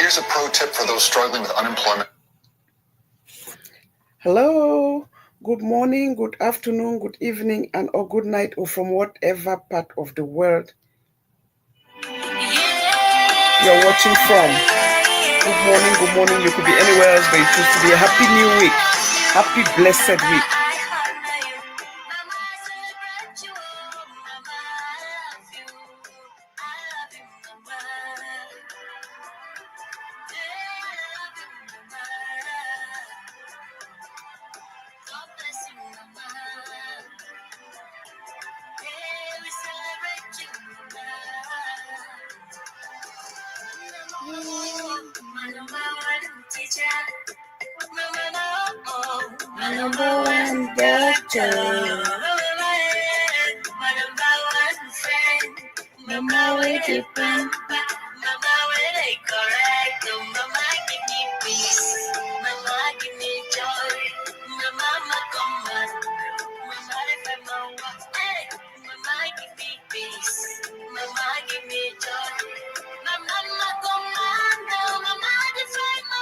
Here's a pro tip for those struggling with unemployment. Hello, good morning, good afternoon, good evening, and or good night, or from whatever part of the world you're watching from. Good morning. You could be anywhere else, but you choose to be. A happy new week, happy blessed week. My number one doctor, my number one friend, mama where they bend, mama where they correct, mama give me peace, mama give me joy, mama come on, mama if I'm on walk, mama give me peace, mama give me joy, mama come on, mama define my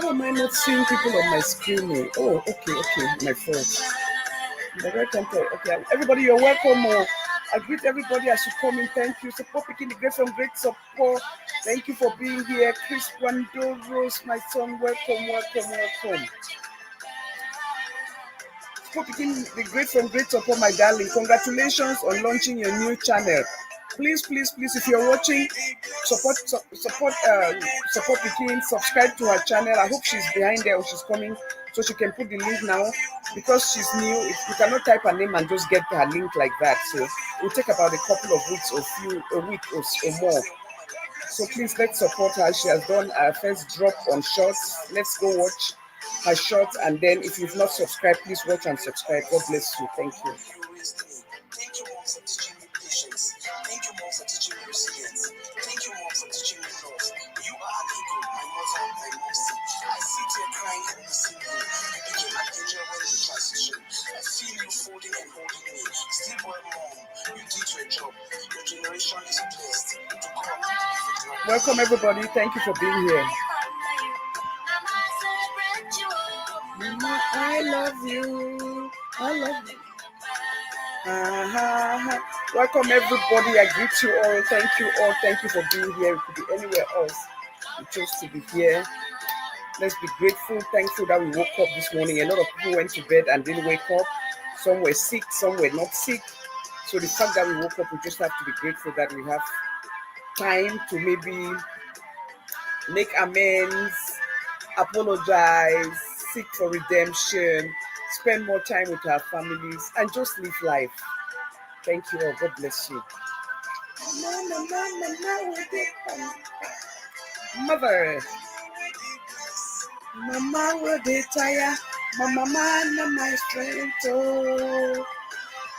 Why am I not seeing people on my screen? Oh, okay, my fault. The right time. Okay, everybody, you're welcome. I greet everybody as you come in. Thank you. Support picking the great from great support. Thank you for being here. Chris Rose, my son, welcome. Support picking the great from great support, my darling. Congratulations on launching your new channel. Please, if you're watching, support Pikin, subscribe to her channel. I hope she's behind there or she's coming, so she can put the link now. Because she's new, you cannot type her name and just get her link like that. So it will take about a couple of weeks or a week or more. So please, let's support her. She has done her first drop on shorts. Let's go watch her shorts, and then if you've not subscribed, please watch and subscribe. God bless you. Thank you. Thank you, Mom, for teaching me patience. Thank you, Mom, for teaching me resilience. Thank you, Mom, for teaching me love. You are an eagle, my mother, my momsy. I sit here crying and missing you. You became an angel when you transition. I feel you folding and holding me. Still boy, Mom, you did your job. Your generation is blessed to come with love. Welcome, everybody. Thank you for being here. Mama, I love you. I love you. Welcome everybody. I greet you all. Thank you all. Thank you for being here. You could be anywhere else. You chose to be here. Let's be grateful, thankful that we woke up this morning. A lot of people went to bed and didn't wake up. Some were sick, some were not sick. So the fact that we woke up, we just have to be grateful that we have time to maybe make amends, apologize, seek for redemption, spend more time with our families, and just live life. Thank you all. God bless you. Mother. Mama will be tired. My mama, my strength. Oh,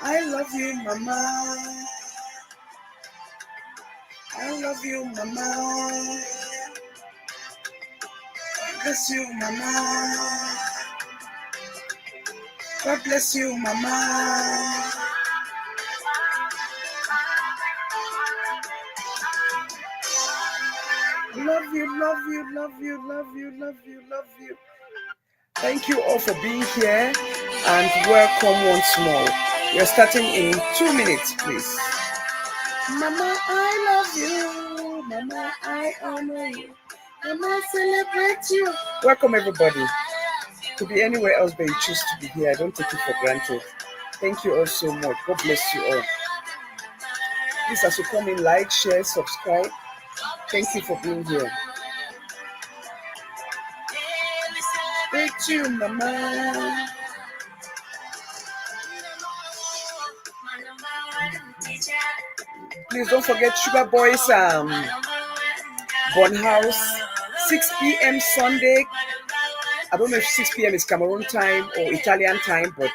I love you, mama. I love you, mama. God bless you, mama. God bless you, mama. Love you. Thank you all for being here and welcome once more. We're starting in 2 minutes, please. Mama, I love you. Mama, I honor you. Mama, celebrate you. Welcome, everybody. To be anywhere else but you choose to be here, I don't take it for granted. Thank you all so much. God bless you all. Please, as you come in, like, share, subscribe. Thank you for being here. Thank you, mama. Please don't forget Sugar Boys Born House, 6 p.m. Sunday. I don't know if 6 p.m. is Cameroon time or Italian time, but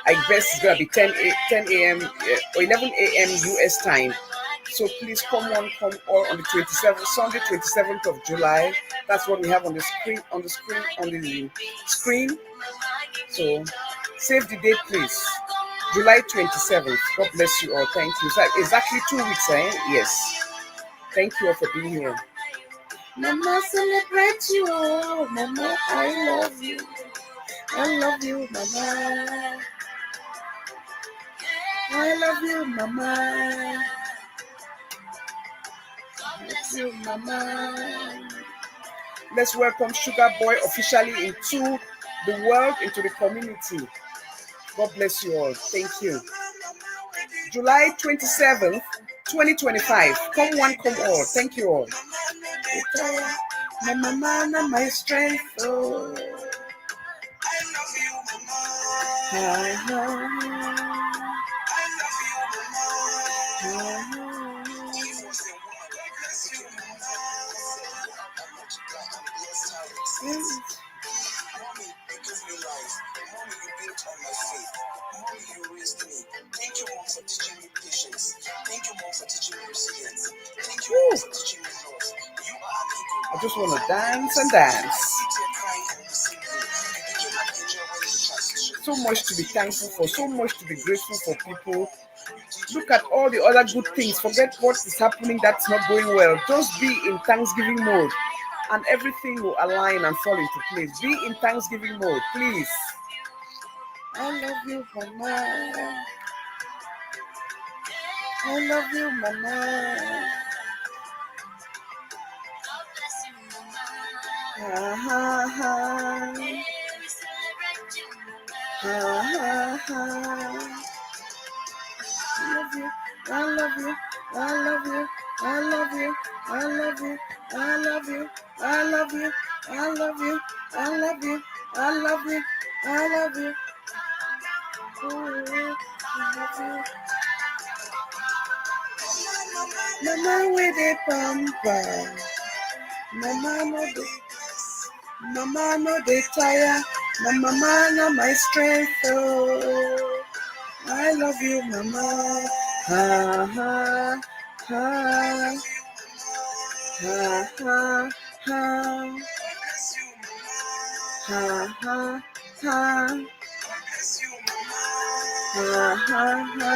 I guess it's gonna be 10 a.m. Or 11 a.m. US time. So please come all on the 27th, Sunday, 27th of July. That's what we have on the screen. So save the date, please. July 27th. God bless you all. Thank you. So it's actually 2 weeks, eh? Yes. Thank you all for being here. Mama, celebrate you all. Mama, I love you. I love you, Mama. I love you, Mama. I love you, Mama. Let's welcome Sugar Boy officially into the world, into the community. God bless you all. Thank you. July 27th, 2025. Come one, come all. Thank you all. My mama, my strength. Oh. I love you. Mommy, you give me life. Mommy, you built on my faith. Mommy, you raised me. Thank you, Mom, for teaching me patience. Thank you, Mom, for teaching me resilience. Thank you, Mom, for teaching me love. You are an eagle. I just want to dance and dance. So much to be thankful for, so much to be grateful for, people. Look at all the other good things. Forget what is happening that's not going well. Just be in thanksgiving mode, and everything will align and fall into place. Be in thanksgiving mode, please. I love you, Mama. I love you, Mama. Ha ha ha. Ha ha ha. I love you. I love you. I love you. I love you. I love you. I love you. I love you. I love you. I love you. I love you. I love you. Oh, I love you. Mama with a pamper. Mama no dey tire. My mama na my strength. Oh, I love you, Mama. Ha ha ha. Ha ha ha. Ha ha ha. Ha ha ha.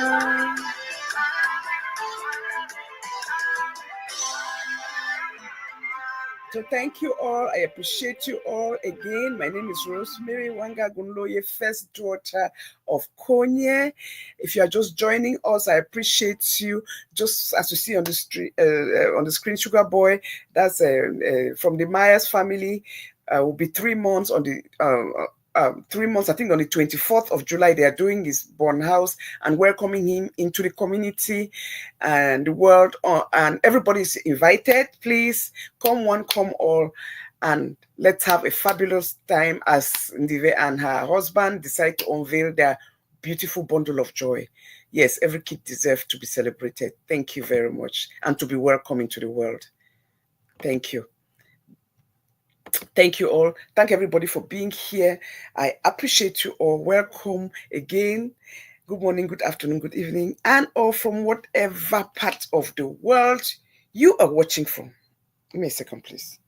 So thank you all. I appreciate you all again. My name is Rosemary Wanga Gunloye, first daughter of Konye. If you are just joining us, I appreciate you. Just as you see on the screen, Sugar Boy, that's from the Myers family. Will be 3 months on the 3 months, I think on the 24th of July, they are doing his born house and welcoming him into the community and the world. And everybody is invited. Please come one, come all, and let's have a fabulous time as Ndive and her husband decide to unveil their beautiful bundle of joy. Yes, every kid deserves to be celebrated. Thank you very much, and to be welcome into the world. Thank you. Thank you all. Thank everybody for being here. I appreciate you all. Welcome again. Good morning, good afternoon, good evening, and all from whatever part of the world you are watching from. Give me a second, please.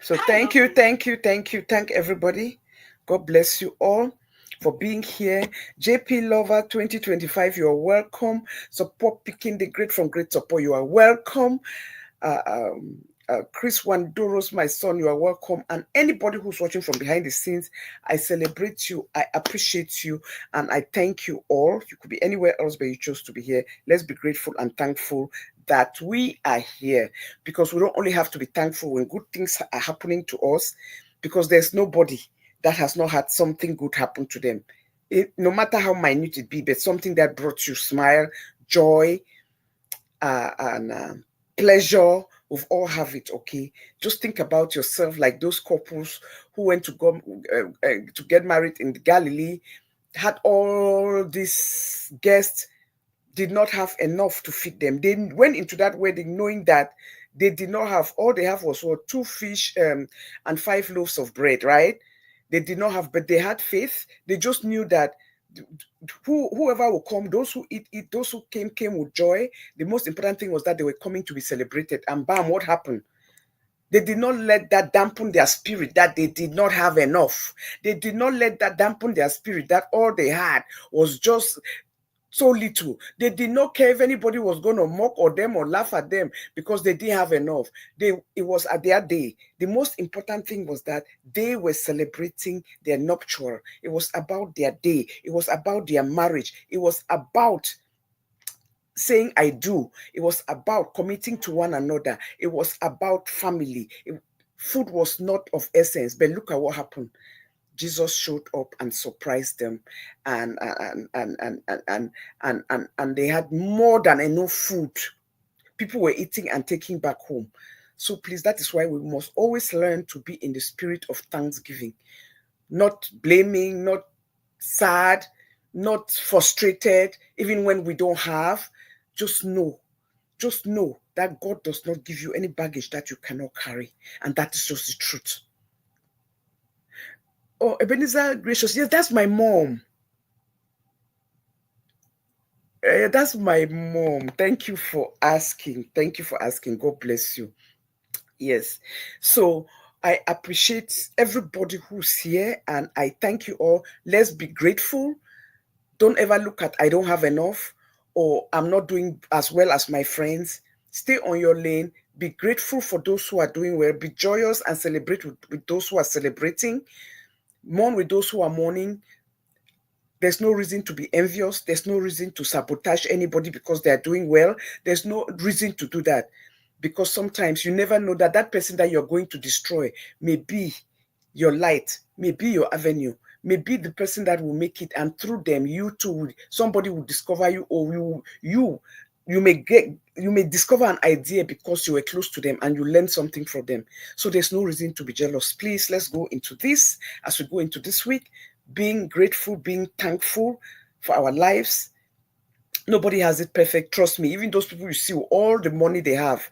So thank you, thank you, thank you, thank everybody. God bless you all for being here. JP Lover 2025, you are welcome. Support Picking the Great from Great Support, you are welcome. Chris Wandoros, my son, you are welcome. And anybody who's watching from behind the scenes, I celebrate you, I appreciate you, and I thank you all. You could be anywhere else, but you chose to be here. Let's be grateful and thankful that we are here, because we don't only have to be thankful when good things are happening to us, because there's nobody that has not had something good happen to them. No matter how minute it be, but something that brought you smile, joy, and pleasure. We've all have it, okay? Just think about yourself like those couples who went to go to get married in Galilee, had all these guests, did not have enough to feed them. They went into that wedding knowing that they did not have, all they have was 2 fish and 5 loaves of bread, right? They did not have, but they had faith. They just knew that whoever will come, those who eat, those who came with joy. The most important thing was that they were coming to be celebrated. And bam, what happened? They did not let that dampen their spirit, that they did not have enough. They did not let that dampen their spirit, that all they had was just so little. They did not care if anybody was going to mock or them or laugh at them because they didn't have enough. It was at their day. The most important thing was that they were celebrating their nuptial. It was about their day. It was about their marriage. It was about saying I do. It was about committing to one another. It was about family. Food was not of essence, but look at what happened. Jesus showed up and surprised them, and they had more than enough food. People were eating and taking back home. So please, that is why we must always learn to be in the spirit of thanksgiving, not blaming, not sad, not frustrated, even when we don't have. Just know that God does not give you any baggage that you cannot carry, and that is just the truth. Oh, Ebenezer Gracious, yes, that's my mom. That's my mom. Thank you for asking. Thank you for asking. God bless you. Yes. So I appreciate everybody who's here, and I thank you all. Let's be grateful. Don't ever look at I don't have enough or I'm not doing as well as my friends. Stay on your lane. Be grateful for those who are doing well. Be joyous and celebrate with those who are celebrating. Mourn with those who are mourning. There's no reason to be envious. There's no reason to sabotage anybody because they are doing well. There's no reason to do that, because sometimes you never know that that person that you're going to destroy may be your light, may be your avenue, may be the person that will make it, and through them, you too, somebody will discover you, or you may discover an idea because you were close to them and you learn something from them. So there's no reason to be jealous. Please, let's go into this as we go into this week, being grateful, being thankful for our lives. Nobody has it perfect. Trust me. Even those people you see with all the money they have,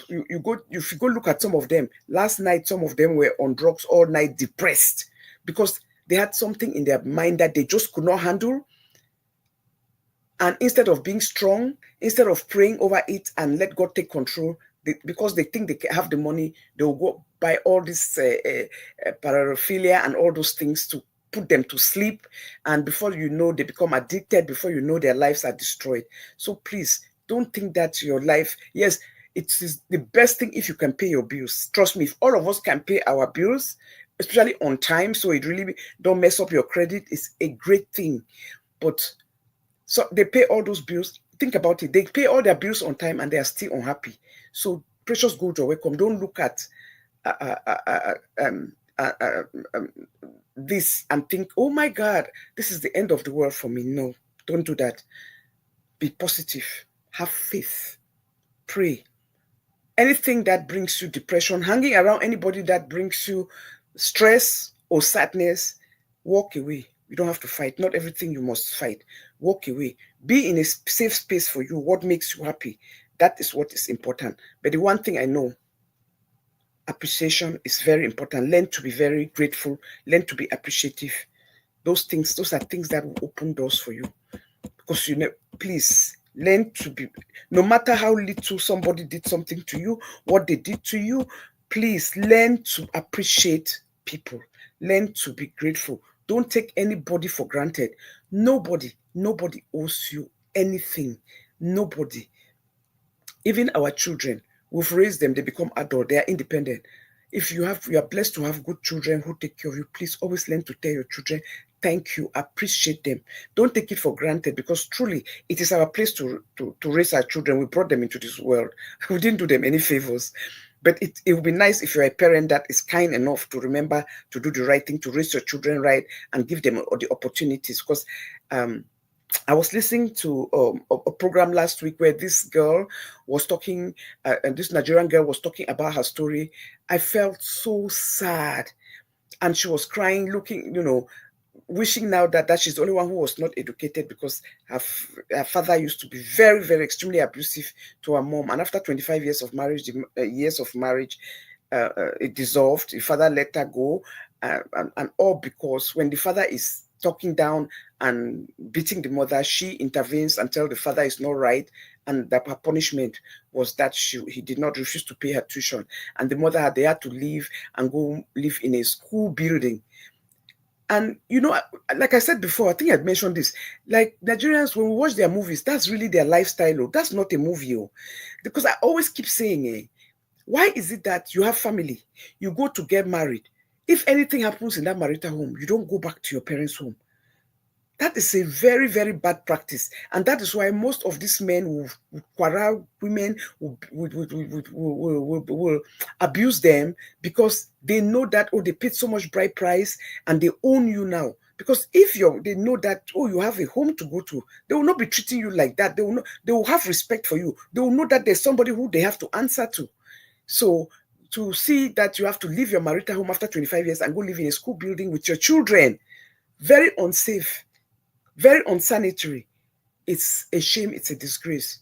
if you go look at some of them, last night some of them were on drugs all night, depressed, because they had something in their mind that they just could not handle. And instead of being strong, instead of praying over it and let God take control, because they think they have the money, they will go buy all this paraphernalia and all those things to put them to sleep. And before you know, they become addicted. Before you know, their lives are destroyed. So please, don't think that your life, yes, it is the best thing if you can pay your bills. Trust me, if all of us can pay our bills, especially on time, so it really don't mess up your credit, it's a great thing. But so they pay all those bills. Think about it. They pay all their bills on time and they are still unhappy. So precious gold, you're welcome. Don't look at this and think, oh my God, this is the end of the world for me. No, don't do that. Be positive. Have faith. Pray. Anything that brings you depression, hanging around anybody that brings you stress or sadness, walk away. You don't have to fight. Not everything you must fight. Walk away. Be in a safe space for you. What makes you happy? That is what is important. But the one thing I know, appreciation is very important. Learn to be very grateful. Learn to be appreciative. Those are things that will open doors for you. Because please learn to be, no matter how little somebody did something to you, what they did to you, please learn to appreciate people. Learn to be grateful. Don't take anybody for granted. Nobody owes you anything. Nobody. Even our children, we've raised them, they become adult, they are independent. If you are blessed to have good children who take care of you, please always learn to tell your children, thank you, appreciate them. Don't take it for granted, because truly it is our place to raise our children. We brought them into this world. We didn't do them any favors. But it would be nice if you're a parent that is kind enough to remember to do the right thing, to raise your children right and give them the opportunities. Because I was listening to a program last week where this girl was talking, and this Nigerian girl was talking about her story. I felt so sad. And she was crying, looking, wishing now that she's the only one who was not educated, because her father used to be very, very extremely abusive to her mom. And after 25 years of marriage, it dissolved. The father let her go, and all because when the father is talking down and beating the mother, she intervenes and tells the father it's not right, and that her punishment was that he did not refuse to pay her tuition, and the mother they had to leave and go live in a school building. And you know, like I said before, I think I'd mentioned this. Like Nigerians, when we watch their movies, that's really their lifestyle. Oh, that's not a movie. Oh. Because I always keep saying, why is it that you have family, you go to get married, if anything happens in that marital home, you don't go back to your parents' home? That is a very, very bad practice. And that is why most of these men will quarrel women, will abuse them, because they know that, oh, they paid so much bride price and they own you now. Because if they know that, oh, you have a home to go to, they will not be treating you like that. They will have respect for you. They will know that there's somebody who they have to answer to. So to see that you have to leave your marital home after 25 years and go live in a school building with your children, very unsafe, very unsanitary. It's a shame, it's a disgrace.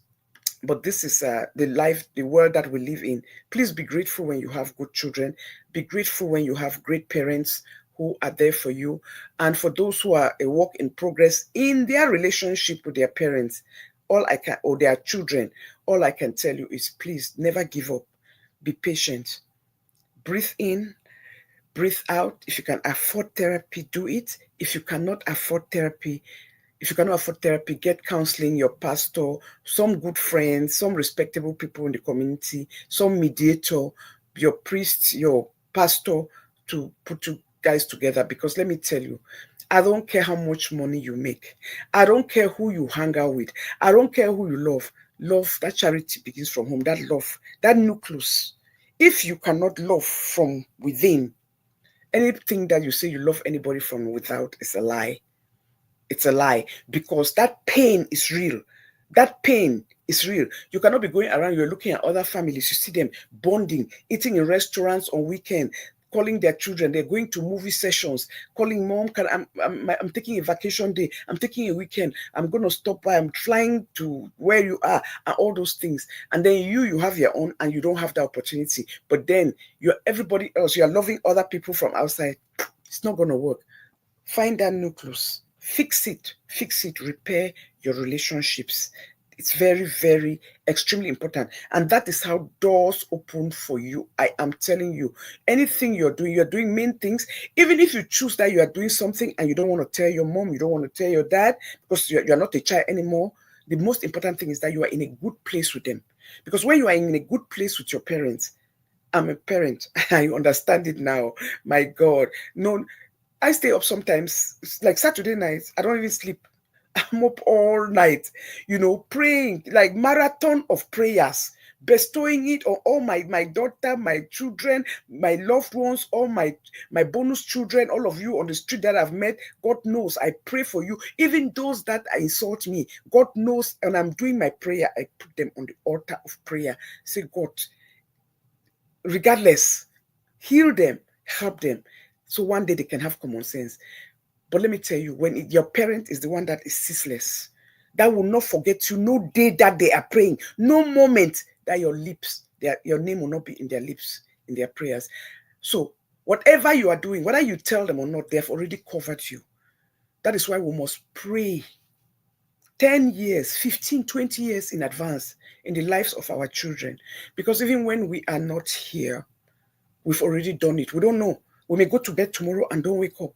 But this is the world that we live in. Please be grateful when you have good children. Be grateful when you have great parents who are there for you. And for those who are a work in progress in their relationship with their parents, or their children, all I can tell you is please never give up. Be patient. Breathe in, breathe out. If you can afford therapy, do it. If you cannot afford therapy, get counseling, your pastor, some good friends, some respectable people in the community, some mediator, your priest, your pastor, to put you guys together. Because let me tell you, I don't care how much money you make. I don't care who you hang out with. I don't care who you love. Love, that charity begins from home. That love, that nucleus. If you cannot love from within, anything that you say you love anybody from without is a lie. It's a lie, because that pain is real. That pain is real. You cannot be going around, you're looking at other families, you see them bonding, eating in restaurants on weekend, calling their children, they're going to movie sessions, calling mom, I'm taking a vacation day, I'm taking a weekend, I'm going to stop by, I'm flying to where you are, and all those things. And then you have your own and you don't have the opportunity. But then you're everybody else, you're loving other people from outside. It's not going to work. Find that nucleus. Fix it, repair your relationships. It's very, very extremely important. And that is how doors open for you. I am telling you, anything you're doing main things. Even if you choose that you are doing something and you don't want to tell your mom, you don't want to tell your dad, because you're not a child anymore, the most important thing is that you are in a good place with them. Because when you are in a good place with your parents, I'm a parent, I understand it now. My God. No, I stay up sometimes, like Saturday nights, I don't even sleep. I'm up all night, praying, like marathon of prayers, bestowing it on all my daughter, my children, my loved ones, all my bonus children, all of you on the street that I've met. God knows I pray for you. Even those that insult me, God knows, and I'm doing my prayer. I put them on the altar of prayer. Say, God, regardless, heal them, help them. So one day they can have common sense. But let me tell you, when your parent is the one that is ceaseless, that will not forget you, no day that they are praying, no moment that your name will not be in their lips, in their prayers. So whatever you are doing, whether you tell them or not, they have already covered you. That is why we must pray 10 years, 15, 20 years in advance in the lives of our children. Because even when we are not here, we've already done it. We don't know. We may go to bed tomorrow and don't wake up.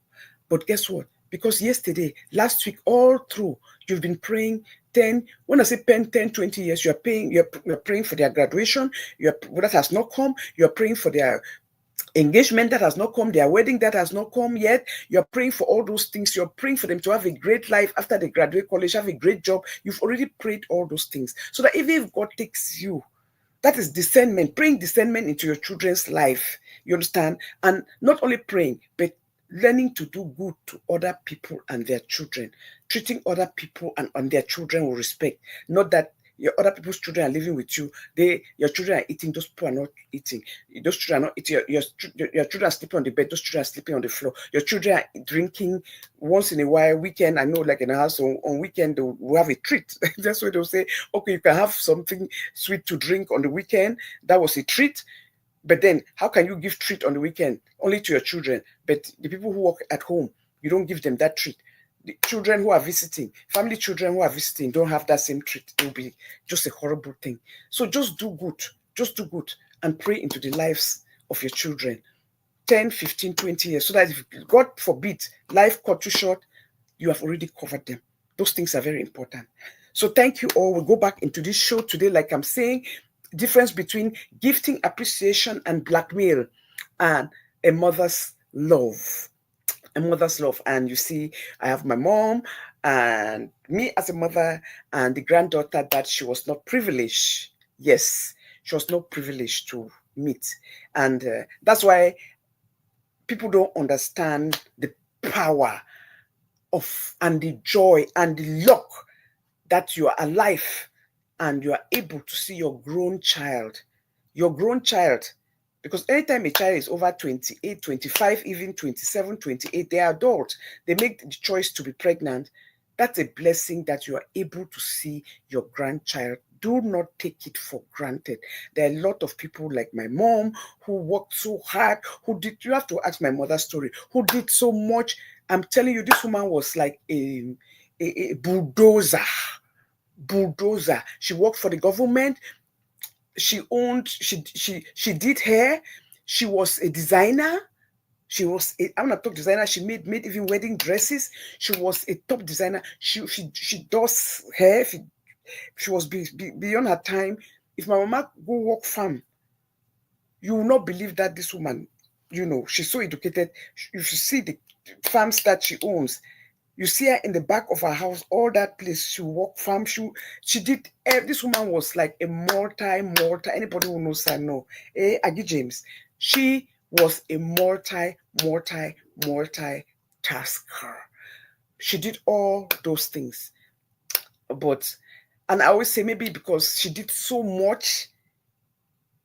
But guess what? Because yesterday, last week, all through, you've been praying 10, when I say 10, 20 years, you're praying for their graduation, that has not come, you're praying for their engagement that has not come, their wedding that has not come yet, you're praying for all those things, you're praying for them to have a great life after they graduate college, have a great job. You've already prayed all those things. So that even if God takes you, that is discernment, praying discernment into your children's life. You understand? And not only praying, but learning to do good to other people and their children, treating other people and their children with respect. Not that your other people's children are living with you. Your children are eating, those people are not eating. Those children are not eating. Your children are sleeping on the bed, those children are sleeping on the floor. Your children are drinking once in a while. Weekend, I know, like in a house on weekend, we'll have a treat. That's why they'll say, okay, you can have something sweet to drink on the weekend. That was a treat. But then how can you give treat on the weekend only to your children? But the people who work at home, you don't give them that treat. The children who are visiting, family children who are visiting, don't have that same treat. It will be just a horrible thing. So just do good. Just do good and pray into the lives of your children. 10, 15, 20 years. So that if God forbid life cut too short, you have already covered them. Those things are very important. So thank you all. We'll go back into this show today. Like I'm saying, difference between gifting, appreciation, and blackmail, and a mother's love. A mother's love. And you see, I have my mom and me as a mother, and the granddaughter that she was not privileged. Yes, she was not privileged to meet. And that's why people don't understand the power of and the joy and the luck that you are alive and you are able to see your grown child. Your grown child. Because anytime a child is over 28, 25, even 27, 28, they are adults. They make the choice to be pregnant. That's a blessing that you are able to see your grandchild. Do not take it for granted. There are a lot of people like my mom who worked so hard, you have to ask my mother's story, who did so much. I'm telling you, this woman was like a bulldozer. Bulldozer. She worked for the government. She she did hair. She was a designer. I'm not a top designer. She made even wedding dresses. She was a top designer. She does hair. She was beyond her time. If my mama go work farm, you will not believe that this woman, she's so educated. You should see the farms that she owns. You see her in the back of her house, all that place. She worked farm. She did. This woman was like a multi. Anybody who knows her know. Aggie James. She was a multi tasker. She did all those things. And I always say maybe because she did so much,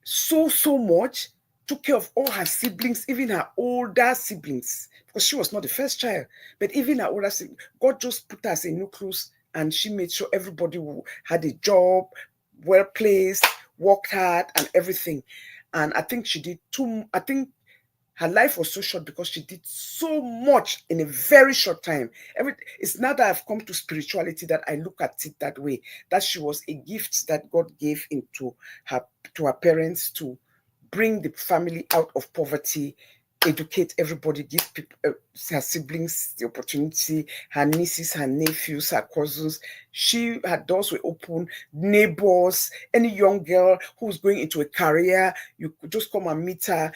so much, took care of all her siblings, even her older siblings, because she was not the first child, but even her older siblings. God just put her as a nucleus, and she made sure everybody had a job, well placed, worked hard, and everything. And I think she did I think her life was so short because she did so much in a very short time. It's now that I've come to spirituality that I look at it that way, that she was a gift that God gave to her parents to bring the family out of poverty, educate everybody, give her siblings the opportunity, her nieces, her nephews, her cousins. Her doors were open, neighbors, any young girl who's going into a career, you could just come and meet her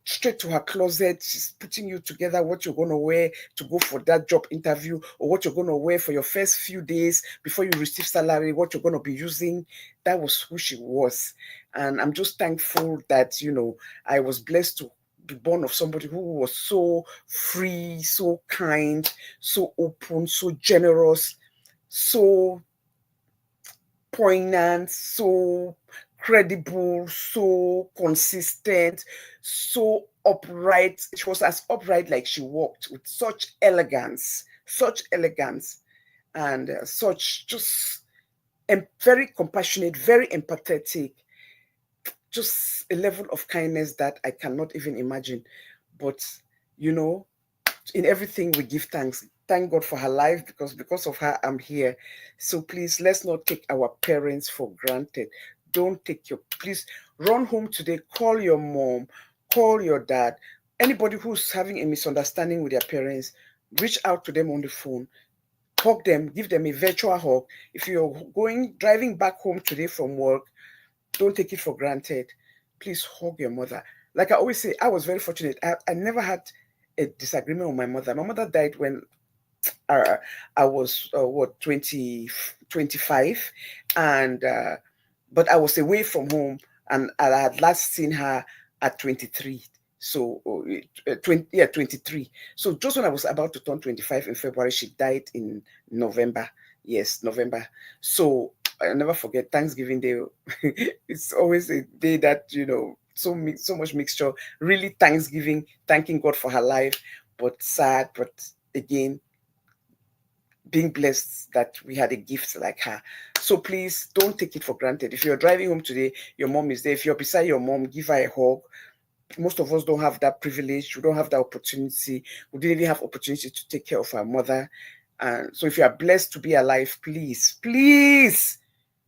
straight to her closet. She's putting you together what you're going to wear to go for that job interview, or what you're going to wear for your first few days before you receive salary, what you're going to be using. That was who she was. And I'm just thankful that, I was blessed to be born of somebody who was so free, so kind, so open, so generous, so poignant, so credible, so consistent, so upright. She was as upright like she walked, with such elegance, and such just very compassionate, very empathetic, just a level of kindness that I cannot even imagine. But in everything we give thanks. Thank God for her life, because of her I'm here. So please, let's not take our parents for granted. Please run home today, call your mom, call your dad. Anybody who's having a misunderstanding with their parents, reach out to them on the phone, hug them, give them a virtual hug. If you're driving back home today from work, don't take it for granted. Please hug your mother. Like I always say, I was very fortunate. I never had a disagreement with my mother. My mother died when I was 25, and but I was away from home, and I had last seen her at 23. So 23. So just when I was about to turn 25 in February, she died in November. Yes, November. So I'll never forget Thanksgiving Day. It's always a day that, so much mixture. Really Thanksgiving, thanking God for her life, but sad, but again, being blessed that we had a gift like her. So please don't take it for granted. If you're driving home today, your mom is there. If you're beside your mom, give her a hug. Most of us don't have that privilege. We don't have that opportunity. We didn't even have opportunity to take care of our mother. So if you are blessed to be alive, please, please,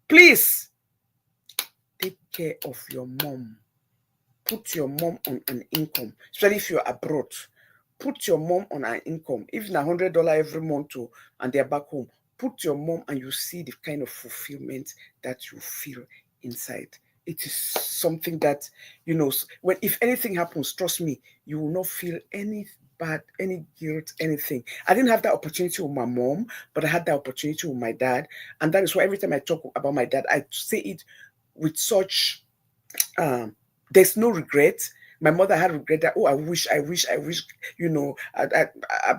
please take care of your mom. Put your mom on an income, especially if you're abroad. Put your mom on an income, even $100 every month too, and they're back home. Put your mom and you see the kind of fulfillment that you feel inside. It is something that, when if anything happens, trust me, you will not feel any bad, any guilt, anything. I didn't have that opportunity with my mom, but I had that opportunity with my dad. And that is why every time I talk about my dad, I say it with such there's no regret. My mother had regret that, oh, I wish, I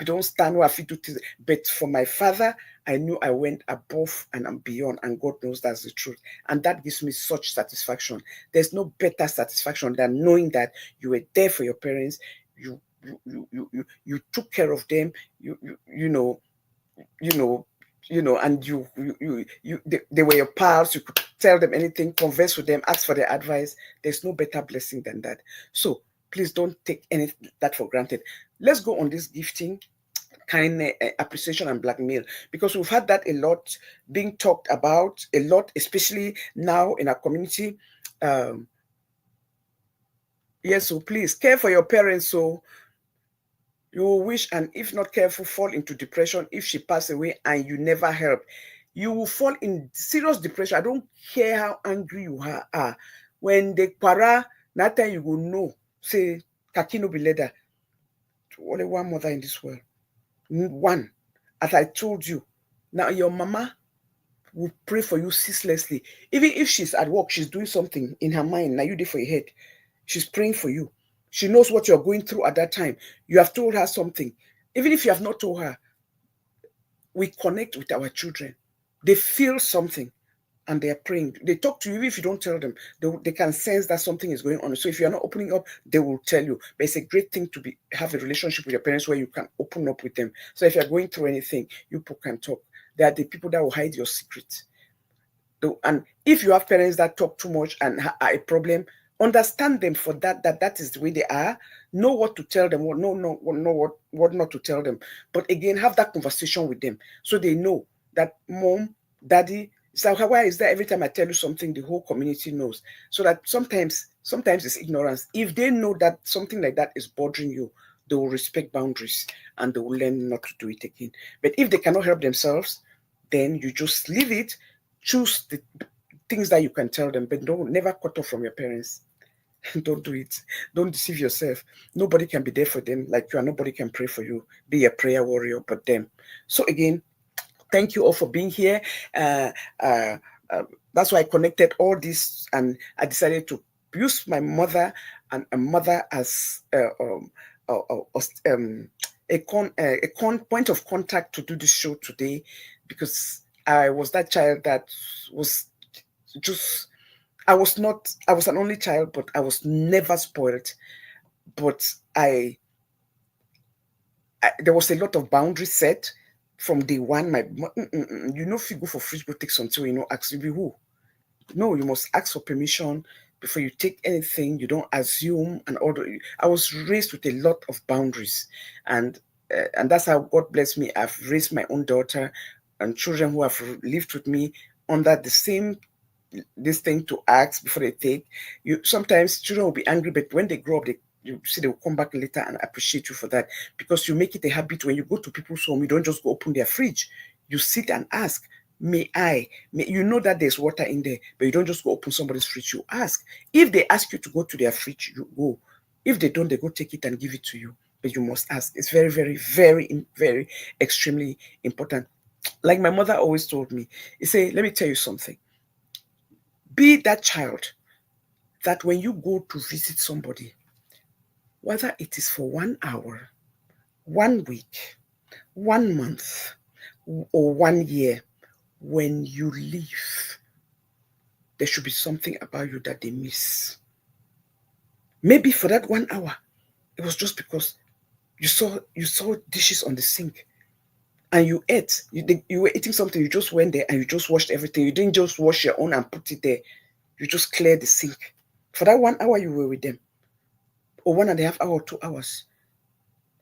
don't stand where I feel to do. But for my father, I knew I went above and beyond, and God knows that's the truth. And that gives me such satisfaction. There's no better satisfaction than knowing that you were there for your parents, you took care of them, and they were your pals. You could tell them anything, converse with them, ask for their advice. There's no better blessing than that. So please don't take any that for granted. Let's go on this gifting, kindness, appreciation, and blackmail, because we've had that a lot being talked about a lot, especially now in our community. Yes, so please care for your parents. So you will wish, and if not careful, fall into depression if she passed away and you never help. You will fall in serious depression. I don't care how angry you are. When they para, that time you will know. Say, Kakino be leather. Only one mother in this world. One. As I told you. Now your mama will pray for you ceaselessly. Even if she's at work, she's doing something in her mind. Now you there for your head. She's praying for you. She knows what you're going through at that time. You have told her something. Even if you have not told her, we connect with our children. They feel something and they're praying. They talk to you even if you don't tell them. They can sense that something is going on. So if you're not opening up, they will tell you. But it's a great thing to have a relationship with your parents where you can open up with them. So if you're going through anything, you people can talk. They are the people that will hide your secrets. And if you have parents that talk too much and are a problem, understand them for that is the way they are. Know what to tell them, what not to tell them. But again, have that conversation with them so they know that mom, daddy, so why is that every time I tell you something, the whole community knows? So that sometimes it's ignorance. If they know that something like that is bothering you, they will respect boundaries and they will learn not to do it again. But if they cannot help themselves, then you just leave it. Choose the things that you can tell them, but never cut off from your parents. Don't do it. Don't deceive yourself. Nobody can be there for them like you, and nobody can pray for you. Be a prayer warrior but them. So again, thank you all for being here. That's why I connected all this, and I decided to use my mother and a mother as a point of contact to do this show today, because I was that child that was just, I was an only child, but I was never spoiled. But there was a lot of boundaries set from day one. If you go for free, go take something, ask you be who. No, you must ask for permission before you take anything. You don't assume and order. I was raised with a lot of boundaries, and that's how God bless me. I've raised my own daughter and children who have lived with me under the same this thing to ask before they take. Sometimes children will be angry, but when they grow up, you see they will come back later and appreciate you for that, because you make it a habit. When you go to people's home, you don't just go open their fridge. You sit and ask, you know that there's water in there, but you don't just go open somebody's fridge. You ask. If they ask you to go to their fridge, you go. If they don't, they go take it and give it to you. But you must ask. It's very, very, very, very extremely important. Like my mother always told me, he said, let me tell you something. Be that child that when you go to visit somebody, whether it is for 1 hour, 1 week, 1 month, or 1 year, when you leave, there should be something about you that they miss. Maybe for that 1 hour, it was just because you saw dishes on the sink and you ate. You were eating something, you just went there and you just washed everything. You didn't just wash your own and put it there. You just cleared the sink. For that 1 hour, you were with them. Or 1.5 hours, 2 hours.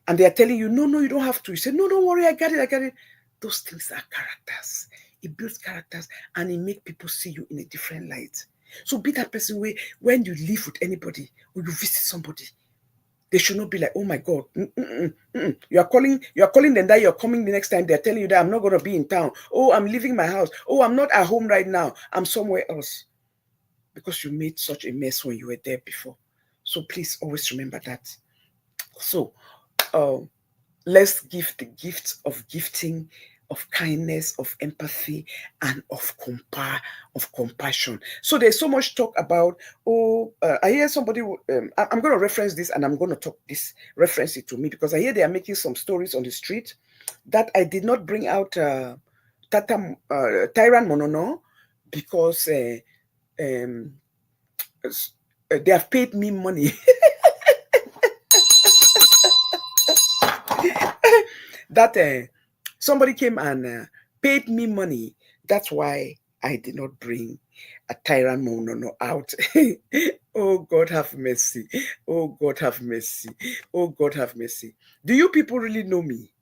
And they are telling you, no, you don't have to. You say, no, don't worry, I got it. Those things are characters. It builds characters and it makes people see you in a different light. So be that person where when you live with anybody or you visit somebody, they should not be like, oh my God, you are calling them that you're coming the next time. They're telling you that I'm not going to be in town. Oh, I'm leaving my house. Oh, I'm not at home right now. I'm somewhere else. Because you made such a mess when you were there before. So please always remember that. So let's give the gift of gifting, of kindness, of empathy, and of compassion. So there's so much talk about, I hear somebody, I'm going to reference this and I'm going to reference it to me, because I hear they are making some stories on the street that I did not bring out Tyrant Monono, because they have paid me money. That somebody came and paid me money. That's why I did not bring a Tyrant Monono out. Oh, God have mercy. Oh, God have mercy. Oh, God have mercy. Do you people really know me?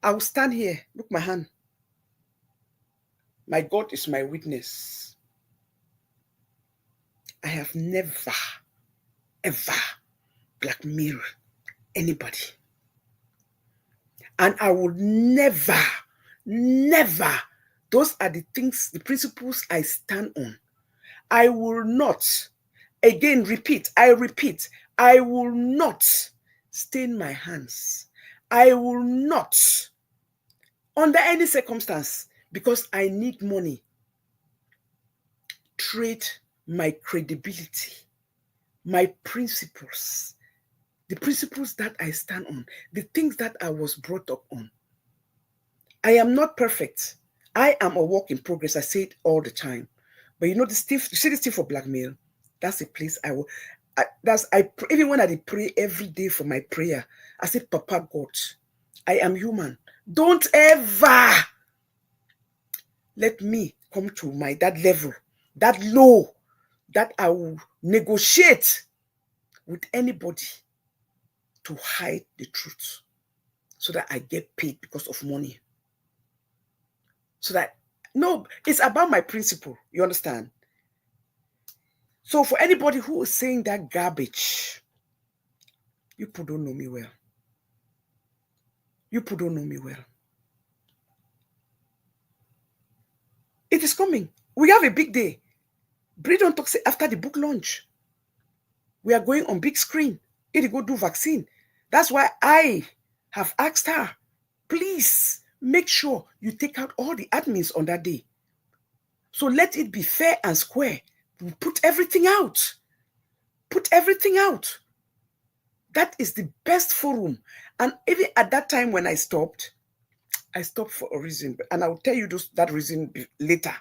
I'll stand here. Look, my hand. My God is my witness. I have never, ever blackmailed anybody. And I will never, those are the things, the principles I stand on. I will not, again, I repeat, I will not stain my hands. I will not, under any circumstance, because I need money, trade my credibility, my principles, the principles that I stand on, the things that I was brought up on. I am not perfect. I am a work in progress. I say it all the time. But you know, you see this thing for blackmail, that's a place even when I pray every day for my prayer, I say, Papa God, I am human. Don't ever let me come to that level, that low, that I will negotiate with anybody to hide the truth so that I get paid because of money. So that, no, it's about my principle. You understand? So for anybody who is saying that garbage, you people don't know me well. You people don't know me well. It is coming. We have a big day. Bridon talks after the book launch. We are going on big screen. It go do vaccine. That's why I have asked her, please make sure you take out all the admins on that day. So let it be fair and square. Put everything out. Put everything out. That is the best forum. And even at that time when I stopped for a reason. And I will tell you that reason later.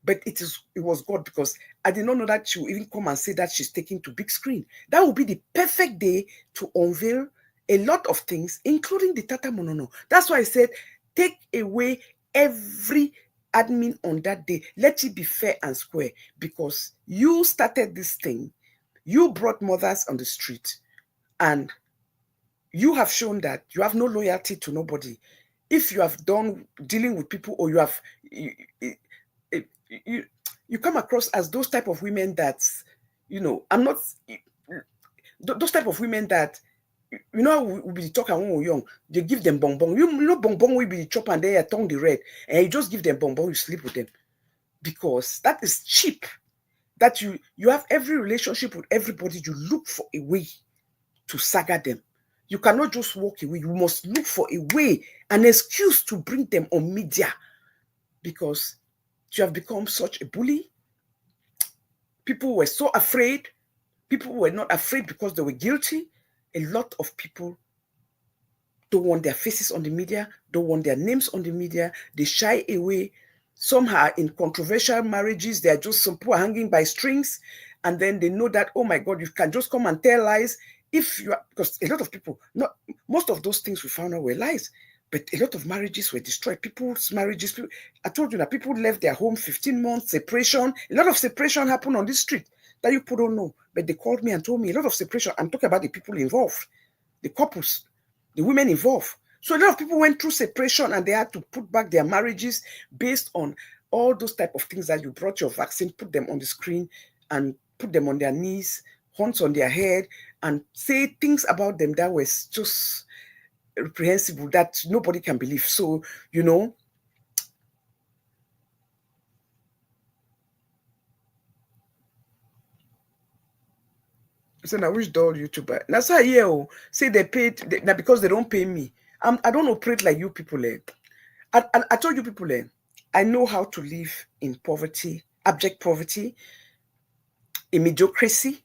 But it was God, because I did not know that she would even come and say that she's taking to big screen. That would be the perfect day to unveil a lot of things, including the Tata Monono. That's why I said, take away every admin on that day. Let it be fair and square, because you started this thing. You brought mothers on the street, and you have shown that you have no loyalty to nobody. If you have done dealing with people, or you come across as those type of women that, I'm not, those type of women that, we be talking when we're young, they give them bonbon. You know bonbon will be chop and their tongue the red, and you just give them bonbon, you sleep with them. Because that is cheap. That you have every relationship with everybody, you look for a way to saga them. You cannot just walk away. You must look for a way, an excuse to bring them on media, because you have become such a bully. People were so afraid. People were not afraid because they were guilty. A lot of people don't want their faces on the media, don't want their names on the media. They shy away. Some are in controversial marriages. They are just some people hanging by strings. And then they know that, oh my God, you can just come and tell lies. Because a lot of people, most of those things we found out were lies. But a lot of marriages were destroyed. People's marriages, I told you that people left their home, 15 months, separation. A lot of separation happened on this street that you people don't know. But they called me and told me a lot of separation. I'm talking about the people involved, the couples, the women involved. So a lot of people went through separation and they had to put back their marriages based on all those type of things that you brought your vaccine, put them on the screen and put them on their knees, horns on their head, and say things about them that was just reprehensible that nobody can believe. So, you know, so now which door YouTuber? That's how you say they paid now because they don't pay me. I don't operate like you people. I told you people, I know how to live in poverty, abject poverty, in mediocrity,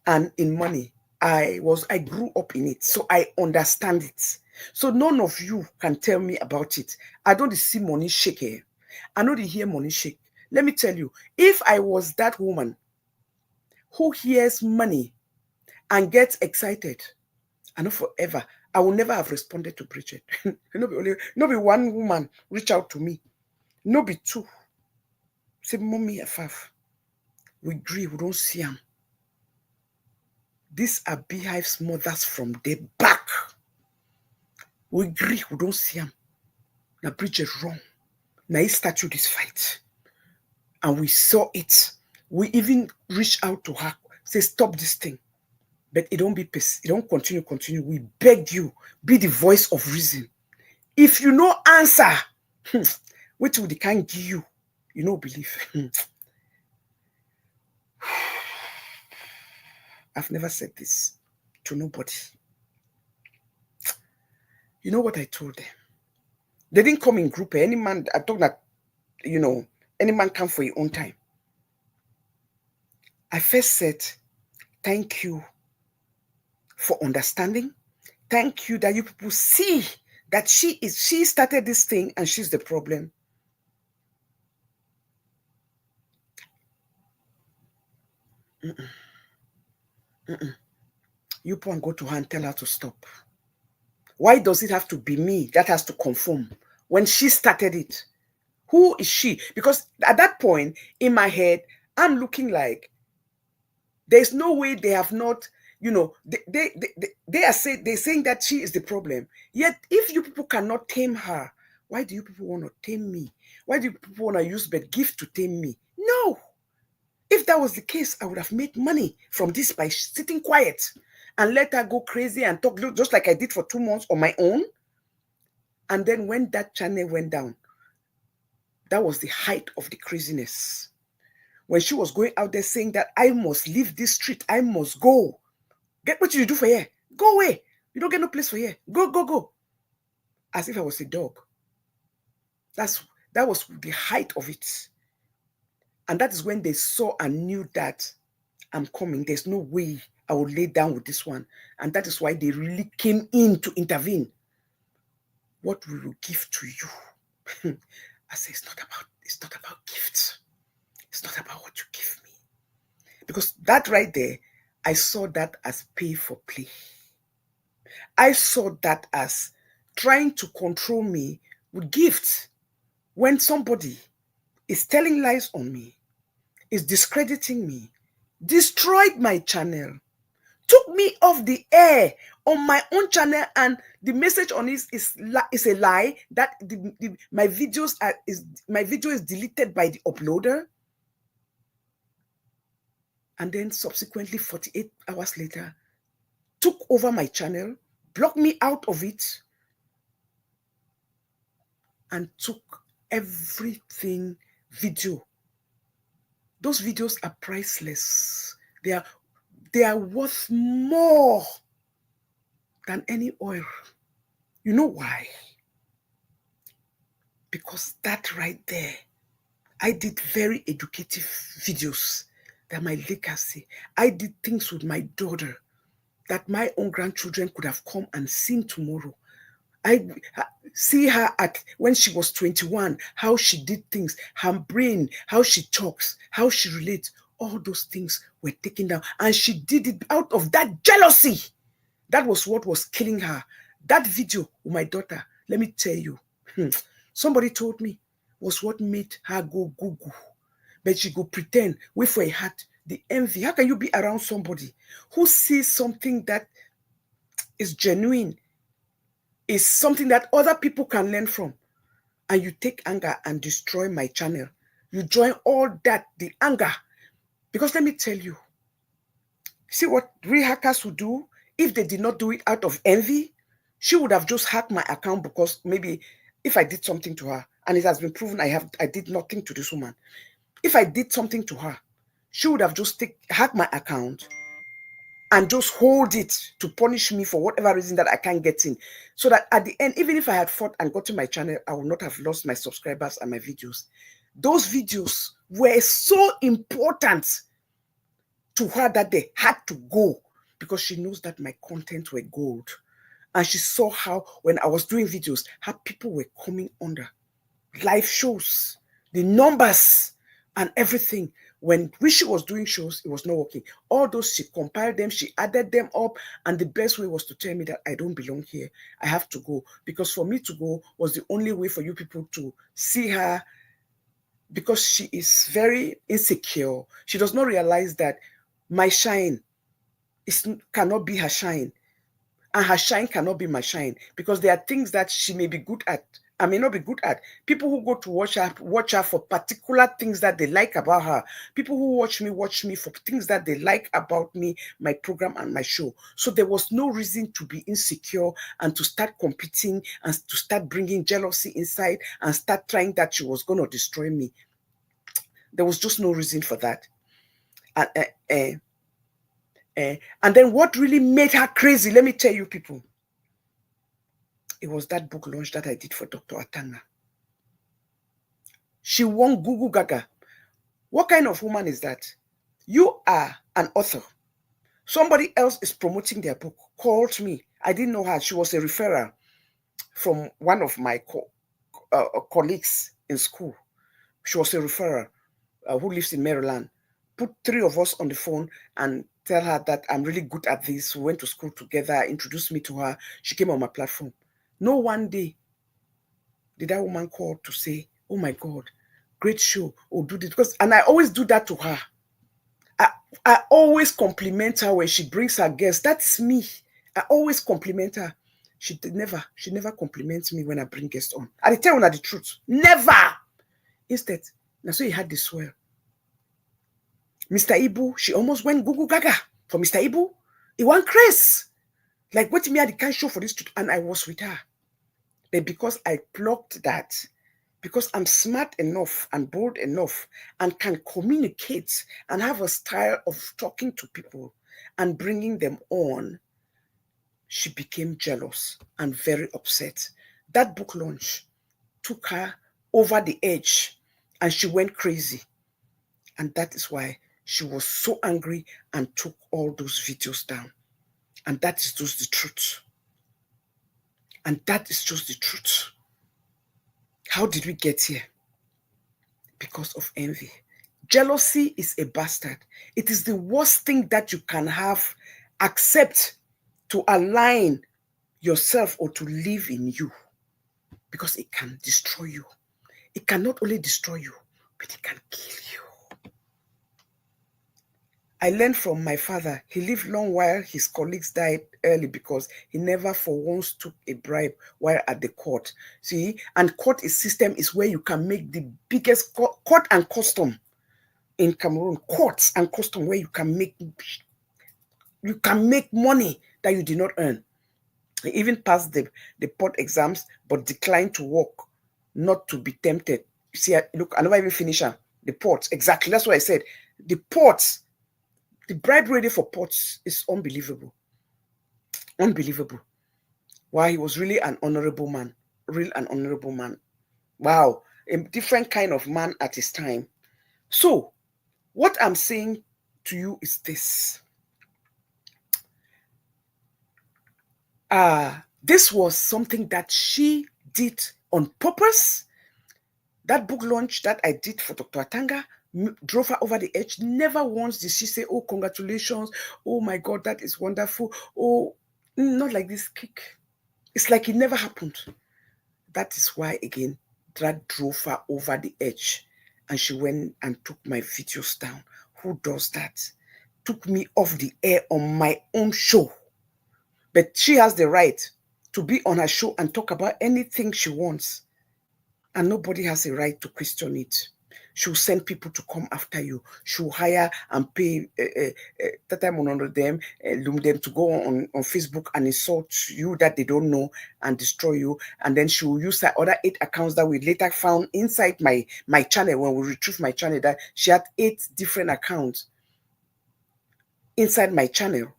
and in money. I grew up in it, so I understand it. So none of you can tell me about it. I don't see money shake here. I know they hear money shake. Let me tell you, if I was that woman who hears money and gets excited, I know forever, I will never have responded to Bridget. No be one woman reach out to me. No be two. Say, mommy, F5. We agree, we don't see them. These are beehives mothers from the back. We agree, we don't see them. Now Bridget wrong. Now he started this fight. And we saw it. We even reached out to her, say, stop this thing. But it don't be peace. It don't continue. We beg you, be the voice of reason. If you no answer, what will they can't give you? You no believe. I've never said this to nobody. You know what I told them? They didn't come in group. Any man, I thought that, you know, any man come for your own time. I first said, thank you for understanding. Thank you that you people see that she started this thing and she's the problem. You people go to her and tell her to stop. Why does it have to be me that has to conform when she started it? Who is she? Because at that point in my head, I'm looking like there's no way they have not, you know, they're saying that she is the problem. Yet if you people cannot tame her, why do you people want to tame me? Why do you people want to use bad gift to tame me? No. If that was the case, I would have made money from this by sitting quiet and let her go crazy and talk just like I did for 2 months on my own. And then when that channel went down, that was the height of the craziness. When she was going out there saying that I must leave this street, I must go. Get what you do for here. Go away. You don't get no place for here. Go. As if I was a dog. That was the height of it. And that is when they saw and knew that I'm coming. There's no way I will lay down with this one. And that is why they really came in to intervene. What we will give to you. I say it's not about gifts. It's not about what you give me. Because that right there, I saw that as pay for play. I saw that as trying to control me with gifts. When somebody is telling lies on me, is discrediting me, destroyed my channel, took me off the air on my own channel, and the message on it is a lie that my video is deleted by the uploader. And then subsequently 48 hours later, took over my channel, blocked me out of it, and took everything video. Those videos are priceless. They are worth more than any oil. You know why? Because that right there, I did very educative videos that my legacy. I did things with my daughter that my own grandchildren could have come and seen tomorrow. I see her when she was 21, how she did things, her brain, how she talks, how she relates. All those things were taken down. And she did it out of that jealousy. That was what was killing her. That video with my daughter, let me tell you, somebody told me, was what made her go Google. But she go pretend, wait for a heart, the envy. How can you be around somebody who sees something that is genuine is something that other people can learn from. And you take anger and destroy my channel. You join all that, the anger. Because let me tell you, see what real hackers would do if they did not do it out of envy? She would have just hacked my account because maybe if I did something to her, and it has been proven I did nothing to this woman. If I did something to her, she would have just hacked my account and just hold it to punish me for whatever reason that I can't get in. So that at the end, even if I had fought and got to my channel, I would not have lost my subscribers and my videos. Those videos were so important to her that they had to go because she knows that my content were gold. And she saw how when I was doing videos, how people were coming under live shows, the numbers and everything. When she was doing shows, it was not working. All those, she compiled them, she added them up, and the best way was to tell me that I don't belong here. I have to go. Because for me to go was the only way for you people to see her, because she is very insecure. She does not realize that my shine cannot be her shine. And her shine cannot be my shine, because there are things that she may be good at, I may not be good at. People who go to watch her for particular things that they like about her. People who watch me for things that they like about me, my program and my show. So there was no reason to be insecure and to start competing and to start bringing jealousy inside and start trying that she was going to destroy me. There was just no reason for that. And then what really made her crazy, let me tell you people, it was that book launch that I did for Dr. Atanga. She won Google Gaga. What kind of woman is that? You are an author. Somebody else is promoting their book, called me. I didn't know her. She was a referral from one of my colleagues in school. She was a referral who lives in Maryland. Put 3 of us on the phone and tell her that I'm really good at this. We went to school together, introduced me to her. She came on my platform. No one day did that woman call to say, oh my God, great show, or do this. And I always do that to her. I always compliment her when she brings her guests. That is me. I always compliment her. She never compliments me when I bring guests on. I tell her the truth. Never. Instead, now so he had this swell. Mr. Ibu, she almost went Google Gaga for Mr. Ibu. He went crazy. Like, what me, I can't show for this truth. And I was with her. But because I plucked that, because I'm smart enough and bold enough and can communicate and have a style of talking to people and bringing them on, she became jealous and very upset. That book launch took her over the edge and she went crazy. And that is why she was so angry and took all those videos down. And that is just the truth. And that is just the truth. How did we get here? Because of envy. Jealousy is a bastard. It is the worst thing that you can have, accept to align yourself or to live in you. Because it can destroy you. It can not only destroy you, but it can kill you. I learned from my father. He lived long while his colleagues died early because he never for once took a bribe while at the court. See, and court system is where you can make the biggest court and custom in Cameroon. Courts and custom where you can make money that you did not earn. He even passed the port exams, but declined to work, not to be tempted. You see, look, I never even finished the ports. Exactly, that's what I said. The ports. The bribe rate for ports is unbelievable. Unbelievable. Wow, he was really an honorable man. Real an honorable man. Wow, a different kind of man at his time. So, what I'm saying to you is this. This was something that she did on purpose. That book launch that I did for Dr. Atanga drove her over the edge. Never once did she say, oh, congratulations. Oh my God, that is wonderful. Oh, not like this kick. It's like it never happened. That is why, again, that drove her over the edge. And she went and took my videos down. Who does that? Took me off the air on my own show. But she has the right to be on her show and talk about anything she wants. And nobody has a right to question it. She'll send people to come after you. She'll hire and pay that time on them, loom them to go on Facebook and insult you that they don't know and destroy you. And then she will use her other 8 accounts that we later found inside my channel when we retrieved my channel, that she had 8 different accounts inside my channel.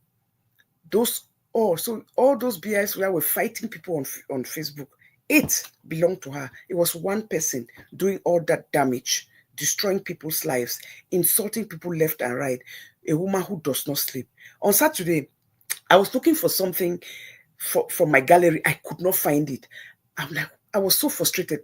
So all those BIs that were fighting people on Facebook, 8 belonged to her. It was one person doing all that damage, destroying people's lives, insulting people left and right. A woman who does not sleep. On Saturday, I was looking for something for my gallery. I could not find it. I was so frustrated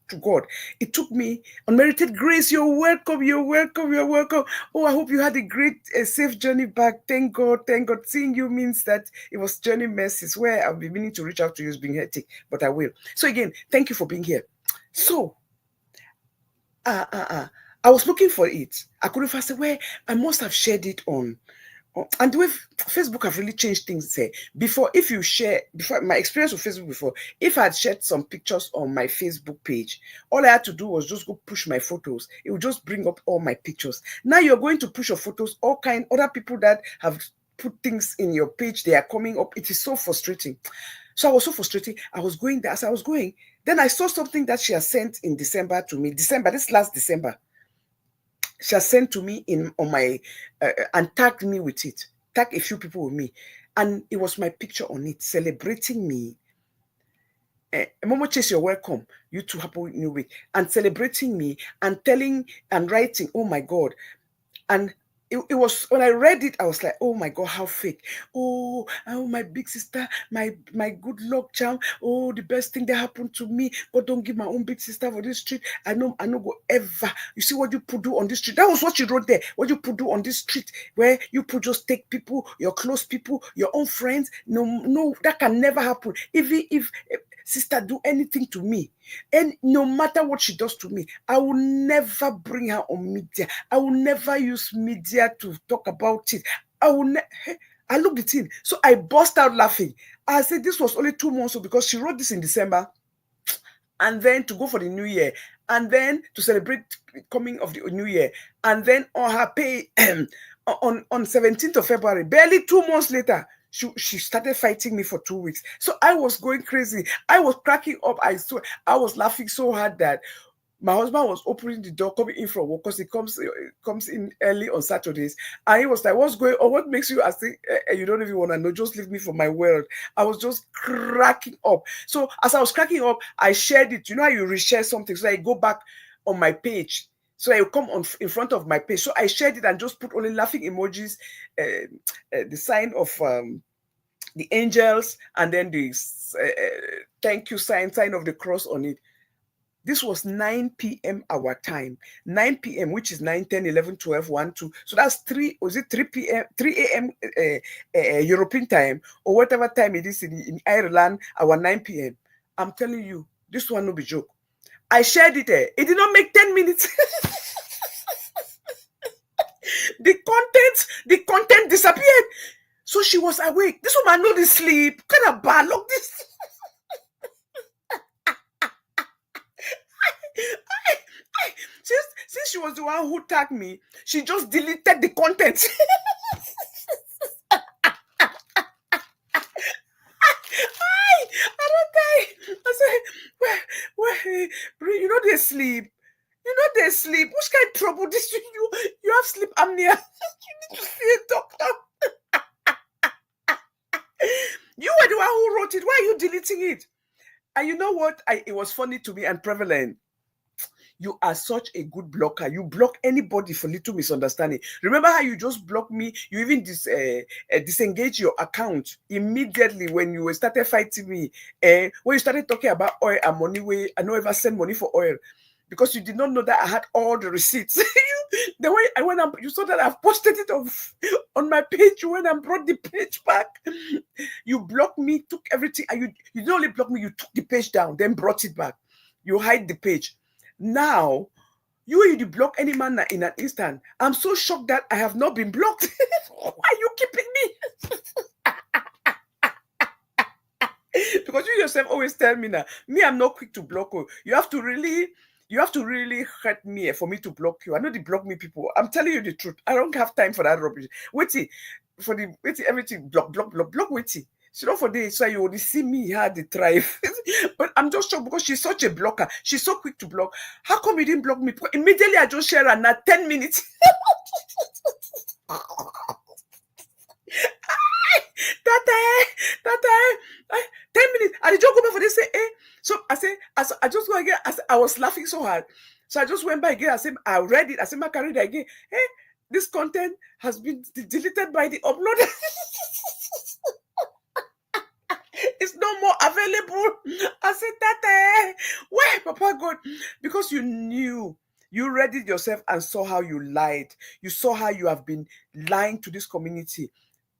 to God. It took me, Unmerited Grace, you're welcome, you're welcome, you're welcome. Oh, I hope you had a great, safe journey back. Thank God, thank God. Seeing you means that it was journey messes where I've been meaning to reach out to you. It's been hectic, but I will. So again, thank you for being here. So, I was looking for it. I couldn't find it. Where I must have shared it on. And the way Facebook have really changed things. Before, my experience with Facebook before, if I had shared some pictures on my Facebook page, all I had to do was just go push my photos. It would just bring up all my pictures. Now you're going to push your photos, other people that have put things in your page, they are coming up. It is so frustrating. So I was so frustrated. I was going there. As I was going, then I saw something that she has sent in December to me. This last December. She has sent to me on my and tagged me with it. Tagged a few people with me, and it was my picture on it, celebrating me. Momo Chase, you're welcome. You too, happy new week, and celebrating me and telling and writing. Oh my God! And it was, when I read it, I was like, oh my God, how fake. Oh, my big sister, my good luck charm. Oh, the best thing that happened to me. God don't give my own big sister for this street. I know go ever. You see what you put do on this street. That was what she wrote there. What you put do on this street, where you put just take people, your close people, your own friends. No, that can never happen. Even if sister do anything to me, and no matter what she does to me, I will never bring her on media. I will never use media to talk about it. I looked at it, so I burst out laughing. I said this was only 2 months ago, because she wrote this in December, and then to go for the new year, and then to celebrate coming of the new year, and then on her pay on 17th of February, barely 2 months later, she started fighting me for 2 weeks. So I was going crazy. I was cracking up. I was laughing so hard that my husband was opening the door, coming in from work, because he comes in early on Saturdays. And he was like, what's going on? What makes you, I think, you don't even want to know, just leave me for my world. I was just cracking up. So as I was cracking up, I shared it. You know how you reshare something? So I go back on my page. So I come in front of my page. So I shared it and just put only laughing emojis, the sign of the angels, and then the thank you sign of the cross on it. This was 9 p.m. our time. 9 p.m., which is 9, 10, 11, 12, 1, 2. So that's 3 p.m., 3 a.m. European time, or whatever time it is in Ireland, our 9 p.m. I'm telling you, this one no be joke. I shared it. It did not make 10 minutes. The content disappeared. So she was awake. This woman know the sleep. Kind of bad look this. Since she was the one who tagged me, she just deleted the content. I don't die. I said, where, you know they sleep. You know they sleep. Which kind of trouble this you have sleep apnea? You need to see a doctor. You were the one who wrote it. Why are you deleting it? And you know what? It was funny to me and prevalent. You are such a good blocker. You block anybody for little misunderstanding. Remember how you just blocked me? You even disengage your account immediately when you started fighting me. When you started talking about oil and money, I don't ever send money for oil, because you did not know that I had all the receipts. The way you saw that I've posted it on my page. You went and brought the page back. You blocked me, took everything, and you didn't only block me, you took the page down, then brought it back. You hide the page. Now, you block any man in an instant. I'm so shocked that I have not been blocked. Why are you keeping me? Because you yourself always tell me now, me, I'm not quick to block you. You have to really hurt me for me to block you. I know they block me people. I'm telling you the truth. I don't have time for that rubbish. Wait everything block waiting. So not for this, so you only see me how they thrive. But I'm just shocked because she's such a blocker. She's so quick to block. How come you didn't block me? Because immediately I just share her now 10 minutes. that 10 minutes. And the joke go back for this say, eh. So I just go again. I was laughing so hard. So I just went by again. I said, I read it. I said, I carried it again. Hey, this content has been deleted by the uploader. It's no more available. I said, Tata, why, Papa God? Because you knew. You read it yourself and saw how you lied. You saw how you have been lying to this community.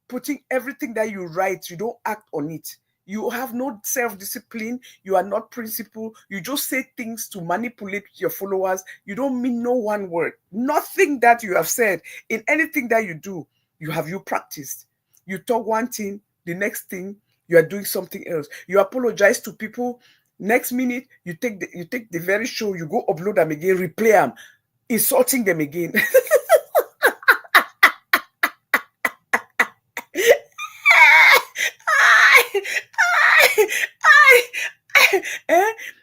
Putting everything that you write, you don't act on it. You have no self-discipline. You are not principled. You just say things to manipulate your followers. You don't mean no one word. Nothing that you have said in anything that you do, you practiced. You talk one thing, the next thing, you are doing something else. You apologize to people. Next minute, you take the very show, you go upload them again, replay them, insulting them again.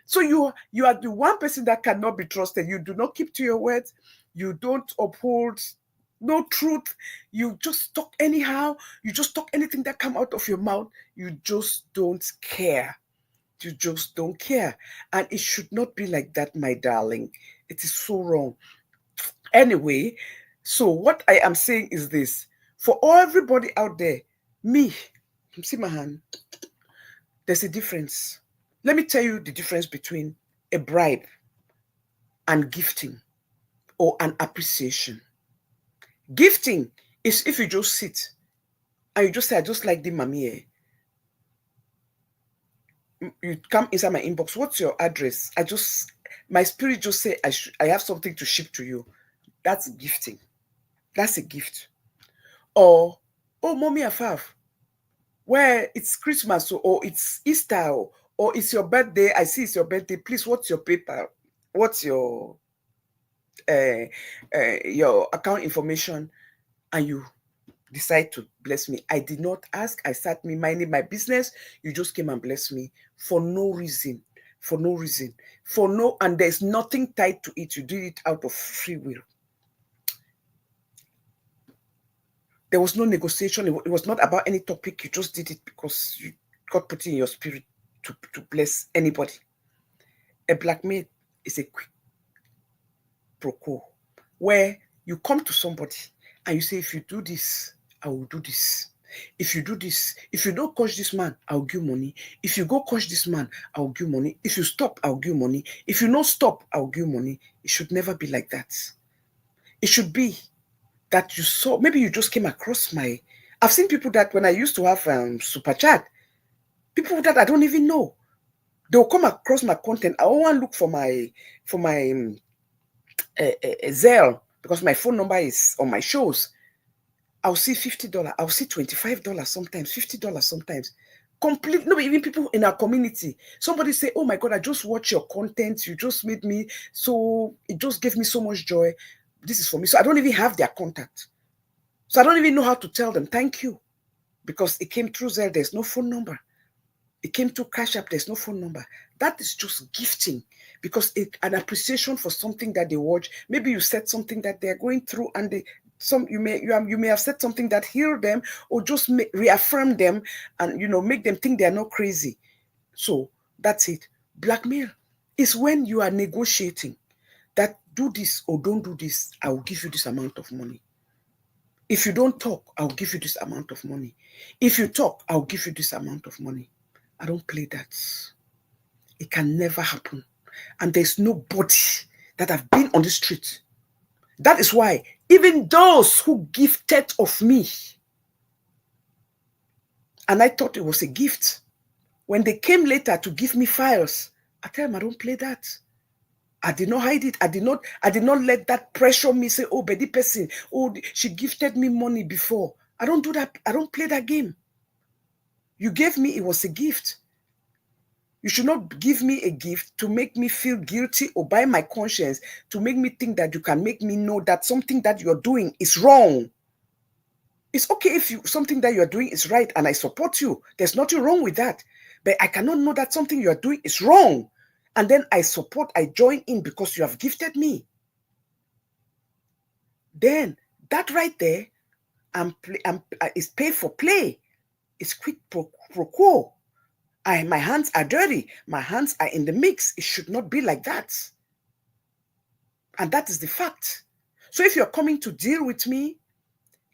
So you are the one person that cannot be trusted. You do not keep to your words. You don't uphold no truth. You just talk anyhow. You just talk anything that come out of your mouth. You just don't care. You just don't care. And it should not be like that, my darling. It is so wrong. Anyway, so what I am saying is this. For everybody out there, me, see my hand, there's a difference. Let me tell you the difference between a bribe and gifting or an appreciation. Gifting is if you just sit and you just say, I just like the mommy. You come inside my inbox. What's your address? My spirit just say, I have something to ship to you. That's gifting. That's a gift. Or, oh, mommy Afaf, where it's Christmas or it's Easter or it's your birthday. I see it's your birthday. Please, what's your PayPal? What's your account information? And you decide to bless me. I did not ask. I sat me minding my business. You just came and blessed me for no reason. And there's nothing tied to it. You did it out of free will. There was no negotiation. It was not about any topic. You just did it because God put it in your spirit to bless anybody. A blackmail is a quick pro quo where you come to somebody and you say, if you do this, I will do this. If you do this, if you don't coach this man, I'll give money. If you go coach this man, I'll give money. If you stop, I'll give money. If you don't stop, I'll give money. It should never be like that. It should be that you saw, maybe you just came across I've seen people that when I used to have super chat, people that I don't even know, they'll come across my content. I won't look for my Zelle because my phone number is on my shows. I'll see $50. I'll see $25 sometimes, $50 sometimes. Complete, no, even people in our community. Somebody say, oh my God, I just watched your content. You just made me so, it just gave me so much joy. This is for me. So I don't even have their contact. So I don't even know how to tell them thank you. Because it came through Zelle, there's no phone number. It came through Cash App, there's no phone number. That is just gifting. Because an appreciation for something that they watch. Maybe you said something that they're going through and you may have said something that healed them or just reaffirm them and make them think they're not crazy. So that's it. Blackmail is when you are negotiating that do this or don't do this, I will give you this amount of money. If you don't talk, I'll give you this amount of money. If you talk, I'll give you this amount of money. I don't play that. It can never happen. And there's nobody that have been on the street. That is why even those who gifted of me, and I thought it was a gift, when they came later to give me files, I tell them I don't play that. I did not hide it. I did not let that pressure me say, oh, but the person, oh, she gifted me money before. I don't do that. I don't play that game. You gave me, it was a gift. You should not give me a gift to make me feel guilty or by my conscience, to make me think that you can make me know that something that you're doing is wrong. It's okay if something that you're doing is right and I support you. There's nothing wrong with that. But I cannot know that something you're doing is wrong. And then I join in because you have gifted me. Then that right there is pay for play. It's quid pro quo. My hands are dirty. My hands are in the mix. It should not be like that. And that is the fact. So if you're coming to deal with me,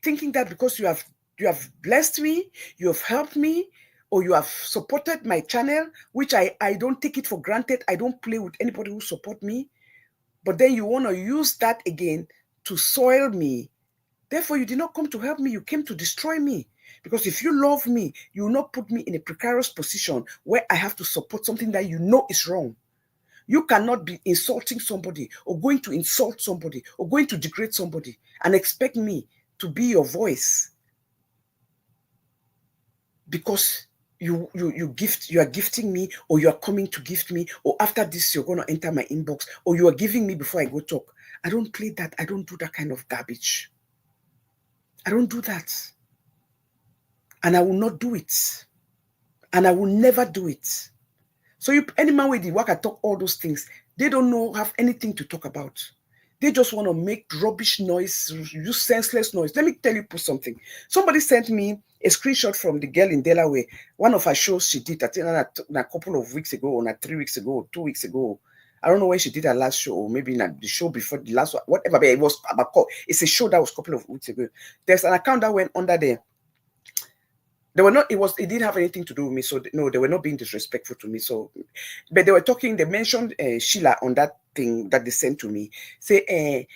thinking that because you have blessed me, you have helped me, or you have supported my channel, which I don't take it for granted. I don't play with anybody who support me. But then you want to use that again to soil me. Therefore, you did not come to help me. You came to destroy me. Because if you love me, you will not put me in a precarious position where I have to support something that you know is wrong. You cannot be insulting somebody or going to insult somebody or going to degrade somebody and expect me to be your voice because you are gifting me, or you are coming to gift me, or after this you're going to enter my inbox, or you are giving me before I go talk. I don't play that. I don't do that kind of garbage. I don't do that. And I will not do it. And I will never do it. So any man with the work I talk all those things, they don't have anything to talk about. They just want to make rubbish noise, use senseless noise. Let me tell you something. Somebody sent me a screenshot from the girl in Delaware. One of her shows she did, I think a couple of weeks ago, or 3 weeks ago, or 2 weeks ago. I don't know when she did her last show, or maybe the show before the last one, whatever. But it was about, it's a show that was a couple of weeks ago. There's an account that went under there. They were not, it didn't have anything to do with me. So no, they were not being disrespectful to me. So, but they were talking, they mentioned Sheila on that thing that they sent to me. Say,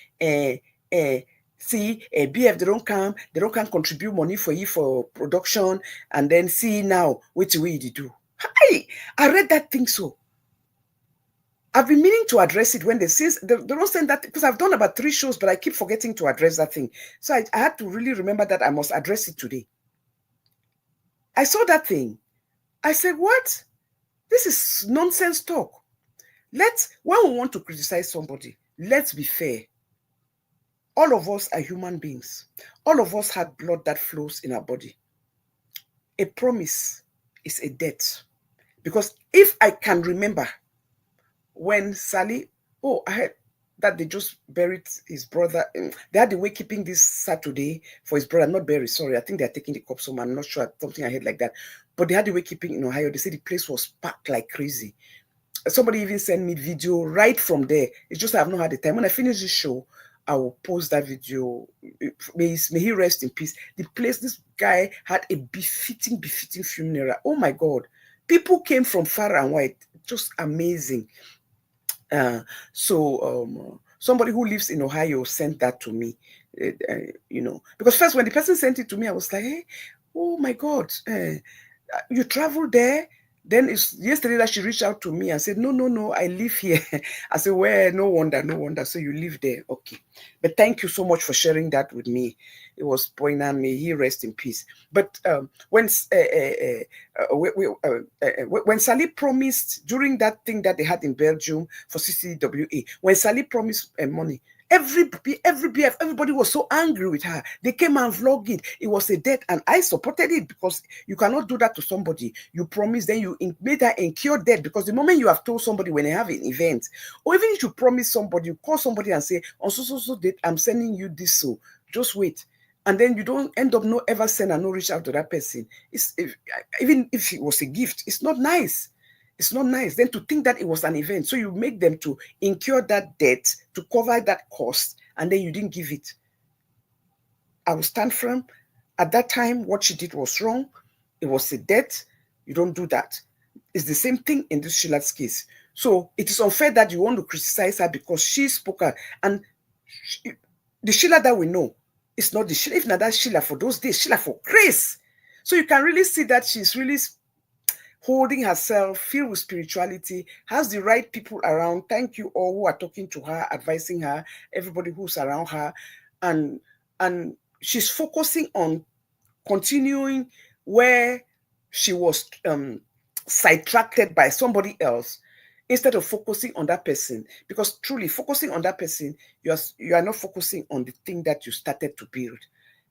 see, BF, they don't come contribute money for you for production. And then see now, which way did do? Hi, I read that thing so. I've been meaning to address it when they don't send that, because I've done about 3 shows, but I keep forgetting to address that thing. So I had to really remember that I must address it today. I saw that thing. I said, what? This is nonsense talk. When we want to criticize somebody, let's be fair. All of us are human beings. All of us have blood that flows in our body. A promise is a debt. Because if I can remember when Sally, I heard that they just buried his brother. They had the way keeping this Saturday for his brother, not buried, sorry. I think they're taking the corpse home. I'm not sure, something I heard like that. But they had the way keeping in Ohio. They said the place was packed like crazy. Somebody even sent me video right from there. It's just I've not had the time. When I finish this show, I will post that video. May he rest in peace. The place, this guy had a befitting funeral. Oh my God. People came from far and wide. Just amazing. Somebody who lives in Ohio sent that to me, because first when the person sent it to me, I was like, hey, oh my God, you traveled there? Then it's yesterday that she reached out to me and said, no, I live here. I said, well, no wonder. So you live there. Okay. But thank you so much for sharing that with me. It was poignant. May he rest in peace. But when Sally promised during that thing that they had in Belgium for CCWA, when Sally promised money, everybody was so angry with her. They came and vlogged it. It was a debt, and I supported it because you cannot do that to somebody. You promise, then you made her incur debt, because the moment you have told somebody when they have an event, or even if you promise somebody, you call somebody and say, on so date, I'm sending you this, so just wait. And then you don't end up no ever send and no reach out to that person. Even if it was a gift, it's not nice. It's not nice. Then to think that it was an event. So you make them to incur that debt to cover that cost, and then you didn't give it. I will stand firm. At that time, what she did was wrong. It was a debt. You don't do that. It's the same thing in this Sheila's case. So it is unfair that you want to criticize her because she spoke out. And the Sheila that we know is not the Sheila. If not that Sheila for those days, Sheila for grace. So you can really see that she's really holding herself, filled with spirituality, has the right people around. Thank you all who are talking to her, advising her, everybody who's around her. And she's focusing on continuing where she was sidetracked by somebody else instead of focusing on that person. Because truly focusing on that person, you are not focusing on the thing that you started to build.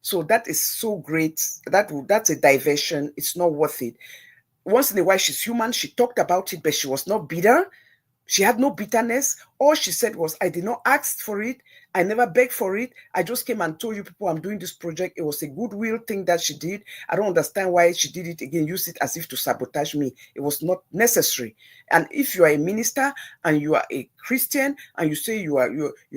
So that is so great. That's a diversion. It's not worth it. Once in a while, she's human. She talked about it, but she was not bitter. She had no bitterness. All she said was, I did not ask for it. I never begged for it. I just came and told you people I'm doing this project. It was a goodwill thing that she did. I don't understand why she did it again, use it as if to sabotage me. It was not necessary. And if you are a minister and you are a Christian and you say you are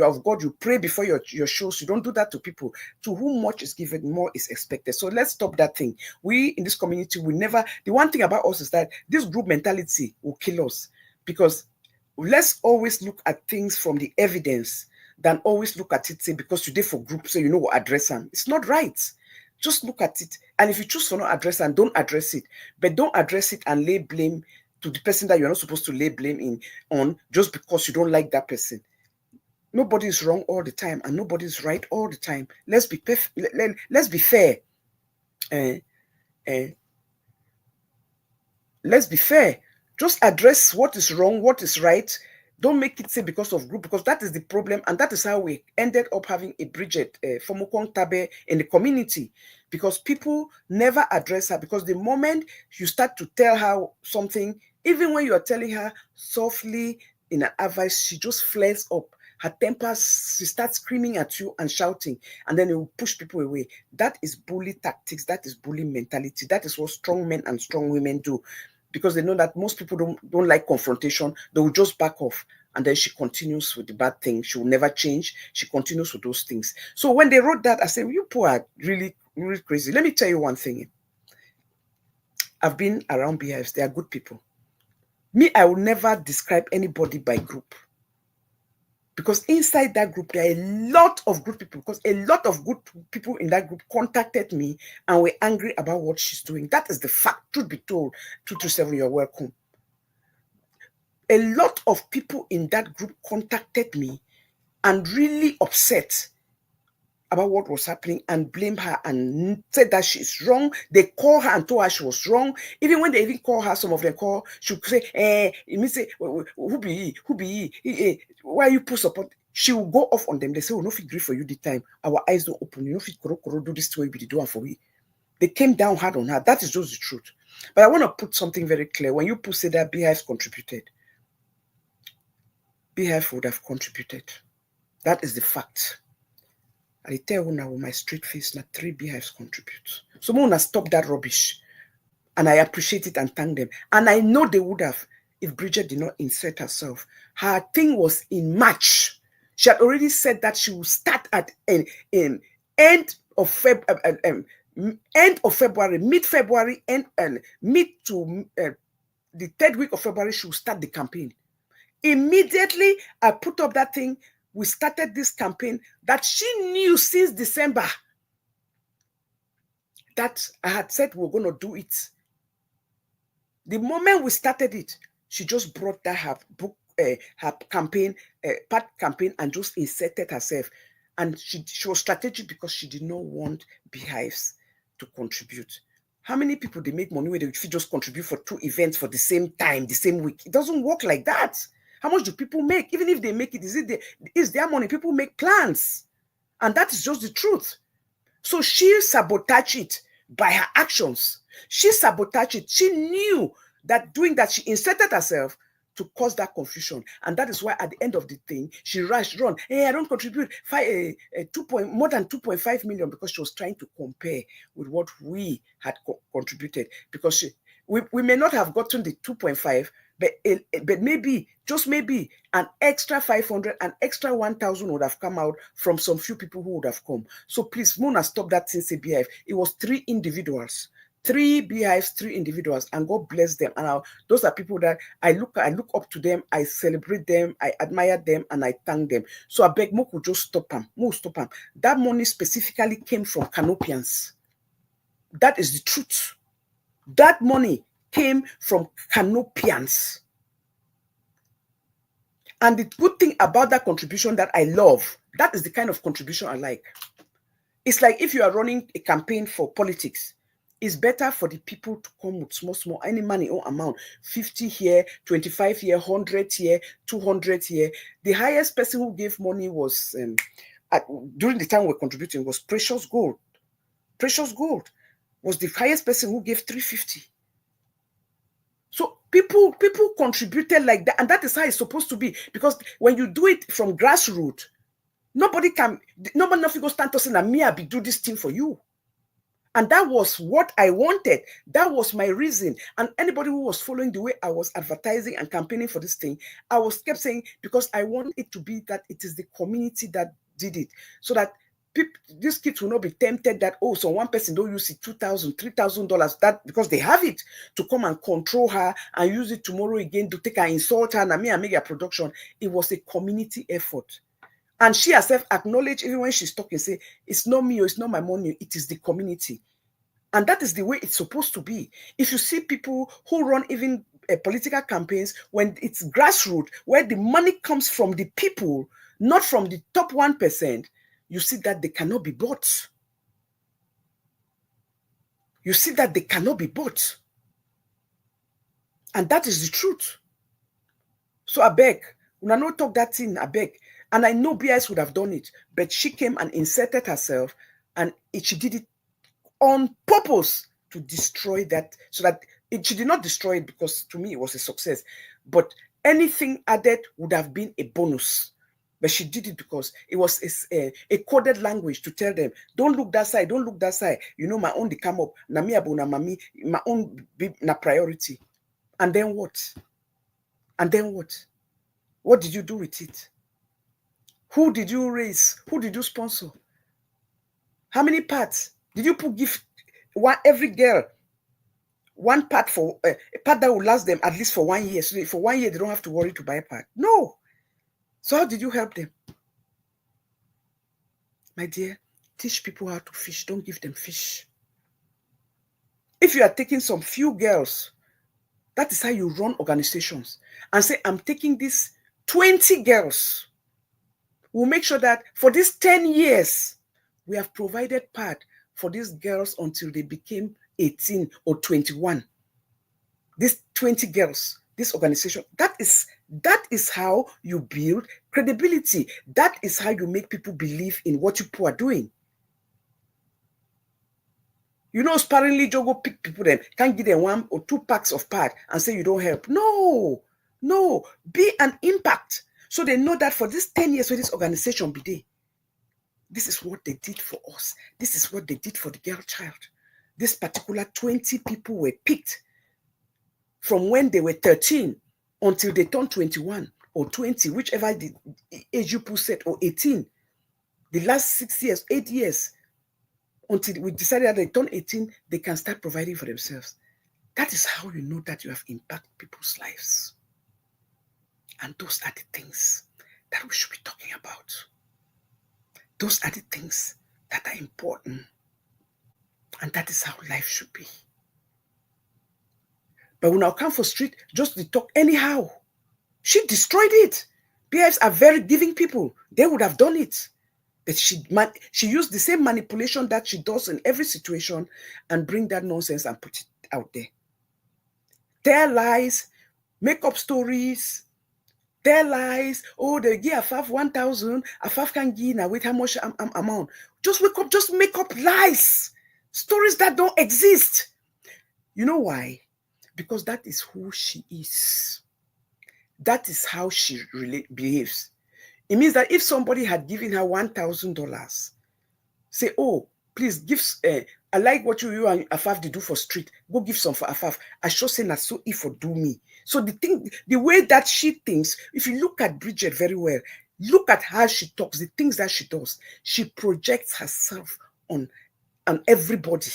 of God, you pray before your shows, you don't do that to people. To whom much is given, more is expected. So let's stop that thing. We in this community, we never, the one thing about us is that this group mentality will kill us, because let's always look at things from the evidence than always look at it, say, because you did for group, so you know what address them. It's not right. Just look at it. And if you choose to not address and don't address it, but don't address it and lay blame to the person that you're not supposed to lay blame on just because you don't like that person. Nobody is wrong all the time and nobody is right all the time. Let's be let's be fair. Let's be fair. Just address what is wrong, what is right. Don't make it say because of group, because that is the problem. And that is how we ended up having a Bridget Fomukong Tabe in the community, because people never address her. Because the moment you start to tell her something, even when you are telling her softly in an advice, she just flares up. Her temper, she starts screaming at you and shouting, and then it will push people away. That is bully tactics. That is bully mentality. That is what strong men and strong women do. Because they know that most people don't like confrontation. They will just back off. And then she continues with the bad thing. She will never change. She continues with those things. So when they wrote that, I said, you people are really, really crazy. Let me tell you one thing. I've been around beehives. They are good people. Me, I will never describe anybody by group. Because inside that group, there are a lot of good people. Because a lot of good people in that group contacted me and were angry about what she's doing. That is the fact. Truth be told, 227, you're welcome. A lot of people in that group contacted me and really upset about what was happening and blamed her and said that she's wrong. They called her and told her she was wrong. Even when they even call her, some of them call, she would say, who be he? Why you put support? She will go off on them. They say, no fit agree for you the time. Our eyes don't open. You know, fit do this way we do it for we. They came down hard on her. That is just the truth. But I want to put something very clear. When you say that beehives contributed, beehive would have contributed. That is the fact. I tell you now with my straight face, now 3 beehives contribute. So I'm gonna stop that rubbish. And I appreciate it and thank them. And I know they would have if Bridget did not insert herself. Her thing was in March. She had already said that she will start at in end of February, mid-February, and mid to the 3rd week of February, she will start the campaign. Immediately, I put up that thing. We started this campaign that she knew since December that I had said we were going to do it. The moment we started it, she just brought that her campaign, part campaign, and just inserted herself. And she was strategic because she did not want beehives to contribute. How many people they make money where they just contribute for 2 events for the same time, the same week? It doesn't work like that. How much do people make? Even if they make it, is their money? People make plans. And that is just the truth. So she sabotaged it by her actions. She sabotaged it. She knew that doing that, she inserted herself to cause that confusion. And that is why at the end of the thing, she rushed, run. Hey, I don't contribute more than 2.5 million, because she was trying to compare with what we had contributed. Because we may not have gotten the 2.5, but maybe, just maybe, an extra 500, an extra 1,000 would have come out from some few people who would have come. So please, Mona, stop that since a beehive. It was 3 individuals. 3 beehives, 3 individuals, and God bless them. And those are people that I look up to them, I celebrate them, I admire them, and I thank them. So I beg Moku, just stop them. Stop them. That money specifically came from Canopians. That is the truth. That money came from Canopians. And the good thing about that contribution that I love, that is the kind of contribution I like. It's like if you are running a campaign for politics, It's better for the people to come with small, any money or amount, 50 here, 25 here, 100 here, 200 here. The highest person who gave money was, during the time we're contributing, was Precious Gold. Precious Gold was the highest person who gave 350. So people contributed like that, and that is how it's supposed to be. Because when you do it from grassroots, nobody nothing go stand to say, me, I be do this thing for you. And that was what I wanted. That was my reason. And anybody who was following the way I was advertising and campaigning for this thing, I was kept saying, because I want it to be that it is the community that did it. So that these kids will not be tempted that, oh, so one person don't use it $2,000, $3,000, that because they have it to come and control her and use it tomorrow again to take her, insult her, and me and make a production. It was a community effort. And she herself acknowledged, even when she's talking, say, it's not me or it's not my money, it is the community. And that is the way it's supposed to be. If you see people who run even political campaigns, when it's grassroots, where the money comes from the people, not from the top 1%, you see that they cannot be bought. You see that they cannot be bought. And that is the truth. So I beg, when I not talk that thing, I beg. And I know BIS would have done it, but she came and inserted herself, and she did it on purpose to destroy that, so that she did not destroy it because to me it was a success, but anything added would have been a bonus. But she did it because it was a coded language to tell them, don't look that side, don't look that side. You know, my own they come up, na mi abu na mami, my own be na priority. And then what? And then what? What did you do with it? Who did you raise? Who did you sponsor? How many parts? Did you give every girl one part for a part that will last them at least for 1 year? So for 1 year, they don't have to worry to buy a part. No. So how did you help them? My dear, teach people how to fish. Don't give them fish. If you are taking some few girls, that is how you run organizations. And say, I'm taking these 20 girls. We'll make sure that for these 10 years, we have provided part for these girls until they became 18 or 21. These 20 girls, this organization, that is how you build credibility. That is how you make people believe in what you people are doing. You know, sparingly, Jogo pick people then, can't give them 1 or 2 packs of pad and say you don't help. No, be an impact. So they know that for this 10 years with this organization be there, this is what they did for us. This is what they did for the girl child. This particular 20 people were picked from when they were 13 until they turned 21 or 20, whichever the age you put set, or 18. The last 6 years, 8 years, until we decided that they turn 18, they can start providing for themselves. That is how you know that you have impacted people's lives. And those are the things that we should be talking about. Those are the things that are important. And that is how life should be. But when I come for street, just to talk anyhow. She destroyed it. PFs are very giving people. They would have done it. But she used the same manipulation that she does in every situation and bring that nonsense and put it out there. Tell lies, make up stories, tell lies. Oh, they give Afaf 1,000, Afaf can give now with how much amount. Just wake up, just make up lies. Stories that don't exist. You know why? Because that is who she is. That is how she really behaves. It means that if somebody had given her $1,000, say, oh, please give, I like what you and Afaf do for street. Go give some for Afaf. I sure say that so if for do me. So the way that she thinks, if you look at Bridget very well, look at how she talks, the things that she does. She projects herself on everybody.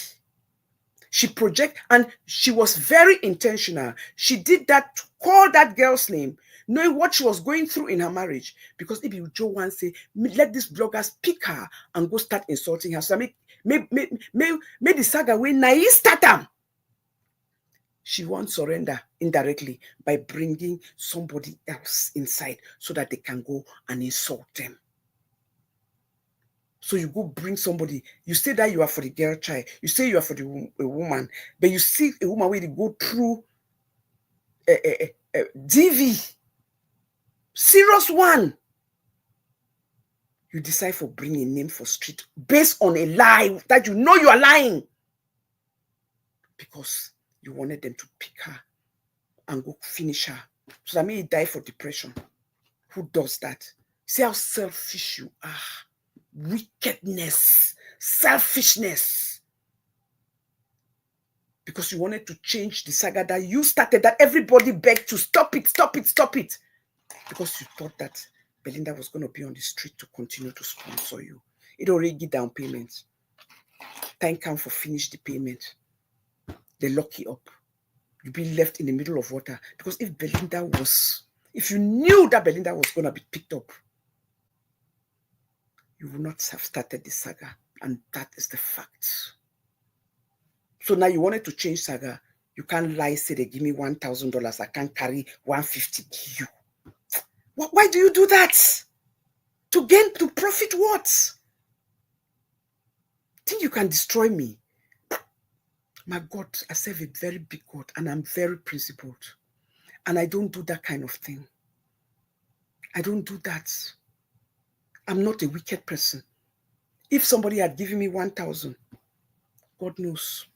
She projects, and she was very intentional. She did that to call that girl's name, knowing what she was going through in her marriage. Because if you Joe once say, let these bloggers pick her and go start insulting her. So make the saga way naive start them. She won't surrender indirectly by bringing somebody else inside so that they can go and insult them. So you go bring somebody. You say that you are for the girl child. You say you are for a woman. But you see a woman where they go through DV. Serious one. You decide for bringing a name for street based on a lie that you know you are lying. Because you wanted them to pick her and go finish her. So that means he died for depression. Who does that? See how selfish you are. Wickedness. Selfishness. Because you wanted to change the saga that you started, that everybody begged to stop it, stop it, stop it. Because you thought that Belinda was going to be on the street to continue to sponsor you. It already give down payments. Time come for finish the payment. They lock you up. You'll be left in the middle of water. Because if you knew that Belinda was going to be picked up, you would not have started the saga. And that is the fact. So now you wanted to change saga. You can't lie, say they give me $1,000. I can't carry $150 give you. Why do you do that? To profit what? Think you can destroy me? My God, I serve a very big God and I'm very principled. And I don't do that kind of thing. I don't do that. I'm not a wicked person. If somebody had given me 1,000, God knows,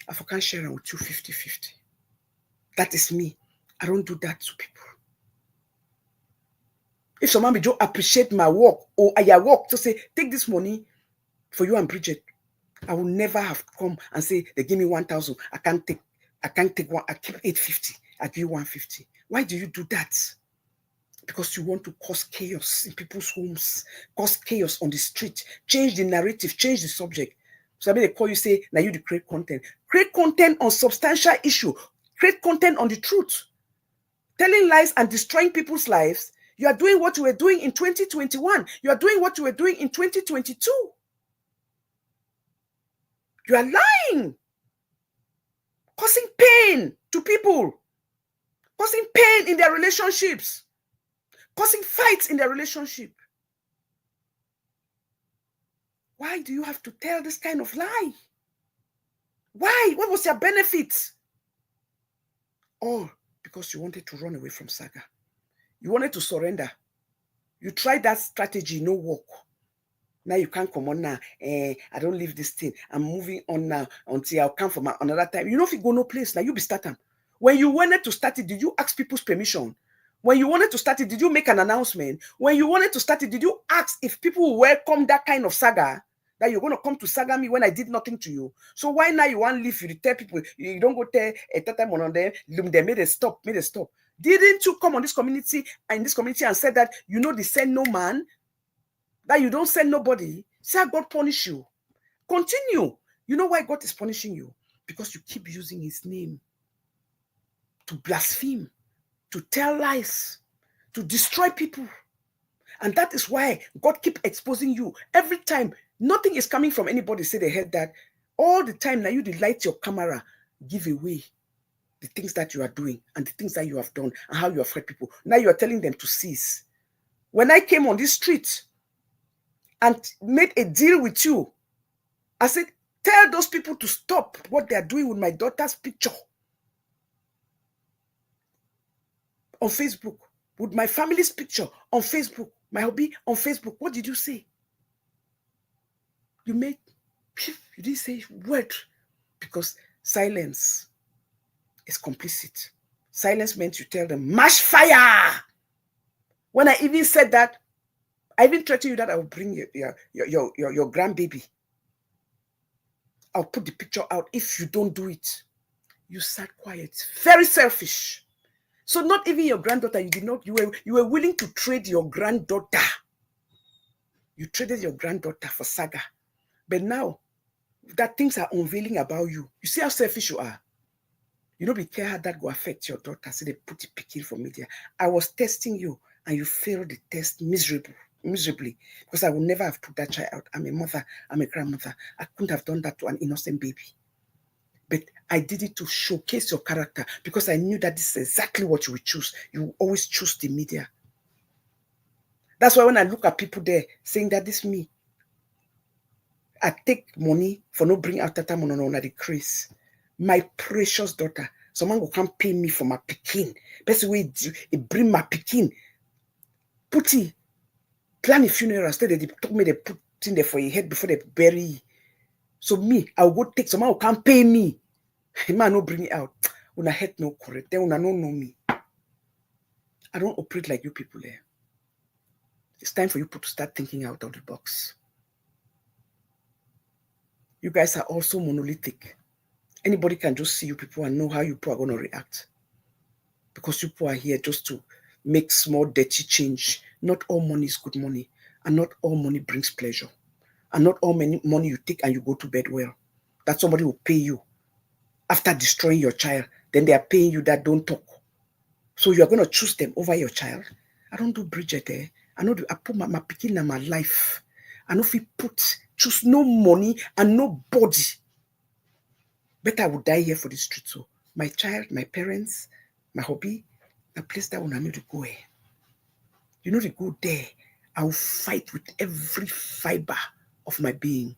I can't share it with you 50-50. That is me. I don't do that to people. If someone will just appreciate my work or I work to say, take this money for you and Bridget, I will never have come and say, they give me 1,000. I can't take one. I keep 850. I give you 150. Why do you do that? Because you want to cause chaos in people's homes, cause chaos on the street, change the narrative, change the subject. So I mean, they call you, say, now you create content. Create content on substantial issue. Create content on the truth. Telling lies and destroying people's lives. You are doing what you were doing in 2021. You are doing what you were doing in 2022. You are lying. Causing pain to people. Causing pain in their relationships. Causing fights in their relationship. Why do you have to tell this kind of lie? Why? What was your benefit? All because you wanted to run away from saga. You wanted to surrender. You tried that strategy, no work. Now you can't come on now. I don't leave this thing. I'm moving on now until I'll come from another time. You know if you go no place, now you be starting. When you wanted to start it, did you ask people's permission? When you wanted to start it, did you make an announcement? When you wanted to start it, did you ask if people will welcome that kind of saga? That you're going to come to saga me when I did nothing to you. So why now you want to leave? You tell people, you don't go tell a time on them, they made a stop. Didn't you come on this community and said that you know they send no man, that you don't send nobody? See how God punish you. Continue. You know why God is punishing you? Because you keep using his name to blaspheme, to tell lies, to destroy people. And that is why God keep exposing you every time. Nothing is coming from anybody say they heard that. All the time now you light your camera, give away the things that you are doing and the things that you have done and how you affect people. Now you are telling them to cease. When I came on this street and made a deal with you, I said, tell those people to stop what they are doing with my daughter's picture on Facebook, with my family's picture on Facebook, my hobby on Facebook. What did you say? You didn't say a word, because silence is complicit. Silence meant you tell them, mash fire. When I even said that, I even threatened you that I will bring your grandbaby. I'll put the picture out if you don't do it. You sat quiet. Very selfish. So not even your granddaughter, you were willing to trade your granddaughter. You traded your granddaughter for saga. But now that things are unveiling about you, you see how selfish you are. You don't be care how that will affect your daughter. So they put it picking for media. I was testing you and you failed the test miserably, because I would never have put that child out. I'm a mother, I'm a grandmother. I couldn't have done that to an innocent baby. But I did it to showcase your character, because I knew that this is exactly what you would choose. You will always choose the media. That's why when I look at people there saying that this me, I take money for no bring out that time on a decrease. My precious daughter, someone will come pay me for my pikin. Best way it bring my pikin. Put it, plan a funeral. Instead they took me, they put in there for your head before they bury. So me, I'll go take someone who can pay me. Man, no bring it out. When I head no correct, then when I don't know me. I don't operate like you people there. It's time for you to start thinking out of the box. You guys are also monolithic. Anybody can just see you people and know how you people are going to react. Because you people are here just to make small dirty change. Not all money is good money. And not all money brings pleasure. And not all money you take and you go to bed well. That somebody will pay you after destroying your child. Then they are paying you that don't talk. So you are going to choose them over your child. I don't do Bridget there. I put my picking in my life. I know if we choose no money and no body. Better I would die here for the street. So my child, my parents, my hobby, the place that I need to go here. You know to go there. I will fight with every fiber of my being.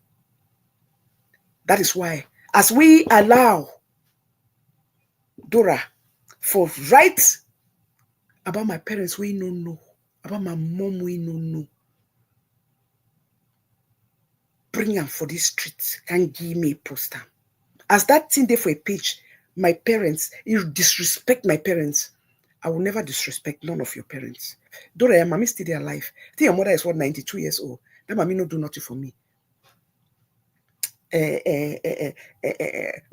That is why, as we allow Dora for right about my parents, we don't know. About my mom, we don't know. Bring them for this street. Can give me a poster. As that thing there for a page, my parents, you disrespect my parents. I will never disrespect none of your parents. Dora, your mommy still there alive. I think your mother is 92 years old. That mommy no do nothing for me.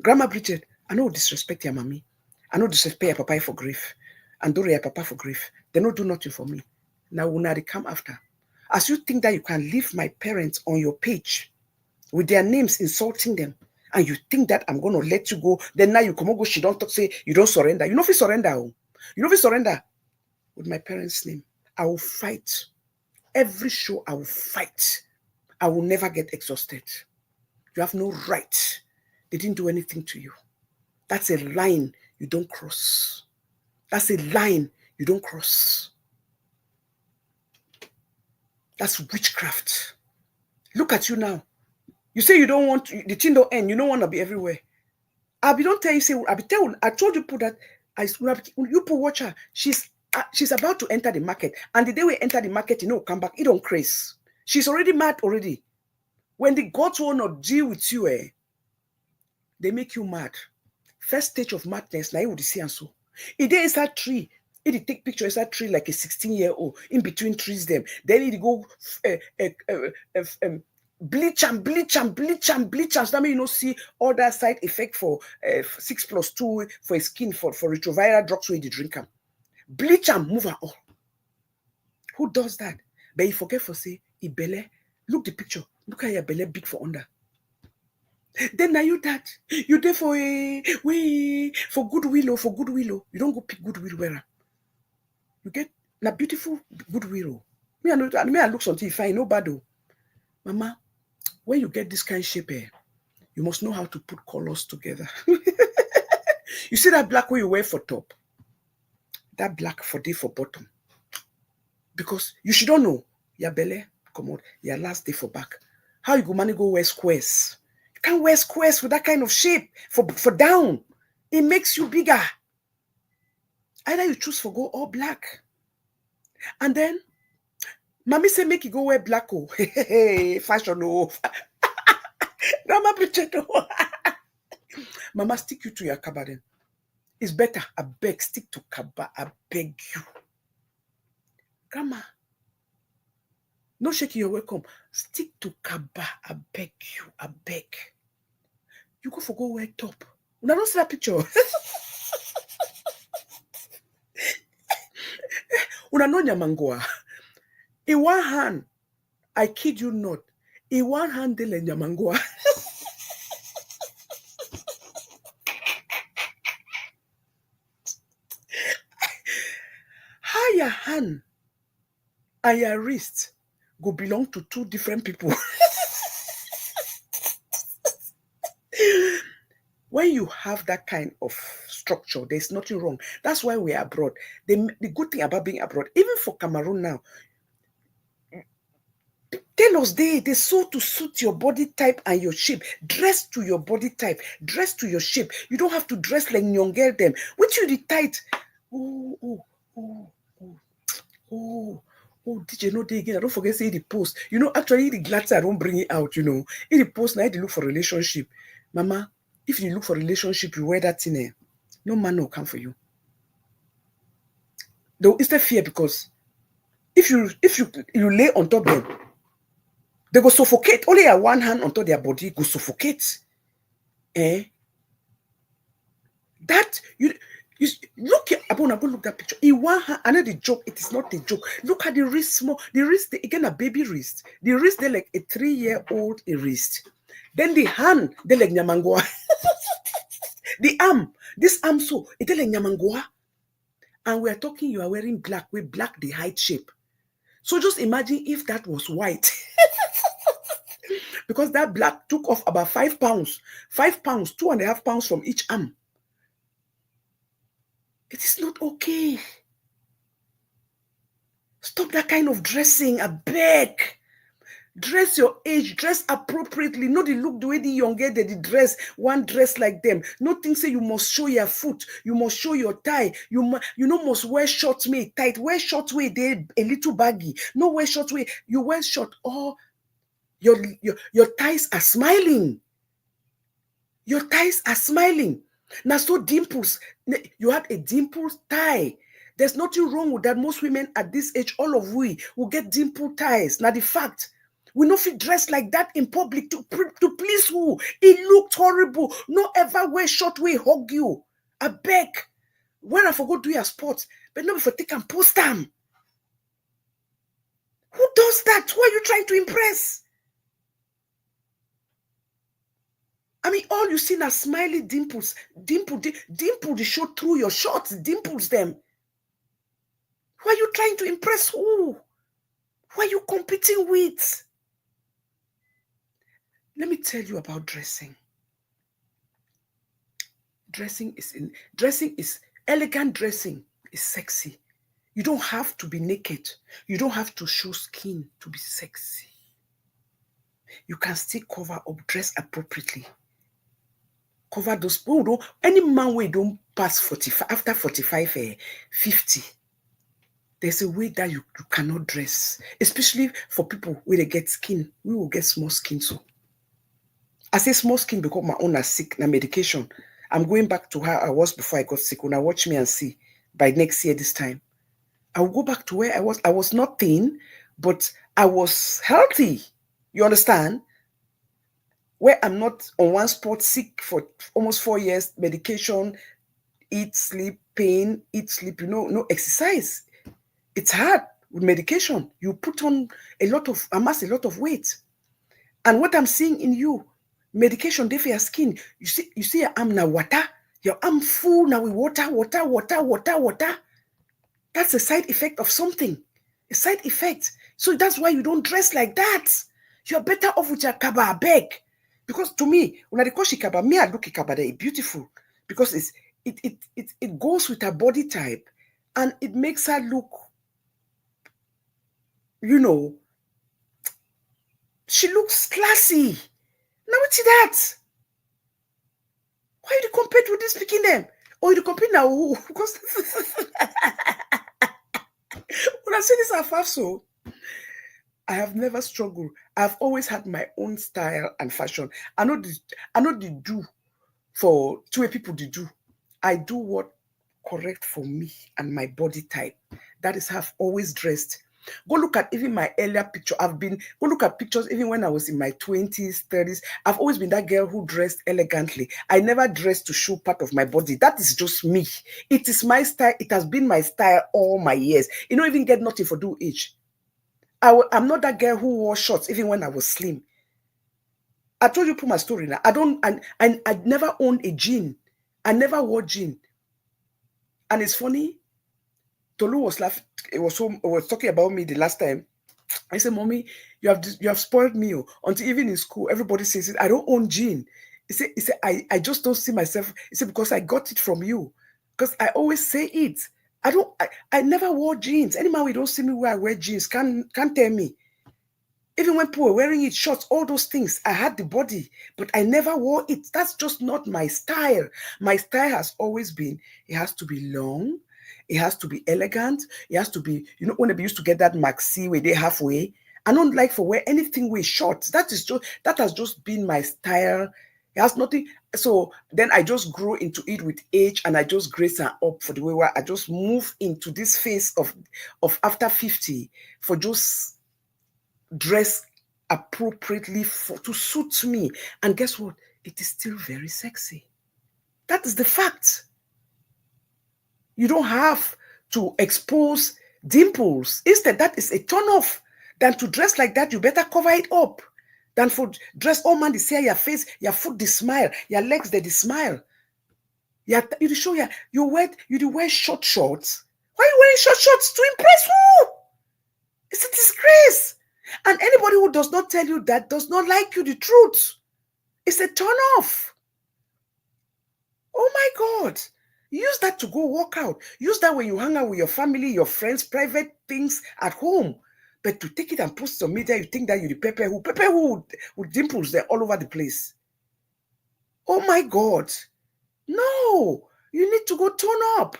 Grandma Bridget, I know disrespect your mommy. I know disrespect your papa for grief. And Dora, your papa for grief. They no do nothing for me. Now when they come after. As you think that you can leave my parents on your page with their names insulting them, and you think that I'm going to let you go, then now you come on go, she don't talk, say you don't surrender. You know if you surrender, you know if you surrender with my parents' name. I will fight. Every show I will fight. I will never get exhausted. You have no right. They didn't do anything to you. That's a line you don't cross. That's a line you don't cross. That's witchcraft. Look at you now. You say you don't want the thing don't end. You don't want to be everywhere. Abi don't tell you say Abi tell. I told you put that. You put watch her. She's about to enter the market, and the day we enter the market, you know, come back. It don't craze. She's already mad already. When the gods want to deal with you, they make you mad. First stage of madness. Now you would see and so. If they inside tree, it take picture inside tree like a 16-year-old in between trees them. Then it go bleach and bleach and bleach and bleach and so that mean you know see all that side effect for 6+2 for a skin for retroviral drugs where you drink them. Bleach and move on all. Who does that? But you forget for say ibele. Look the picture. Look at your belly big for under. Then now you that you there for for goodwill or for goodwill. You don't go pick goodwill wearer. You get a beautiful goodwill. Me I look something fine, no bad though. Mama, when you get this kind of shape, you must know how to put colors together. You see that black way you wear for top? That black for day for bottom. Because you should don't know your belly, come on, your last day for back. How you go manage go wear squares? You can't wear squares with that kind of shape for down. It makes you bigger. Either you choose for go all black. And then mommy say make you go wear black. Oh, fashion. Oh. Grandma Bridget. Mama, stick you to your kaba then. It's better. I beg, stick to kaba. I beg you. Grandma. No shaking, you're welcome. Stick to kaba. I beg you. I beg. You go for go wear top. Una don't see that picture. Una no nyamangoa. In one hand, I kid you not. In one hand, they nyamangoa. How your hand and your wrist go belong to two different people. When you have that kind of structure, there's nothing wrong. That's why we're abroad. The good thing about being abroad, even for Cameroon now, Tailors, they sew to suit your body type and your shape. Dress to your body type. Dress to your shape. You don't have to dress like young girl them. Which you the tight. Oh, oh, oh, oh, oh. Oh, did you know they again? I don't forget say the post. You know, actually the glad I don't bring it out, you know. In the post, now they look for relationship. Mama, if you look for relationship, you wear that thing there. No man will come for you. Though it's the fear because if you lay on top them, they go suffocate. Only have one hand on top their body, go suffocate. Eh? That you look at Abon, look that picture. In one hand, another joke. It is not a joke. Look at the wrist small. The wrist, again, a baby wrist. The wrist, they're like a 3-year-old wrist. Then the hand, they're like nyamangoa. The arm, this arm so, it's like nyamangoa. And we're talking, you are wearing black, with black the height shape. So just imagine if that was white. Because that black took off about 5 pounds. 5 pounds, 2.5 pounds from each arm. It is not okay. Stop that kind of dressing, I beg. Dress your age, dress appropriately. Not the look the way the younger they dress, one dress like them. Nothing say you must show your foot, you must show your tie. You know must wear short way tight. Wear short way they a little baggy. No wear short way. You wear short. Oh, your thighs are smiling. Your thighs are smiling. Now so dimples. You have a dimples tie. There's nothing wrong with that. Most women at this age, all of we will get dimple ties. Now the fact. We not fit dress like that in public to please who? It looked horrible. No ever wear short way hug you. I beg. When I forgot do your sports, but not if I take and post them. Who does that? Who are you trying to impress? I mean, all you see are smiley dimples. Dimple, they show through your shorts. Dimples them. Who are you trying to impress? Who? Who are you competing with? Let me tell you about dressing. Dressing is elegant. Dressing is sexy. You don't have to be naked. You don't have to show skin to be sexy. You can still cover up, dress appropriately. Cover those people. Any man who don't pass 45, after 45, 50, there's a way that you cannot dress. Especially for people where they get skin. We will get small skin so. I say small skin because my own are sick, na medication. I'm going back to how I was before I got sick. When I watch me and see by next year this time, I will go back to where I was. I was not thin, but I was healthy. You understand? Where I'm not on one spot sick for almost 4 years, medication, eat, sleep, pain, eat, sleep, no exercise. It's hard with medication. You put on amass a lot of weight. And what I'm seeing in you, medication there for your skin. You see your arm now water. Your arm full now with water. That's a side effect of something. A side effect. So that's why you don't dress like that. You're better off with your kaba bag. Because to me, when I call she kaba, me I look at kaba there, beautiful. Because it goes with her body type and it makes her look, she looks classy. Now what's that? Why you compare to this speaking them? Or you compare now? Because when I say this at so I have never struggled. I've always had my own style and fashion. I know the do for two people to do. I do what correct for me and my body type. That is how I've always dressed. Go look at even my earlier picture. Go look at pictures even when I was in my 20s, 30s. I've always been that girl who dressed elegantly. I never dressed to show part of my body. That is just me. It is my style. It has been my style all my years. You don't even get nothing for do age. I'm not that girl who wore shorts even when I was slim. I told you put my story now. I never owned a jean. I never wore jean. And it's funny. Tolu was laughing. Was talking about me the last time. I said, "Mommy, you have spoiled me. Until even in school, everybody says it. I don't own jean." He said, I just don't see myself. He said, because I got it from you. Because I always say it. I never wore jeans. Any man we don't see me where I wear jeans can't tell me. Even when people were wearing it, shorts, all those things, I had the body, but I never wore it. That's just not my style. My style has always been, it has to be long, it has to be elegant, it has to be, you know, when they used to get that maxi where they halfway. I don't like for wear anything with shorts. That has just been my style. It has nothing. So then I just grew into it with age, and I just grace and up for the way where I just move into this phase of after 50 for just dress appropriately to suit me. And guess what? It is still very sexy. That is the fact. You don't have to expose dimples. Instead, that is a turn off. Than to dress like that, you better cover it up. Than for dress all man, they say your face, your foot, they smile, your legs, they smile. You show you wear short shorts. Why are you wearing short shorts? To impress who? It's a disgrace. And anybody who does not tell you that does not like you the truth. It's a turn off. Oh my God. Use that to go walk out. Use that when you hang out with your family, your friends, private things at home. But to take it and post on media, you think that you're the Pepper who with dimples, they're all over the place. Oh my God. No. You need to go turn up.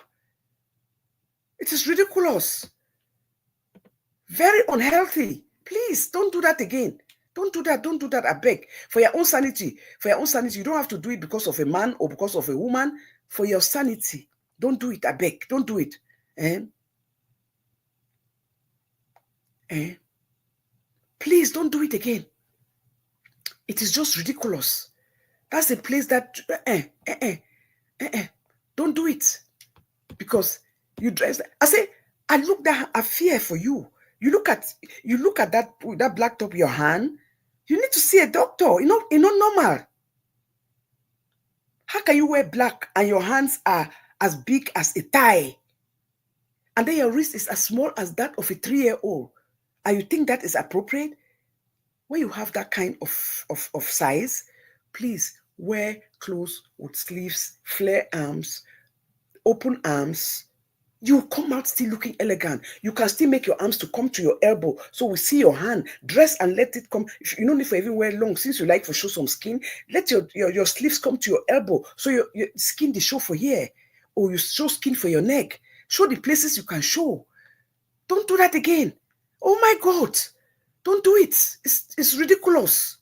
It is ridiculous. Very unhealthy. Please, don't do that again. Don't do that. Don't do that. I beg. For your own sanity. For your own sanity. You don't have to do it because of a man or because of a woman. For your sanity. Don't do it. I beg. Don't do it. Please don't do it again. It is just ridiculous. That's a place that don't do it. Because you dress. I say, I look that I fear for you. You look at that black top in your hand. You need to see a doctor. It's not normal. How can you wear black and your hands are as big as a thigh, and then your wrist is as small as that of a 3-year-old, and you think that is appropriate? When you have that kind of size, please wear clothes with sleeves, flare arms, open arms. You come out still looking elegant. You can still make your arms to come to your elbow, so we see your hand. Dress and let it come. You don't need to even wear long. Since you like to show some skin, let your sleeves come to your elbow, so your skin they show for here, or you show skin for your neck. Show the places you can show. Don't do that again. Oh my God, don't do it. It's ridiculous.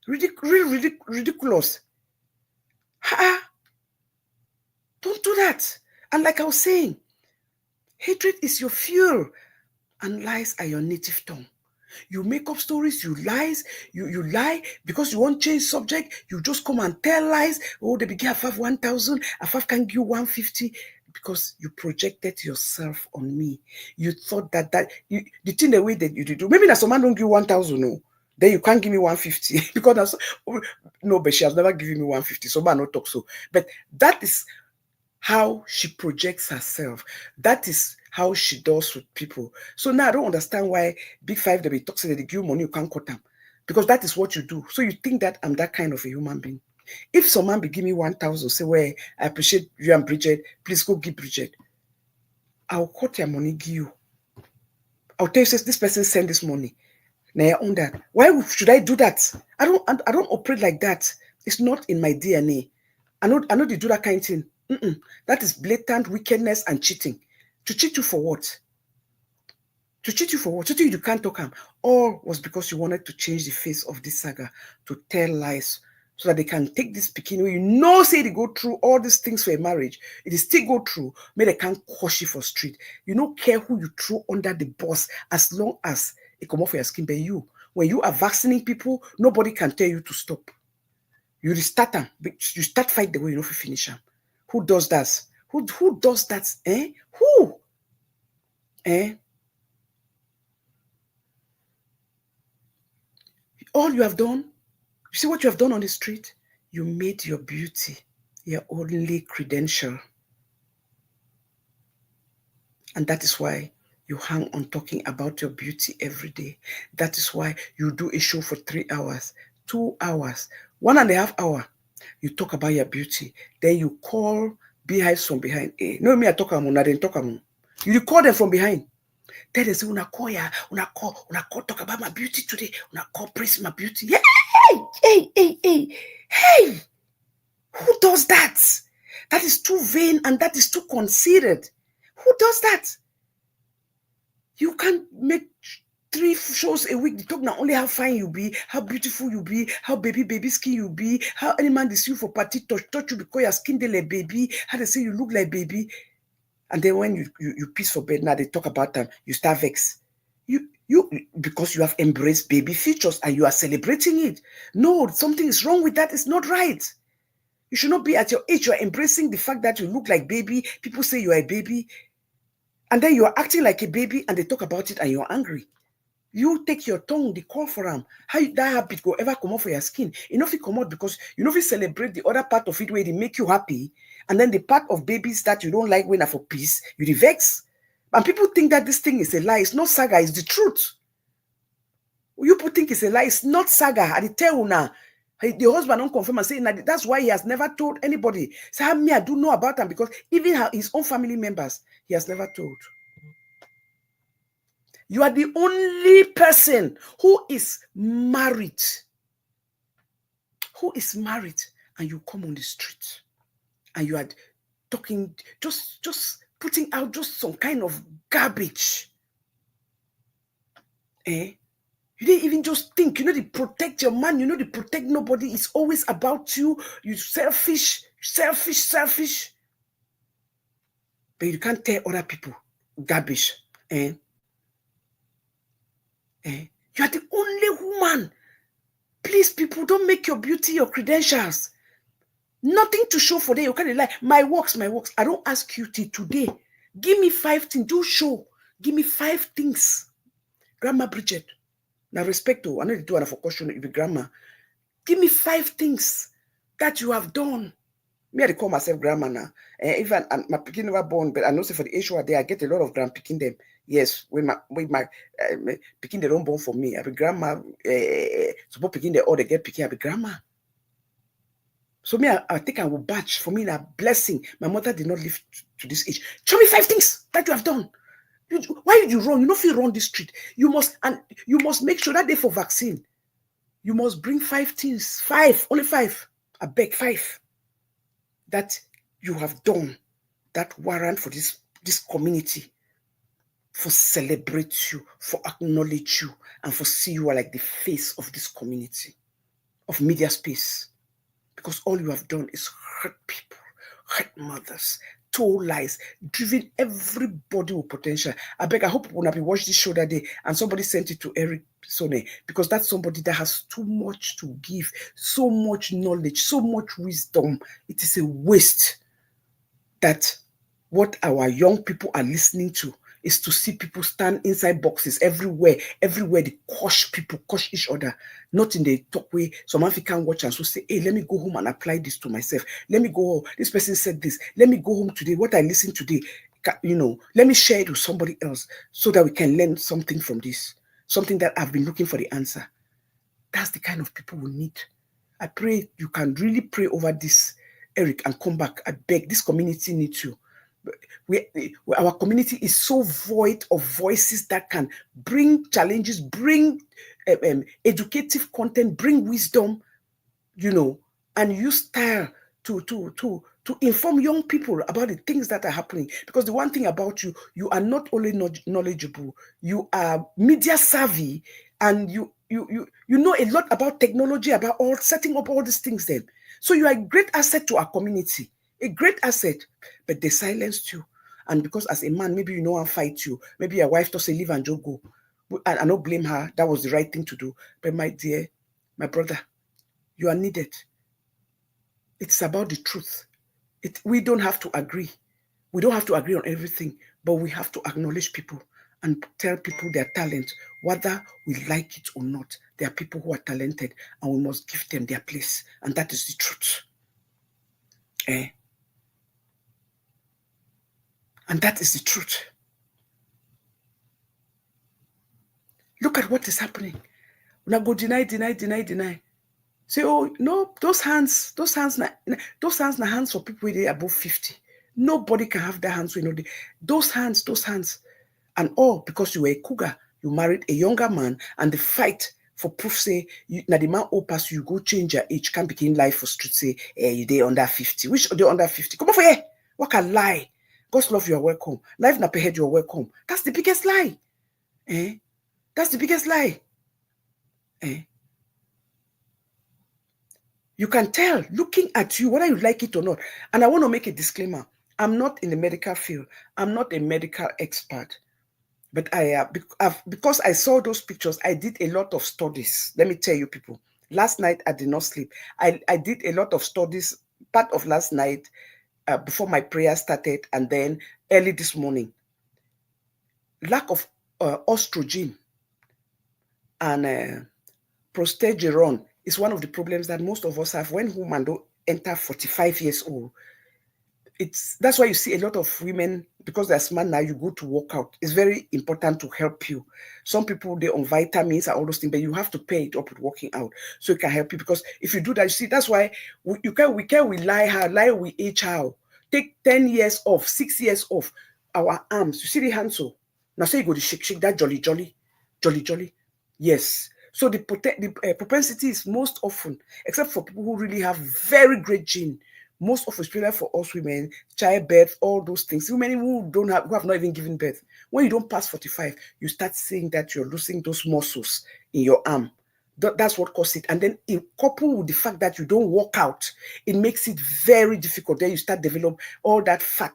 Ridiculous. Don't do that. And like I was saying, hatred is your fuel, and lies are your native tongue. You make up stories, you lies, you lie because you want change subject. You just come and tell lies. Oh, they begin at 1,000, at can give you 150 because you projected yourself on me. You thought that the thing the way that you do. Maybe that someone don't give 1,000, no. Then you can't give me 150 because that's no, but she has never given me 150. So man not talk so. But that is how she projects herself. That is how she does with people. So now I don't understand why Big Five, they be talking that they give money, you can't cut them. Because that is what you do. So you think that I'm that kind of a human being. If someone be give me 1,000, say, well, I appreciate you and Bridget, please go give Bridget. I'll cut your money, give you. I'll tell you, says this person send this money. Now I own that. Why should I do that? I don't operate like that. It's not in my DNA. I know they do that kind of thing. That is blatant wickedness and cheating. To cheat you for what? To cheat you for what? To cheat you can't talk him. All was because you wanted to change the face of this saga, to tell lies, so that they can take this bikini. Say they go through all these things for a marriage. It is still go through. Maybe they can't quash you for street. You don't care who you throw under the bus as long as it come off your skin. But you, when you are vaccinating people, nobody can tell you to stop. You restart them. You start fight the way you know if you finish them. Who does that? Who does that? Who? All you have done, you see what you have done on the street? You made your beauty your only credential. And that is why you hang on talking about your beauty every day. That is why you do a show for 3 hours, 2 hours, 1.5 hours. You talk about your beauty. Then you call beehives from behind. No, me, I talk about, I didn't talk about. You call them from behind. Then they say, una call talk about my beauty today. Una call praise my beauty. Hey. Who does that? That is too vain and that is too conceited. Who does that? You can't make 3 shows a week. They talk not only how fine you be, how beautiful you be, how baby skin you be, how any man is you for party touch you because your skin they like baby, how they say you look like baby. And then when you piss for bed, now they talk about them, you start vex. You because you have embraced baby features and you are celebrating it. No, something is wrong with that. It's not right. You should not be at your age. You are embracing the fact that you look like baby. People say you are a baby. And then you are acting like a baby and they talk about it and you're angry. You take your tongue, they call for them. How that habit go ever come out for your skin? You know if it come out because you know if you celebrate the other part of it where they make you happy, and then the part of babies that you don't like when are for peace, you vex. And people think that this thing is a lie. It's not saga, it's the truth. You people think it's a lie, it's not saga. I tell you now. The husband don't confirm and say that that's why he has never told anybody. Say, me, I do know about him because even his own family members, he has never told. You are the only person who is married. Who is married and you come on the street and you are talking, just putting out just some kind of garbage. You didn't even just think, to protect your man, to protect nobody. It's always about you. You selfish. But you can't tell other people garbage. You are the only woman. Please, people, don't make your beauty your credentials. Nothing to show for them. You can't lie. My works. I don't ask you till today. Give me 5 things. Do show. Give me 5 things. Grandma Bridget. Now, respect to, I know you do for caution if you grandma. Give me 5 things that you have done. Me, I call myself grandma now. Even my picking never born, but I know say for the issue there, I get a lot of grand picking them. Yes, when my picking they don't born for me. I be grandma. Suppose picking they all they get picking. I be grandma. So me, I think I will batch for me a blessing. My mother did not live to this age. Show me 5 things that you have done. Why did you run? You don't feel run this street. You must make sure that day for vaccine. You must bring 5 things. 5, only 5. I beg 5 that you have done that warrant for this community, for celebrate you, for acknowledge you, and for see you are like the face of this community, of media space. Because all you have done is hurt people, hurt mothers, told lies, driven everybody with potential. I beg, I hope when I be watched this show that day and somebody sent it to Eric Sone, because that's somebody that has too much to give, so much knowledge, so much wisdom. It is a waste that what our young people are listening to is to see people stand inside boxes everywhere they crush people, crush each other, not in the talk way. Some African watch and so say, hey, let me go home and apply this to myself. Let me go, this person said this. Let me go home today. What I listened today, let me share it with somebody else so that we can learn something from this, something that I've been looking for the answer. That's the kind of people we need. I pray you can really pray over this, Eric, and come back. I beg, this community needs you. Our community is so void of voices that can bring challenges, bring educative content, bring wisdom, and use style to inform young people about the things that are happening. Because the one thing about you, you are not only knowledgeable, you are media savvy, and you know a lot about technology, about all setting up all these things then. So you are a great asset to our community. A great asset, but they silenced you. And because as a man, maybe I'll fight you. Maybe your wife does say leave and just go. I don't blame her. That was the right thing to do. But my dear, my brother, you are needed. It's about the truth. We don't have to agree. We don't have to agree on everything, but we have to acknowledge people and tell people their talent, whether we like it or not. There are people who are talented, and we must give them their place. And that is the truth. And that is the truth. Look at what is happening. Now go deny. Say, oh no, those hands are hands for people who are above 50. Nobody can have their hands. Those hands. And all because you were a cougar, you married a younger man, and the fight for proof say, now the man old pass you go change your age, can't begin life for street say, you dey under 50. Which they under 50? Come on for here. What can lie? God's love, you are welcome. Life not head, you are welcome. That's the biggest lie. That's the biggest lie. You can tell looking at you whether you like it or not. And I want to make a disclaimer. I'm not in the medical field. I'm not a medical expert. But because I saw those pictures, I did a lot of studies. Let me tell you, people. Last night, I did not sleep. I did a lot of studies, part of last night, before my prayer started, and then early this morning. Lack of estrogen and progesterone is one of the problems that most of us have when women don't enter 45 years old. That's why you see a lot of women, because they're smart now, you go to work out. It's very important to help you. Some people, they're on vitamins and all those things, but you have to pay it up with working out so it can help you. Because if you do that, you see, that's why we lie we age how. Take 10 years off, 6 years off our arms. You see the hands so. Now say you go to shake that jolly. Yes. So the propensity is most often, except for people who really have very great gene, most of especially for us women, childbirth, all those things. Women who have not even given birth. When you don't pass 45, you start seeing that you're losing those muscles in your arm. That's what causes it. And then in couple with the fact that you don't work out, it makes it very difficult. Then you start developing all that fat,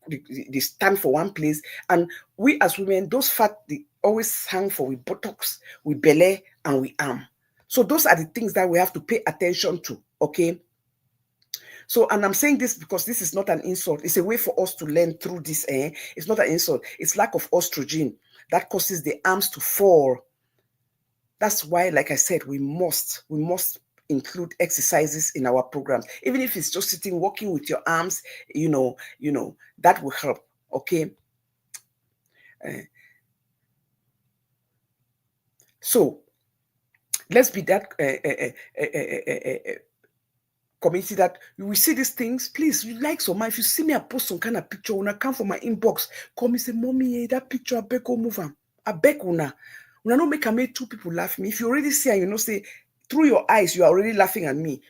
they stand for one place. And we as women, those fat, they always hang for with buttocks, with belly, and with arm. So those are the things that we have to pay attention to, okay? So, and I'm saying this because this is not an insult. It's a way for us to learn through this. It's not an insult. It's lack of estrogen that causes the arms to fall. That's why, like I said, we must include exercises in our programs. Even if it's just sitting, walking with your arms, that will help, okay? So, let's be that community that you will see these things. Please, you like some. If you see me, I post some kind of picture, when I come from my inbox, call me, say, mommy, that picture, I beg, go move on. I beg, una no make I make two people laugh me. If you already see and say, through your eyes, you are already laughing at me.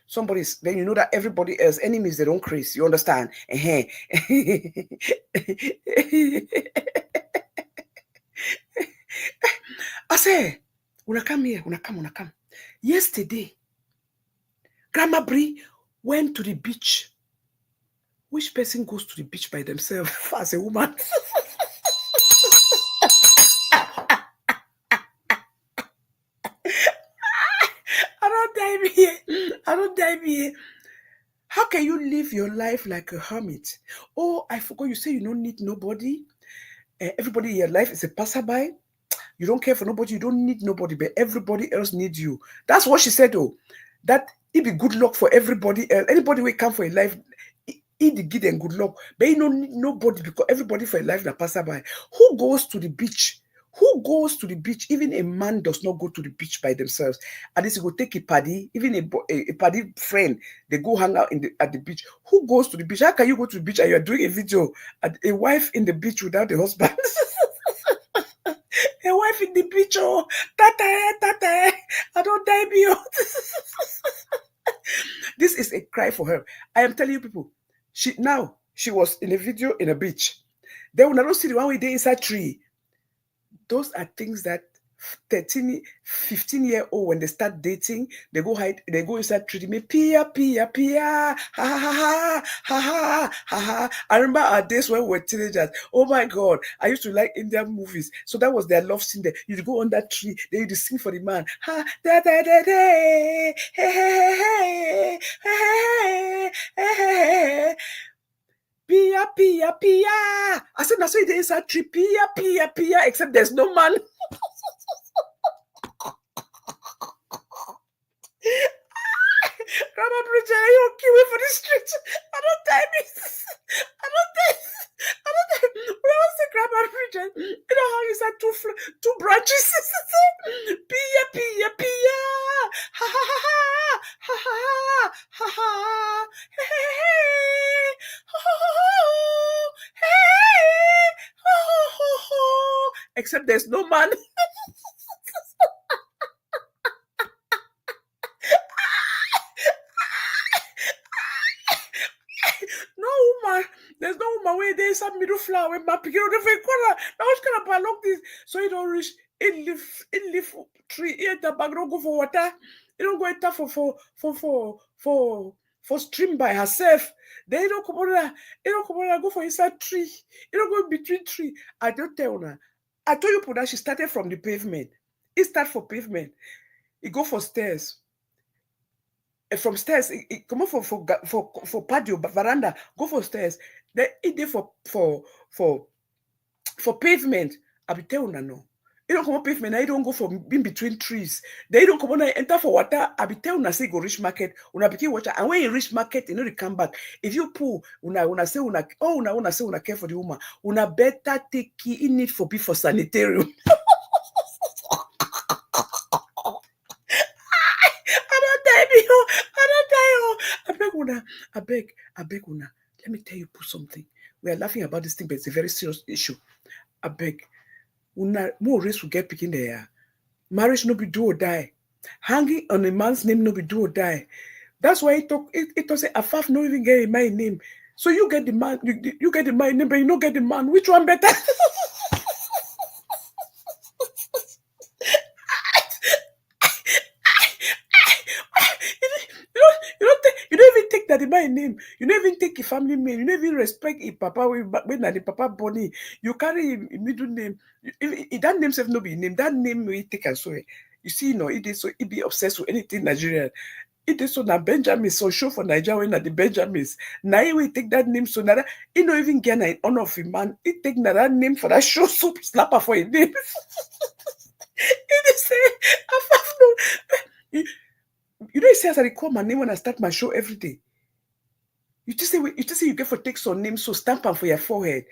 Then you know that everybody else, enemies, they don't craze. You understand? I say, una come here, una come. Yesterday, Grandma Brie went to the beach. Which person goes to the beach by themselves as a woman? I don't die here. How can you live your life like a hermit? Oh, I forgot you say you don't need nobody. Everybody in your life is a passerby. You don't care for nobody. You don't need nobody, but everybody else needs you. That's what she said, though. That it be good luck for everybody else. Anybody will come for a life, it give them good luck. But you don't need nobody because everybody for a life that passerby. Who goes to the beach? Who goes to the beach? Even a man does not go to the beach by themselves. At least you go take a paddy, even a paddy friend, they go hang out at the beach. Who goes to the beach? How can you go to the beach and you're doing a video at a wife in the beach without a husband? A wife in the beach, oh, tata, I don't die me. This is a cry for her. I am telling you people, she was in a video in a beach. Then when I don't see the one way they inside tree. Those are things that 15-year-old, when they start dating, they go inside tree, me pia, ha ha. I remember our days when we were teenagers. Oh my God, I used to like Indian movies. So that was their love scene there. You'd go on that tree, then you'd sing for the man. Ha da da da da, hey. Pia. I said, that's why they inside tree, pia, except there's no man. Grandma Bridget, you kill me for the street. I don't die. When I was saying Grandma Bridget, you know how you said two branches? Pia. Ha. except there's no man. No woman, there's no woman where there's some middle flower with my picking on the fake corner. Now what's gonna balance this? So you don't reach in leaf tree, eat the bag, don't go for water. You don't go enter for stream by herself. Then you don't come on there, go for inside tree. You don't go in between tree. I don't tell her. I told you that she started from the pavement. It start for pavement. It go for stairs. From stairs, it come up for patio, veranda, go for stairs. Then it there for pavement. I be tell una no. You don't come up pavement, I don't go for in between trees. Then you don't come on and enter for water. I be tell una say go reach market, una begin water. And when you reach market, you know they come back. If you pull, una say una say una care for the woman, una better take key in it for be for sanitarium. I beg una. Let me tell you something. We are laughing about this thing, but it's a very serious issue. I beg una, more race will get picking there. Marriage no be do or die. Hanging on a man's name no be do or die. That's why it does say Afaf no even get my name. So you get the man, you get the man name, but you don't get the man. Which one better? That the my name, you don't even take a family name, you don't even respect a papa when the papa bunny, you carry a middle name. If that name self no be name, that name will take and so. You see, it is so it be obsessed with anything Nigerian. It is so now Benjamin so show for Nigeria when at the Benjamins. Now he will take that name so that he don't even get an honor of a man. He take that name for that show soup slapper for a name. It is say you don't say as I call my name when I start my show every day. You just say you get for take some name, so stamp them for your forehead,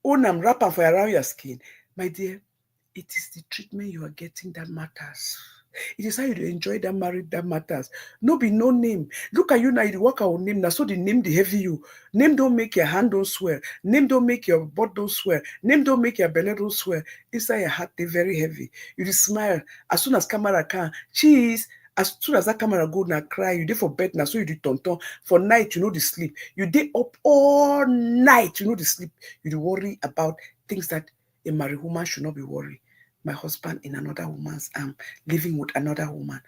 own them, wrap them for around your skin. My dear, it is the treatment you are getting that matters. It is how you enjoy that marriage that matters. No be no name. Look at you now, you work our name now, so the name they heavy you. Name don't make your hand don't swear. Name don't make your butt don't swear. Name don't make your belly don't swear. Inside your heart, they very heavy. You just smile. As soon as camera can, cheese. As soon as that camera go now cry, you dey for bed now, so you do tonton. For night, you know the sleep. You dey up all night, you know the sleep. You do worry about things that a married woman should not be worried. My husband in another woman's arm, living with another woman.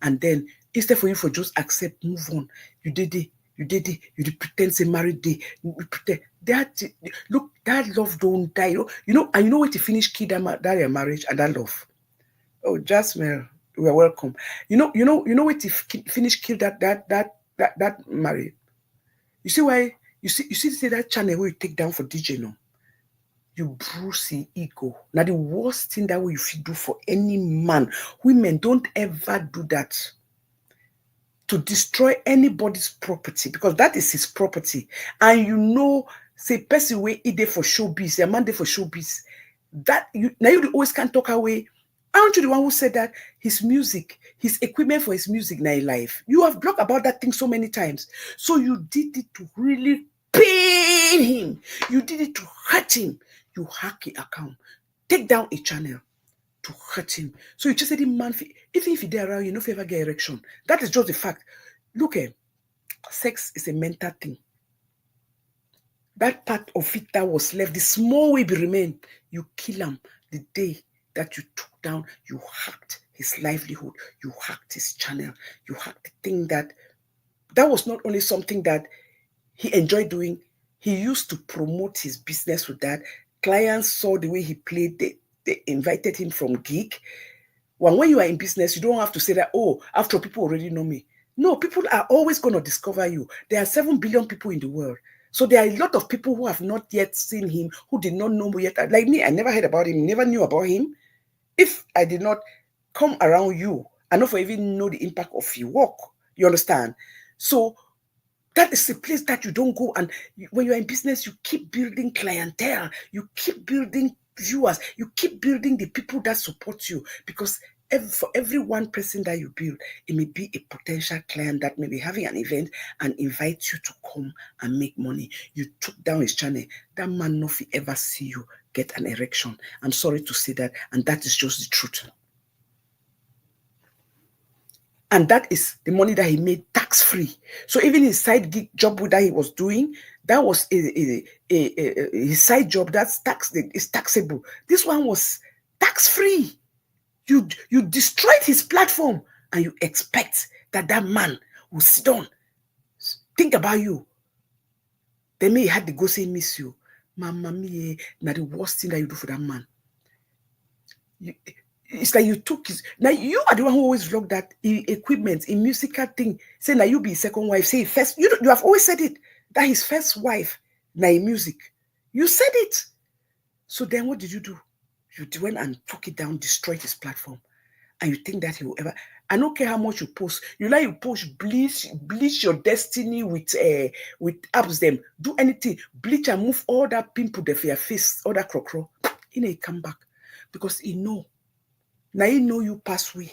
And then, instead for you for just accept, move on. You did it. You pretend say married day. You pretend that look, that love don't die. And you know what to finish kill that your marriage and that love. Oh, Jasmine. We are welcome. You know what to finish kill that marriage. You see why? You see that channel where you take down for DJ no? You bruise the ego. Now the worst thing that you should do for any man. Women don't ever do that. To destroy anybody's property, because that is his property. And say person way he there for showbiz, a man there for showbiz. That you always can't talk away. Aren't you the one who said that his music, his equipment for his music now in life? You have blogged about that thing so many times. So you did it to really pain him. You did it to hurt him. You hack his account. Take down a channel to hurt him. So you just said, man, even if you're around, you know, if you ever get erection. That is just the fact. Look, sex is a mental thing. That part of it that was left, the small way be remain, you kill him the day that you took down, you hacked his livelihood, you hacked his channel, you hacked the thing that was not only something that he enjoyed doing, he used to promote his business with that. Clients saw the way he played, they invited him from gig. When you are in business, you don't have to say that, oh, after people already know me. No, people are always going to discover you. There are 7 billion people in the world. So there are a lot of people who have not yet seen him, who did not know me yet. Like me, I never heard about him, never knew about him. If I did not come around you, I not even know the impact of your work. You understand? So that is the place that you don't go. And when you're in business, you keep building clientele. You keep building viewers. You keep building the people that support you. Because For every one person that you build, it may be a potential client that may be having an event and invite you to come and make money. You took down his channel. That man no fit ever see you get an erection. I'm sorry to say that, and that is just the truth. And that is the money that he made tax-free. So even his side gig job that he was doing, that was his side job. That's is taxable. This one was tax-free. You destroyed his platform, and you expect that man will sit down, think about you. Then may had to go say miss you. Mama me, now the worst thing that you do for that man. It's like you took his. Now you are the one who always vlog that equipment, in musical thing. Say now you be his second wife. Say first. You have always said it that his first wife now in music. You said it. So then what did you do? You went and took it down, destroyed his platform, and you think that he will ever. I don't care how much you post. You like you post, bleach your destiny with apps. Them do anything, bleach and move all that pimple there for your face, all that crocro. He may come back because he know. Now he know you pass away.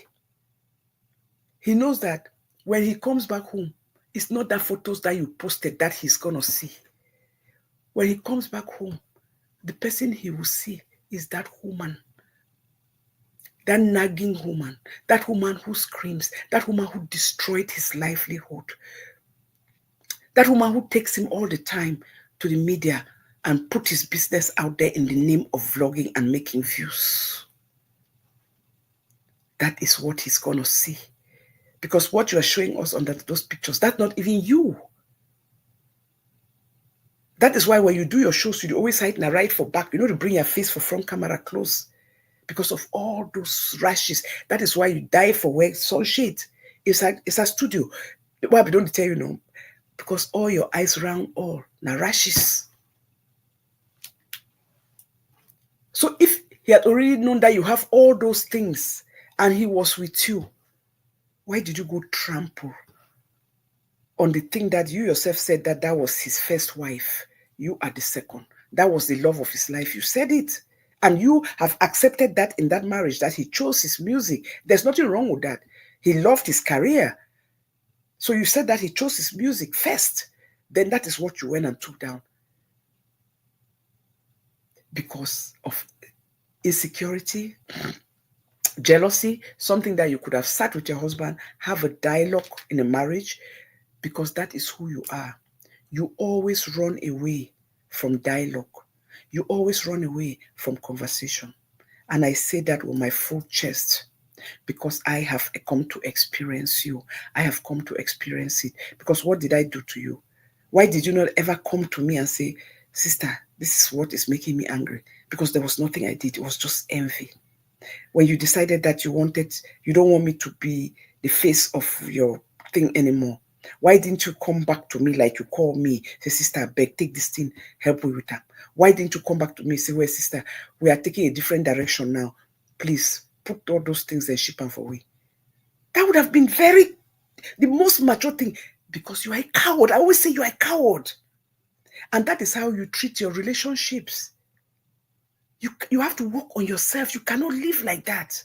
He knows that when he comes back home, it's not that photos that you posted that he's gonna see. When he comes back home, the person he will see is that woman. That nagging woman, that woman who screams, that woman who destroyed his livelihood, that woman who takes him all the time to the media and put his business out there in the name of vlogging and making views. That is what he's going to see. Because what you are showing us under those pictures, that's not even you. That is why when you do your shows, you always hide and right for back. You know to bring your face for front camera close. Because of all those rashes. That is why you die for wear sunshade. It's a studio. Why we don't tell you no? Because all your eyes round all now rashes. So if he had already known that you have all those things and he was with you, why did you go trample on the thing that you yourself said that was his first wife? You are the second. That was the love of his life. You said it. And you have accepted that in that marriage, that he chose his music. There's nothing wrong with that. He loved his career. So you said that he chose his music first. Then that is what you went and took down. Because of insecurity, jealousy, something that you could have sat with your husband, have a dialogue in a marriage, because that is who you are. You always run away from dialogue. You always run away from conversation. And I say that with my full chest because I have come to experience you. I have come to experience it. Because what did I do to you? Why did you not ever come to me and say, sister, this is what is making me angry? Because there was nothing I did. It was just envy. When you decided that you don't want me to be the face of your thing anymore, why didn't you come back to me like you call me? Say, sister, I beg, take this thing, help me with that. Why didn't you come back to me and say, well, sister, we are taking a different direction now. Please put all those things and ship them for we. That would have been the most mature thing, because you are a coward. I always say you are a coward. And that is how you treat your relationships. You have to work on yourself. You cannot live like that.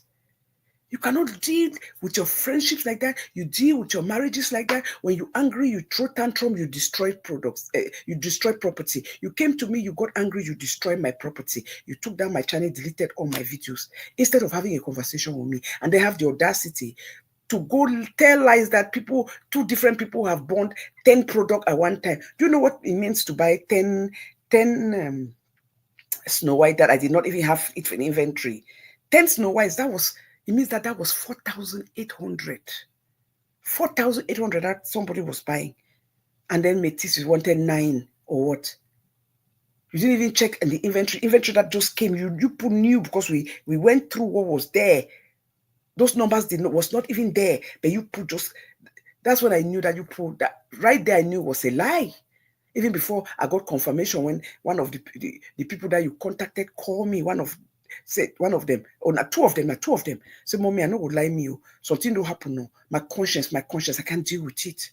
You cannot deal with your friendships like that. You deal with your marriages like that. When you're angry, you throw tantrum, you destroy products. You destroy property. You came to me, you got angry, you destroyed my property. You took down my channel, deleted all my videos. Instead of having a conversation with me. And they have the audacity to go tell lies that two different people have bought 10 products at one time. Do you know what it means to buy 10 Snow White that I did not even have it in inventory? 10 Snow Whites, it means that was 4,800. 4,800 that somebody was buying. And then Métis wanted 9 or what? You didn't even check in the inventory. Inventory that just came, you put new because we went through what was there. Those numbers was not even there. But you put that's when I knew that you put that. Right there I knew it was a lie. Even before I got confirmation when one of the people that you contacted called me, one of them, or not two of them, say, Mommy, I know would lie me. Something don't happen. No, my conscience, I can't deal with it.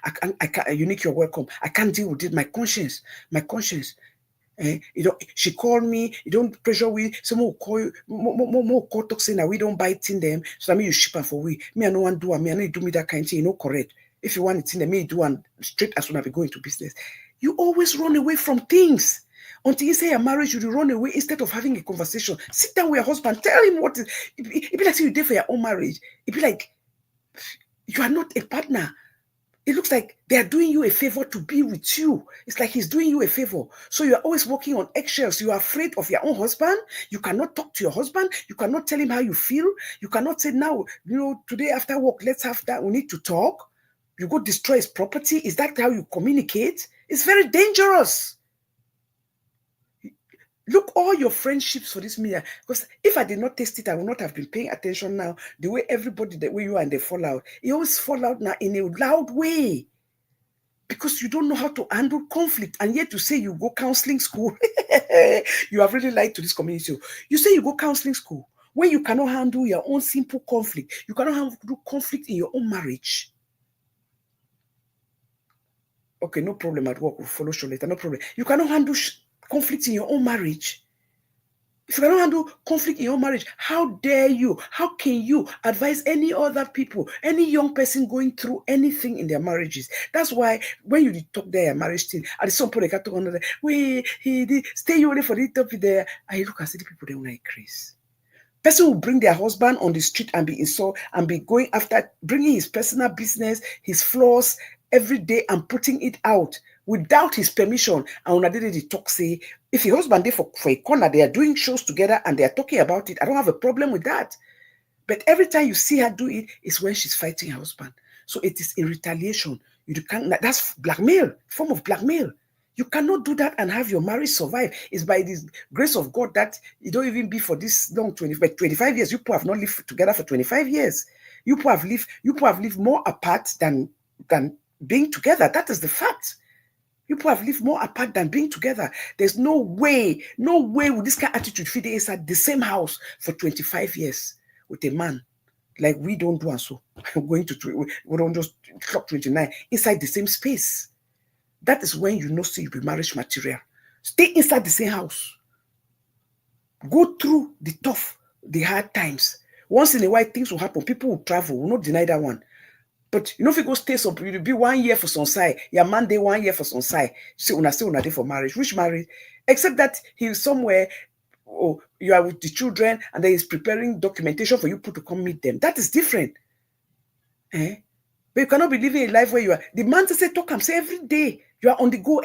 I can't, Unique, you're welcome. I can't deal with it. My conscience. She called me, you don't pressure we, someone will call you, more call talk saying that we don't buy it in them, so that me you ship them for we. Me, I no one do, me, I know you do me that kind of thing, you know, correct. If you want it in them, me you do one straight as soon as we go into business. You always run away from things. Until you say you're married, you run away instead of having a conversation. Sit down with your husband, tell him what is. It be like you did for your own marriage. It be like you are not a partner. It looks like they are doing you a favor to be with you. It's like he's doing you a favor. So you are always walking on eggshells. You are afraid of your own husband. You cannot talk to your husband. You cannot tell him how you feel. You cannot say, now, today after work, let's have that. We need to talk. You go destroy his property. Is that how you communicate? It's very dangerous. Look, all your friendships for this media, because if I did not taste it, I would not have been paying attention now. The way everybody, the way you are, and they fall out. You always fall out now in a loud way because you don't know how to handle conflict. And yet you say you go counseling school. You have really lied to this community. You say you go counseling school when you cannot handle your own simple conflict. You cannot handle conflict in your own marriage. Okay, no problem at work. We'll follow show later. No problem. You cannot handle conflict in your own marriage. If you cannot handle conflict in your marriage, how dare you? How can you advise any other people, any young person going through anything in their marriages? That's why when you talk their marriage thing, at some point they can talk another. He did stay you only for the topic there. I look and see the people they like Chris. Person will bring their husband on the street and be insult and be going after bringing his personal business, his flaws every day and putting it out without his permission. And when I did the talk, say, if your husband there for a corner, they are doing shows together and they are talking about it, I don't have a problem with that. But every time you see her do it, is when she's fighting her husband. So it is in retaliation. You can't. That's blackmail, form of blackmail. You cannot do that and have your marriage survive. It's by the grace of God that you don't even be for this long, 25 years. You people have not lived together for 25 years. You people have lived more apart than being together. That is the fact. You people have lived more apart than being together. There's no way with this kind of attitude fit inside the same house for 25 years with a man. Like we don't do and so. We don't just clock 29 inside the same space. That is when you know see you be marriage material. Stay inside the same house. Go through the tough, the hard times. Once in a while, things will happen. People will travel. Will not deny that one. But if you go stay some, you'll be 1 year for some side. Your man day 1 year for some side. So una say una day for marriage. Which marriage? Except that he's somewhere. Oh, you are with the children, and then he's preparing documentation for you to come meet them. That is different. But you cannot be living a life where you are. The man to say talk and say every day. You are on the go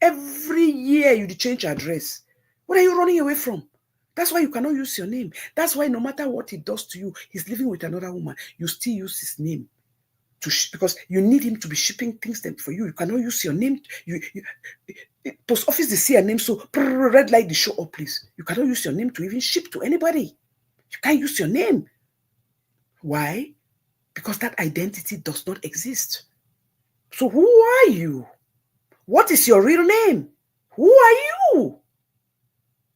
every year. You change address. What are you running away from? That's why you cannot use your name. That's why no matter what he does to you, he's living with another woman. You still use his name because you need him to be shipping things for you. You cannot use your name. Post office they see a name, so red light they show up, please. You cannot use your name to even ship to anybody. You can't use your name. Why? Because that identity does not exist. So who are you? What is your real name? Who are you?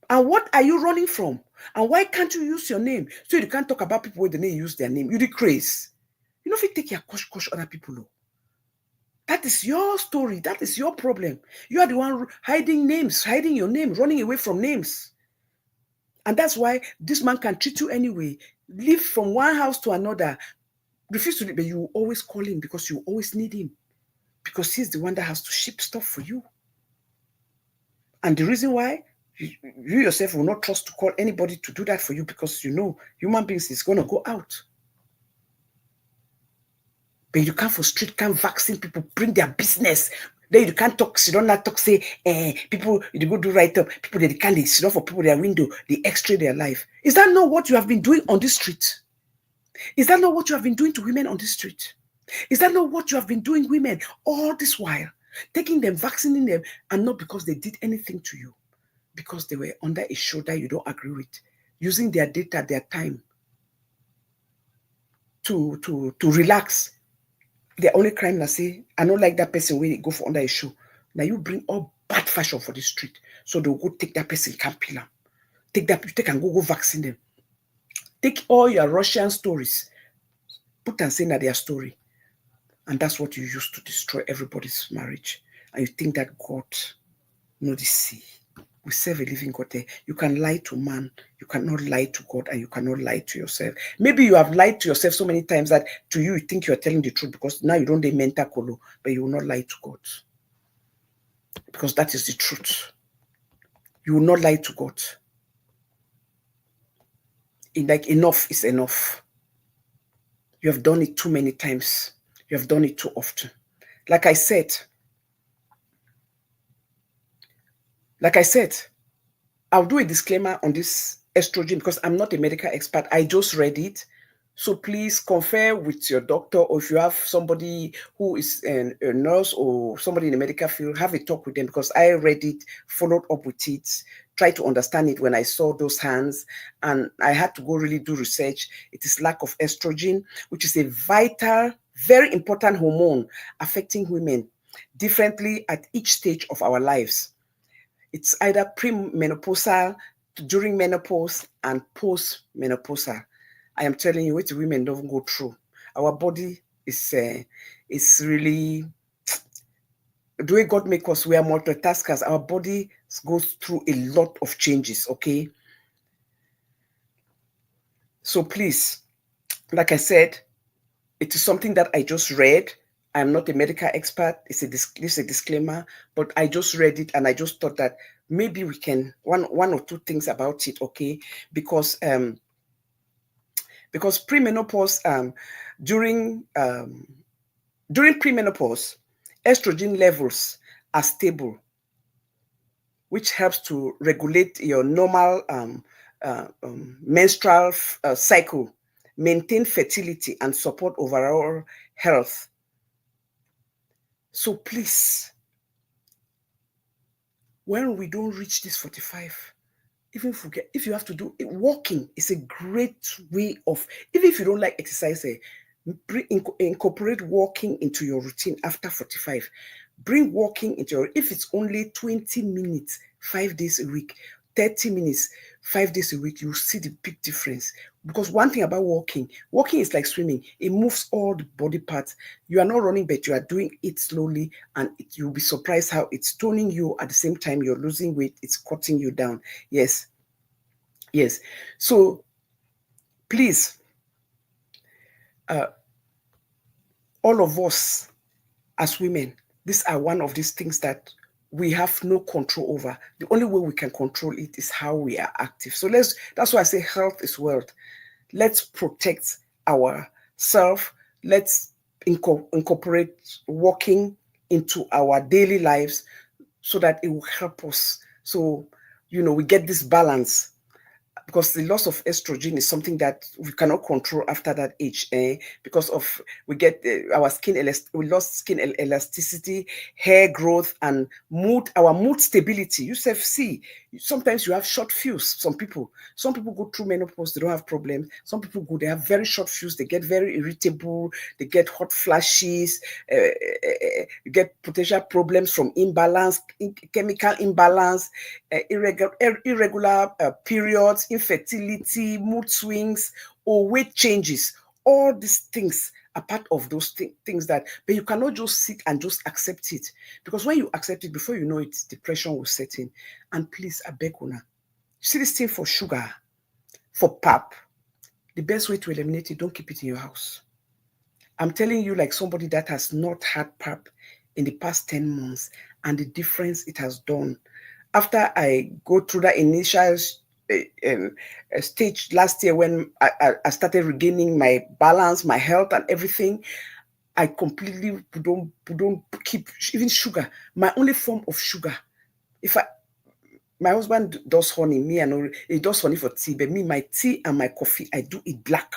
And what are you running from? And why can't you use your name? So you can't talk about people where they need to use their name. You the craze. You know if you take your kush other people. That is your story. That is your problem. You are the one hiding names, hiding your name, running away from names. And that's why this man can treat you anyway. Live from one house to another. Refuse to live, but you always call him because you always need him. Because he's the one that has to ship stuff for you. And the reason why you yourself will not trust to call anybody to do that for you because you know human beings is going to go out. But you can't frustrate, can't vaccine people, bring their business. Then you can't talk, you don't not talk, say, people, you go do write up, people, they can't sit down for people, their window, they x-ray their life. Is that not what you have been doing on this street? Is that not what you have been doing to women on the street? Is that not what you have been doing women all this while? Taking them, vaccinating them, and not because they did anything to you. Because they were under a shoulder you don't agree with. Using their data, their time to relax. The only crime that say, I don't like that person when they go for under a show. Now you bring all bad fashion for the street. So they'll go take that person, can't peel them. Take and go vaccine them. Take all your Russian stories, put and say that their story. And that's what you use to destroy everybody's marriage. And you think that God knows the sea. We serve a living God there. You can lie to man. You cannot lie to God, and you cannot lie to yourself. Maybe you have lied to yourself so many times that to you think you are telling the truth because now you don't do mental colo, but you will not lie to God. Because that is the truth. You will not lie to God. Like enough is enough. You have done it too many times. You have done it too often. Like I said, I'll do a disclaimer on this estrogen because I'm not a medical expert. I just read it. So please confer with your doctor, or if you have somebody who is a nurse or somebody in the medical field, have a talk with them because I read it, followed up with it, tried to understand it when I saw those hands, and I had to go really do research. It is lack of estrogen, which is a vital, very important hormone affecting women differently at each stage of our lives. It's either premenopausal, during menopause, and postmenopausal. I am telling you, what women don't go through. Our body is really, the way God make us, we are multitaskers. Our body goes through a lot of changes, okay? So please, like I said, it is something that I just read. I'm not a medical expert. It's a disclaimer, but I just read it and I just thought that maybe we can one or two things about it, okay? Because premenopause, during premenopause, estrogen levels are stable, which helps to regulate your normal menstrual cycle, maintain fertility, and support overall health. So please, when we don't reach this 45, even if you have to do it, walking is a great way of, even if you don't like exercise, incorporate walking into your routine after 45. Bring walking into your, if it's only 20 minutes, 5 days a week, 30 minutes, 5 days a week, you'll see the big difference. Because one thing about walking is like swimming. It moves all the body parts. You are not running, but you are doing it slowly, and you'll be surprised how it's toning you at the same time you're losing weight. It's cutting you down. Yes. So please, all of us as women, these are one of these things that we have no control over. The only way we can control it is how we are active. So that's why I say health is wealth. Let's protect ourselves. Let's incorporate walking into our daily lives so that it will help us. So, we get this balance. Because the loss of estrogen is something that we cannot control after that age, because of we get our skin we lost skin elasticity, hair growth, and our mood stability. You see, sometimes you have short fuse. Some people go through menopause, they don't have problems. Some people they have very short fuse, they get very irritable, they get hot flashes, you get potential problems from imbalance, chemical imbalance, irregular periods, infertility, mood swings, or weight changes. All these things are part of those things but you cannot just sit and just accept it. Because when you accept it, before you know it, depression will set in. And please, I beg una, see this thing for sugar, for pap, the best way to eliminate it, don't keep it in your house. I'm telling you, like somebody that has not had pap in the past 10 months, and the difference it has done. After I go through that initial stage last year when I started regaining my balance, my health, and everything, I completely don't keep even sugar. My only form of sugar, my husband does honey, he does honey for tea, but me, my tea and my coffee, I do it black.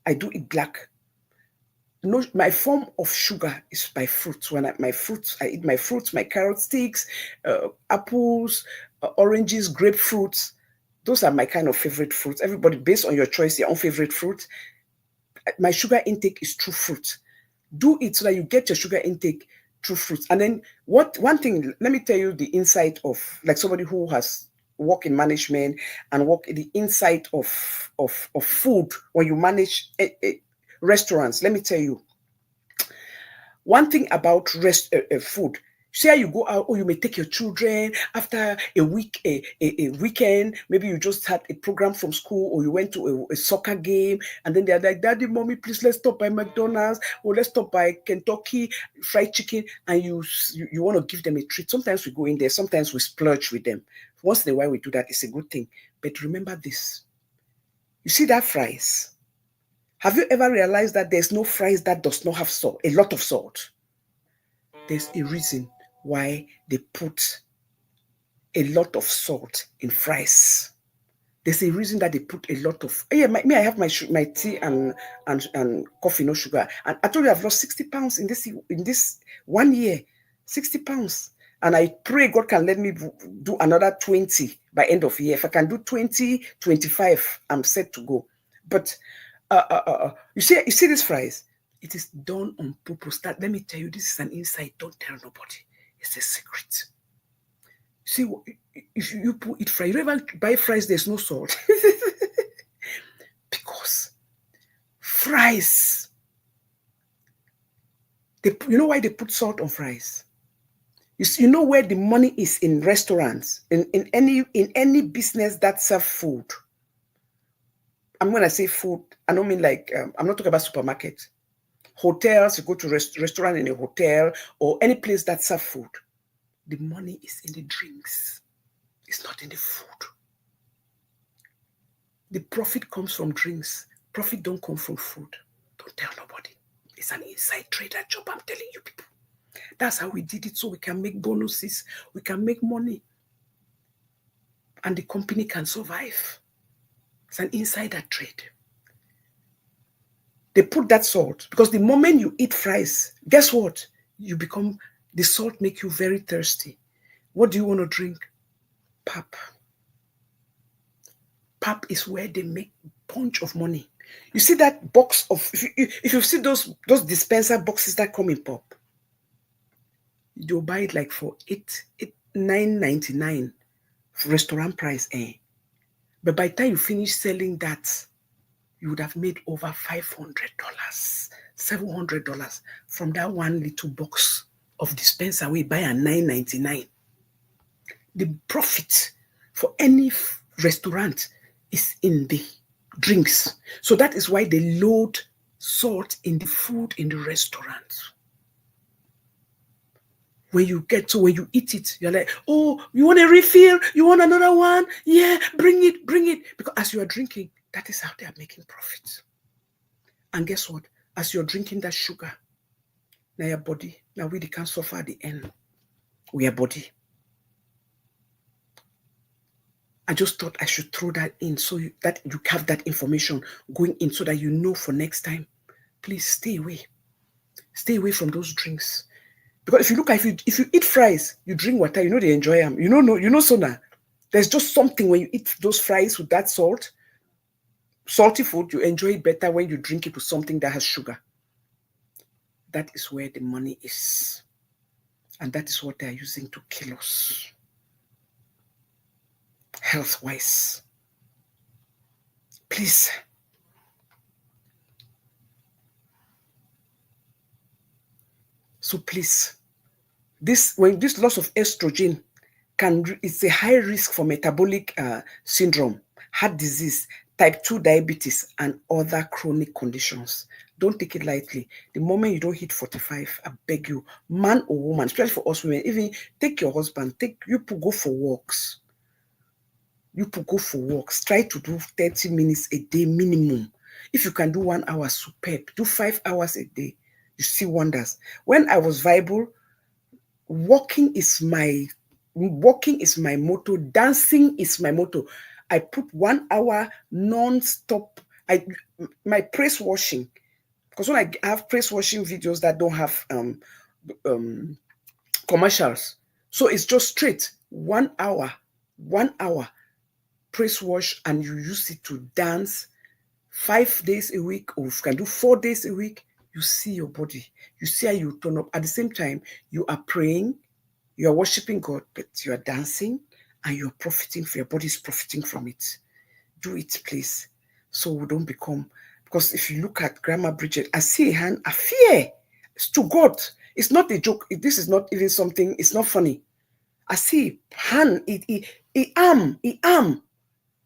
I do it black. No, my form of sugar is by fruits. When I eat my fruits, my carrot sticks, apples, oranges, grapefruits. Those are my kind of favorite fruits. Everybody, based on your choice, your own favorite fruit. My sugar intake is through fruit. Do it so that you get your sugar intake through fruits. And then one thing, let me tell you the insight of, like somebody who has worked in management and work in the insight of food when you manage restaurants. Let me tell you one thing about food. Say you go out, or you may take your children after a week, a weekend. Maybe you just had a program from school, or you went to a soccer game, and then they're like, "Daddy, mommy, please let's stop by McDonald's, or let's stop by Kentucky Fried Chicken," and you want to give them a treat. Sometimes we go in there, sometimes we splurge with them. Once in a while we do that, it's a good thing. But remember this: you see that fries? Have you ever realized that there's no fries that does not have salt, a lot of salt? There's a reason why they put a lot of salt in fries. There's a reason that they put a lot of, I have my tea and coffee, no sugar. And I told you I've lost 60 pounds in this 1 year, 60 pounds. And I pray God can let me do another 20 by end of year. If I can do 20, 25, I'm set to go. But you see these fries? It is done on purpose. That, let me tell you, this is an insight. Don't tell nobody. It's a secret. See, if you eat fries, you ever buy fries, there's no salt. Because fries, you know why they put salt on fries? You know where the money is in restaurants, in any business that serves food. And when I say food, I don't mean like, I'm not talking about supermarket. Hotels, you go to restaurant in a hotel or any place that serves food. The money is in the drinks. It's not in the food. The profit comes from drinks. Profit don't come from food. Don't tell nobody. It's an inside trader job, I'm telling you people. That's how we did it, so we can make bonuses. We can make money. And the company can survive. It's an insider trade. They put that salt because the moment you eat fries, guess what? You become, the salt make you very thirsty. What do you want to drink? Pap. Pap is where they make a bunch of money. You see that box of, if you see those dispenser boxes that come in pop, you'll buy it like for $9.99 restaurant price. But by the time you finish selling that, you would have made over $500, $700 from that one little box of dispenser we buy at $9.99. The profit for any restaurant is in the drinks. So that is why they load salt in the food in the restaurant. When you eat it, you're like, oh, you want a refill? You want another one? Yeah, bring it. Because as you are drinking, that is how they are making profits. And guess what? As you're drinking that sugar, now your body, now we can't suffer at the end. We are body. I just thought I should throw that in so that you have that information going in so that you know for next time. Please stay away. Stay away from those drinks. Because if you eat fries, you drink water, you know they enjoy them. You know Sona. There's just something when you eat those fries with that salty food, you enjoy it better when you drink it with something that has sugar. That is where the money is. And that is what they are using to kill us. Health-wise. Please. So please, this loss of estrogen it's a high risk for metabolic syndrome, heart disease, type 2 diabetes, and other chronic conditions. Don't take it lightly. The moment you don't hit 45, I beg you, man or woman, especially for us women, even take your husband, go for walks. Try to do 30 minutes a day minimum. If you can do 1 hour, superb. Do 5 hours a day. You see wonders. When I was viable, walking is my motto. Dancing is my motto. I put 1 hour non-stop. My press washing, because when I have press washing videos that don't have commercials, so it's just straight 1 hour press wash, and you use it to dance 5 days a week, or if you can do 4 days a week. You see your body. You see how you turn up. At the same time, you are praying, you are worshiping God, but you are dancing and you are profiting, your body is profiting from it. Do it, please. So we don't become, because if you look at Grandma Bridget, I see a hand, I fear. It's to God. It's not a joke. This is not even something, it's not funny. I see hand, arm.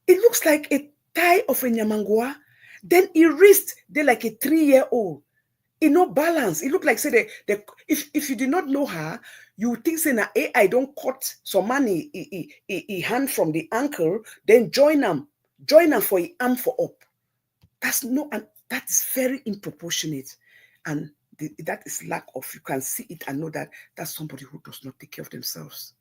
It looks like a thigh of a nyamangwa. Then he wrist, they like a 3-year-old. It no balance. It look like say if you did not know her, you would think say na AI don't cut some money he hand from the ankle, then join them for a arm for up. That's no, and that is very improportionate, and that is lack of. You can see it and know that that's somebody who does not take care of themselves.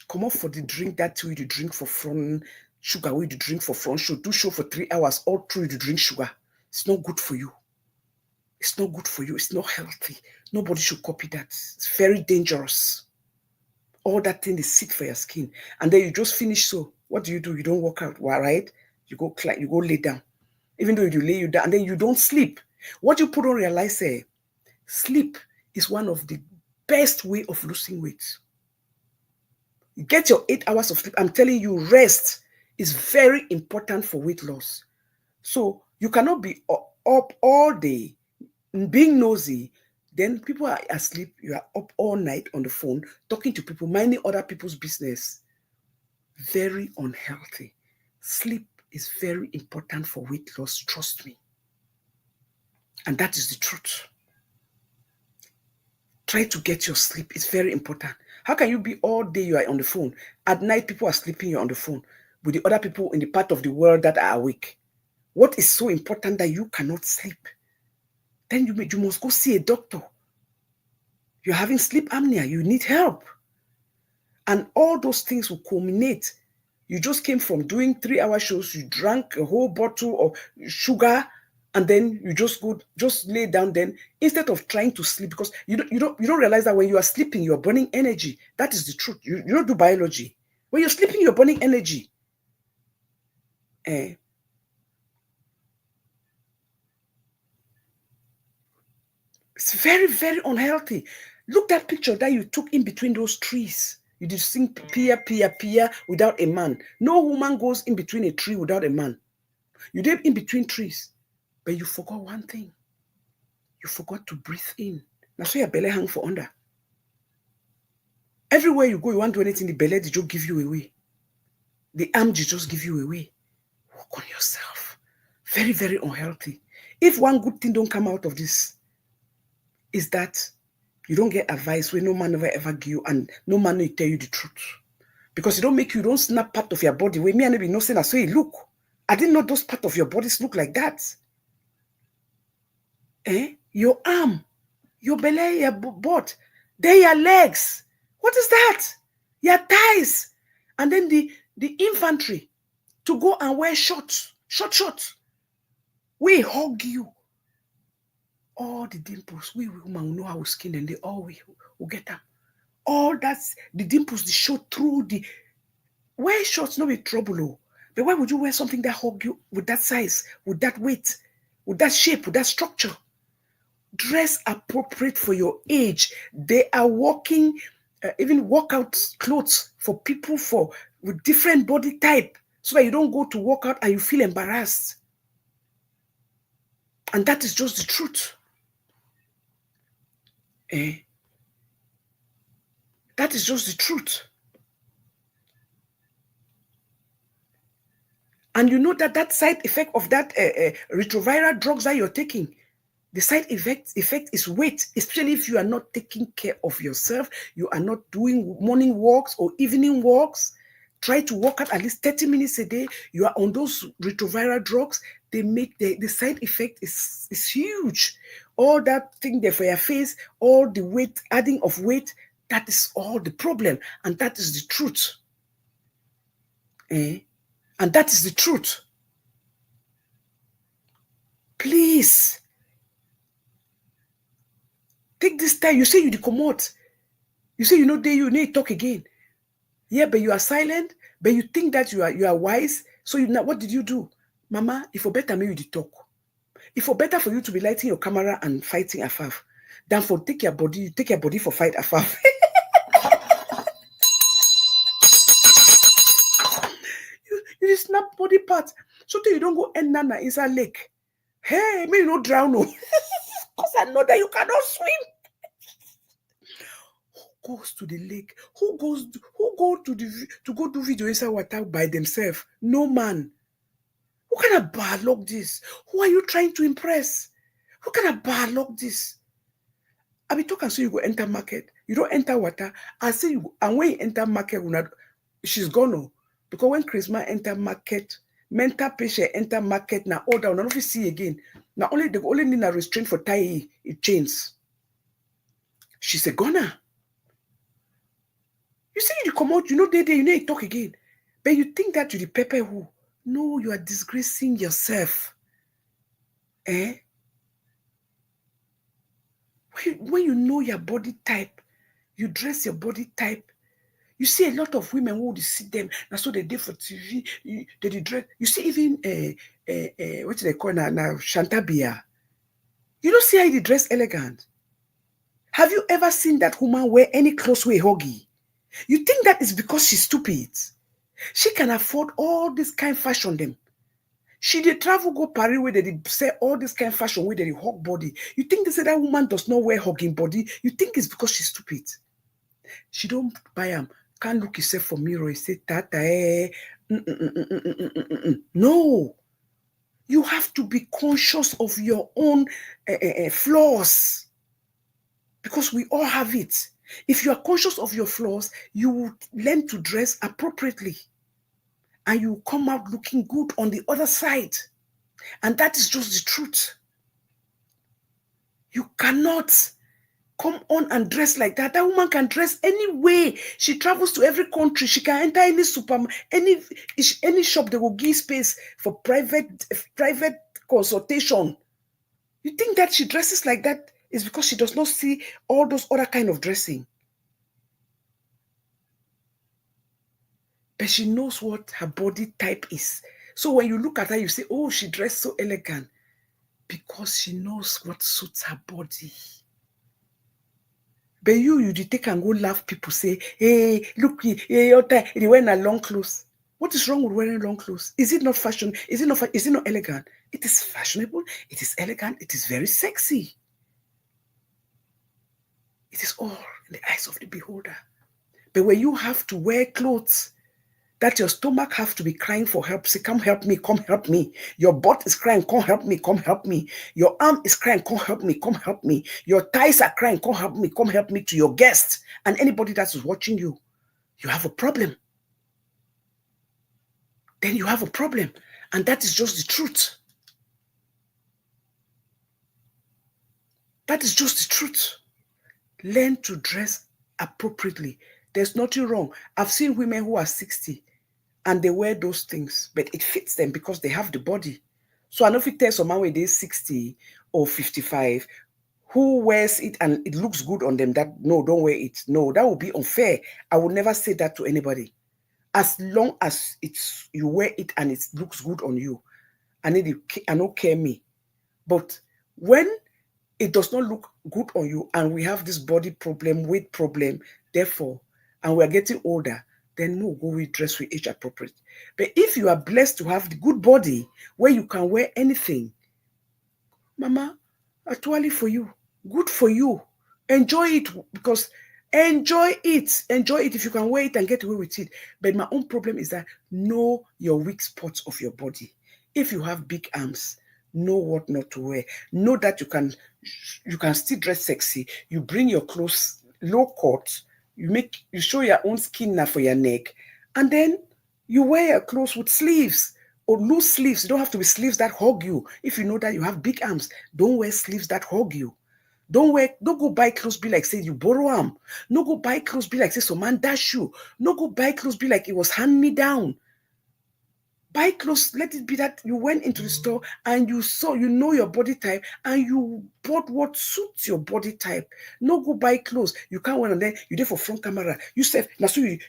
Come off for the drink that way you drink for front sugar, way you drink for front show, do show for 3 hours, all through you drink sugar. It's not good for you. It's not good for you. It's not healthy. Nobody should copy that. It's very dangerous. All that thing is sick for your skin. And then you just finish. So what do? You don't work out, right? You go lay down. Even though you lay you down, and then you don't sleep. What you put on realize, sleep is one of the best way of losing weight. You get your 8 hours of sleep. I'm telling you, rest is very important for weight loss. So you cannot be up all day being nosy, then people are asleep, you are up all night on the phone, talking to people, minding other people's business. Very unhealthy. Sleep is very important for weight loss, trust me. And that is the truth. Try to get your sleep. It's very important. How can you be all day you are on the phone? At night, people are sleeping, you're on the phone with the other people in the part of the world that are awake. What is so important that you cannot sleep? Then you must go see a doctor. You're having sleep apnea. You need help. And all those things will culminate. You just came from doing 3-hour shows. You drank a whole bottle of sugar, and then you just lay down. Then instead of trying to sleep, because you don't realize that when you are sleeping, you are burning energy. That is the truth. You don't do biology. When you're sleeping, you're burning energy. It's very, very unhealthy. Look that picture that you took in between those trees. You did sing pia without a man. No woman goes in between a tree without a man. You did in between trees, but you forgot one thing. You forgot to breathe in. Now so your belly hang for under. Everywhere you go, you want to do anything, the belly just give you away. The arm just give you away. Work on yourself. Very, very unhealthy. If one good thing don't come out of this, is that you don't get advice where no man ever give you, and no man will tell you the truth. Because you don't snap part of your body where me and be no saying that's way look. I didn't know those parts of your bodies look like that. Your arm, your belly, your butt, then your legs. What is that? Your thighs. And then the infantry to go and wear short. We hug you. All the dimples, we women know how skin, and they all we get them. All that's the dimples, they show through the wear shorts, no be trouble. But why would you wear something that hug you with that size, with that weight, with that shape, with that structure? Dress appropriate for your age. They are working, even workout clothes for people with different body type, so that you don't go to work out and you feel embarrassed. And that is just the truth. That is just the truth. And you know that side effect of that retroviral drugs that you're taking, the side effect is weight, especially if you are not taking care of yourself, you are not doing morning walks or evening walks. Try to walk out at least 30 minutes a day. You are on those retroviral drugs. They make the side effect is huge. All that thing there for your face, all the weight, adding of weight, that is all the problem. And that is the truth. And that is the truth. Please. Take this time. You say you decommode. You say you know you need to talk again. Yeah, but you are silent, but you think that you are wise. So what did you do? Mama, if for better me you talk. If for better for you to be lighting your camera and fighting Afaf, than for take your body for fight Afaf. you snap body parts. So that you don't go end Nana inside lake. Hey, me you not drown. Because I know that you cannot swim. goes to the lake? Who go to go do video inside water by themselves? No man. What kind of bad luck this? Who are you trying to impress? What kind of bad luck this? I be talking so you go enter market. You don't enter water. I say you, and when you enter market, she's gone. Because when Christmas enter market, mental patient enter market now all down. Not see again. Now only the only need a restraint for tie it chains. She's a goner. You see, you come out, you know, you know, you talk again. But you think that you the pepper who? No, you are disgracing yourself. Eh? When you know your body type, you dress your body type. You see a lot of women who see them, now so they do for TV, they dress. You see even what do they call now Shantabia. You don't see how they dress elegant. Have you ever seen that woman wear any clothes way huggy? You think that is because she's stupid? She can afford all this kind of fashion them. She did travel go Paris where they say all this kind of fashion where they hug body. You think they say that woman does not wear hugging body? You think it's because she's stupid? She don't buy them. Can't look yourself for mirror and say tata. No. You have to be conscious of your own flaws. Because we all have it. If you are conscious of your flaws, you will learn to dress appropriately. And you come out looking good on the other side. And that is just the truth. You cannot come on and dress like that. That woman can dress any way. She travels to every country. She can enter any supermarket, any shop that will give space for private consultation. You think that she dresses like that is because she does not see all those other kind of dressing. But she knows what her body type is. So when you look at her, you say, oh, she dressed so elegant. Because she knows what suits her body. But you take and go laugh people say, hey, look, you're wearing a long clothes. What is wrong with wearing long clothes? Is it not fashion? Is it not elegant? It is fashionable. It is elegant. It is very sexy. It is all in the eyes of the beholder. But when you have to wear clothes that your stomach have to be crying for help, say, come help me, come help me. Your butt is crying, come help me, come help me. Your arm is crying, come help me, come help me. Your thighs are crying, come help me to your guests and anybody that is watching you. You have a problem. Then you have a problem. And that is just the truth. That is just the truth. Learn to dress appropriately. There's nothing wrong. I've seen women who are 60 and they wear those things, but it fits them because they have the body. So I know if it tells someone when they're 60 or 55 who wears it and it looks good on them, that no, don't wear it. No, that would be unfair. I would never say that to anybody. As long as you wear it and it looks good on you, I don't care me. But when it does not look good on you and we have this body problem, weight problem, therefore, and we're getting older, then no, go with dress with age appropriate. But if you are blessed to have the good body where you can wear anything, Mama, actually for you, good for you. Enjoy it because enjoy it. Enjoy it if you can wear it and get away with it. But my own problem is that know your weak spots of your body. If you have big arms, know what not to wear. Know that you can still dress sexy. You bring your clothes low cut. You show your own skin now for your neck, and then you wear your clothes with sleeves or loose sleeves. You don't have to be sleeves that hug you. If you know that you have big arms, don't wear sleeves that hug you. Don't go buy clothes be like say you borrow them. No go buy clothes be like say some man dash you. No go buy clothes be like it was hand me down. Buy clothes, let it be that you went into the store and you saw, you know your body type and you bought what suits your body type. No go buy clothes. You can't wear on there. You there for front camera. You said, now so you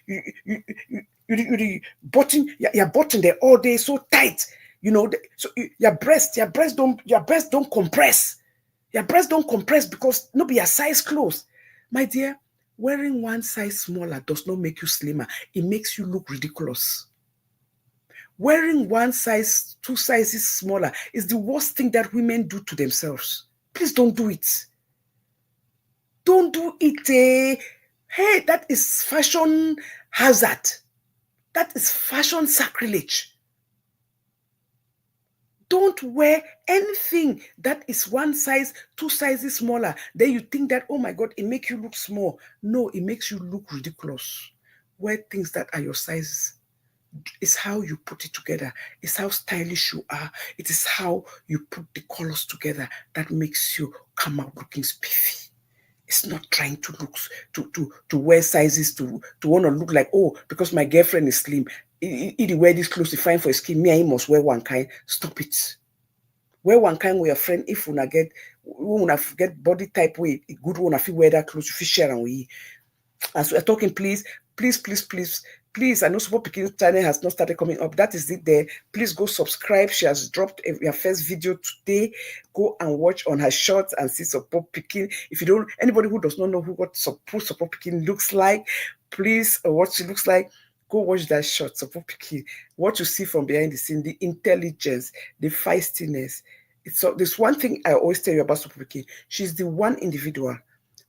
button, your button there all day so tight. You know, so your breast don't compress. Your breast don't compress because no be your size clothes. My dear, wearing one size smaller does not make you slimmer. It makes you look ridiculous. Wearing one size, 2 sizes smaller is the worst thing that women do to themselves. Please don't do it. Don't do it. Hey, that is fashion hazard. That is fashion sacrilege. Don't wear anything that is one size, 2 sizes smaller. Then you think that, oh my God, it makes you look small. No, it makes you look ridiculous. Wear things that are your sizes. It's how you put it together. It's how stylish you are. It is how you put the colors together that makes you come out looking spiffy. It's not trying to look to wear sizes to want to look like, oh, because my girlfriend is slim. If you wear this clothes to find for a skin, me I must wear one kind. Stop it. Wear one kind with your friend. If you get body type way, a good one, if you wear that clothes, you share and we. As we're talking, please, I know Support Pikin's channel has not started coming up. That is it there. Please go subscribe. She has dropped her first video today. Go and watch on her shorts and see Support Pikin. If you don't, anybody who does not know who Support Pikin looks like, please, or what she looks like, go watch that short, Support Pikin. What you see from behind the scene, the intelligence, the feistiness. There's one thing I always tell you about Support Pikin. She's the one individual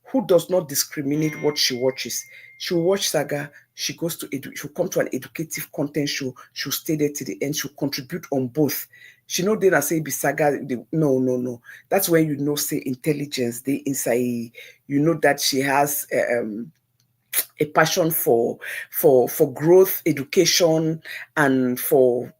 who does not discriminate what she watches. She'll watch saga, she'll come to an educative content show, she'll stay there to the end, she'll contribute on both. She know then I say be saga, no. That's when you know say intelligence, they inside, you know that she has a passion for growth, education, and for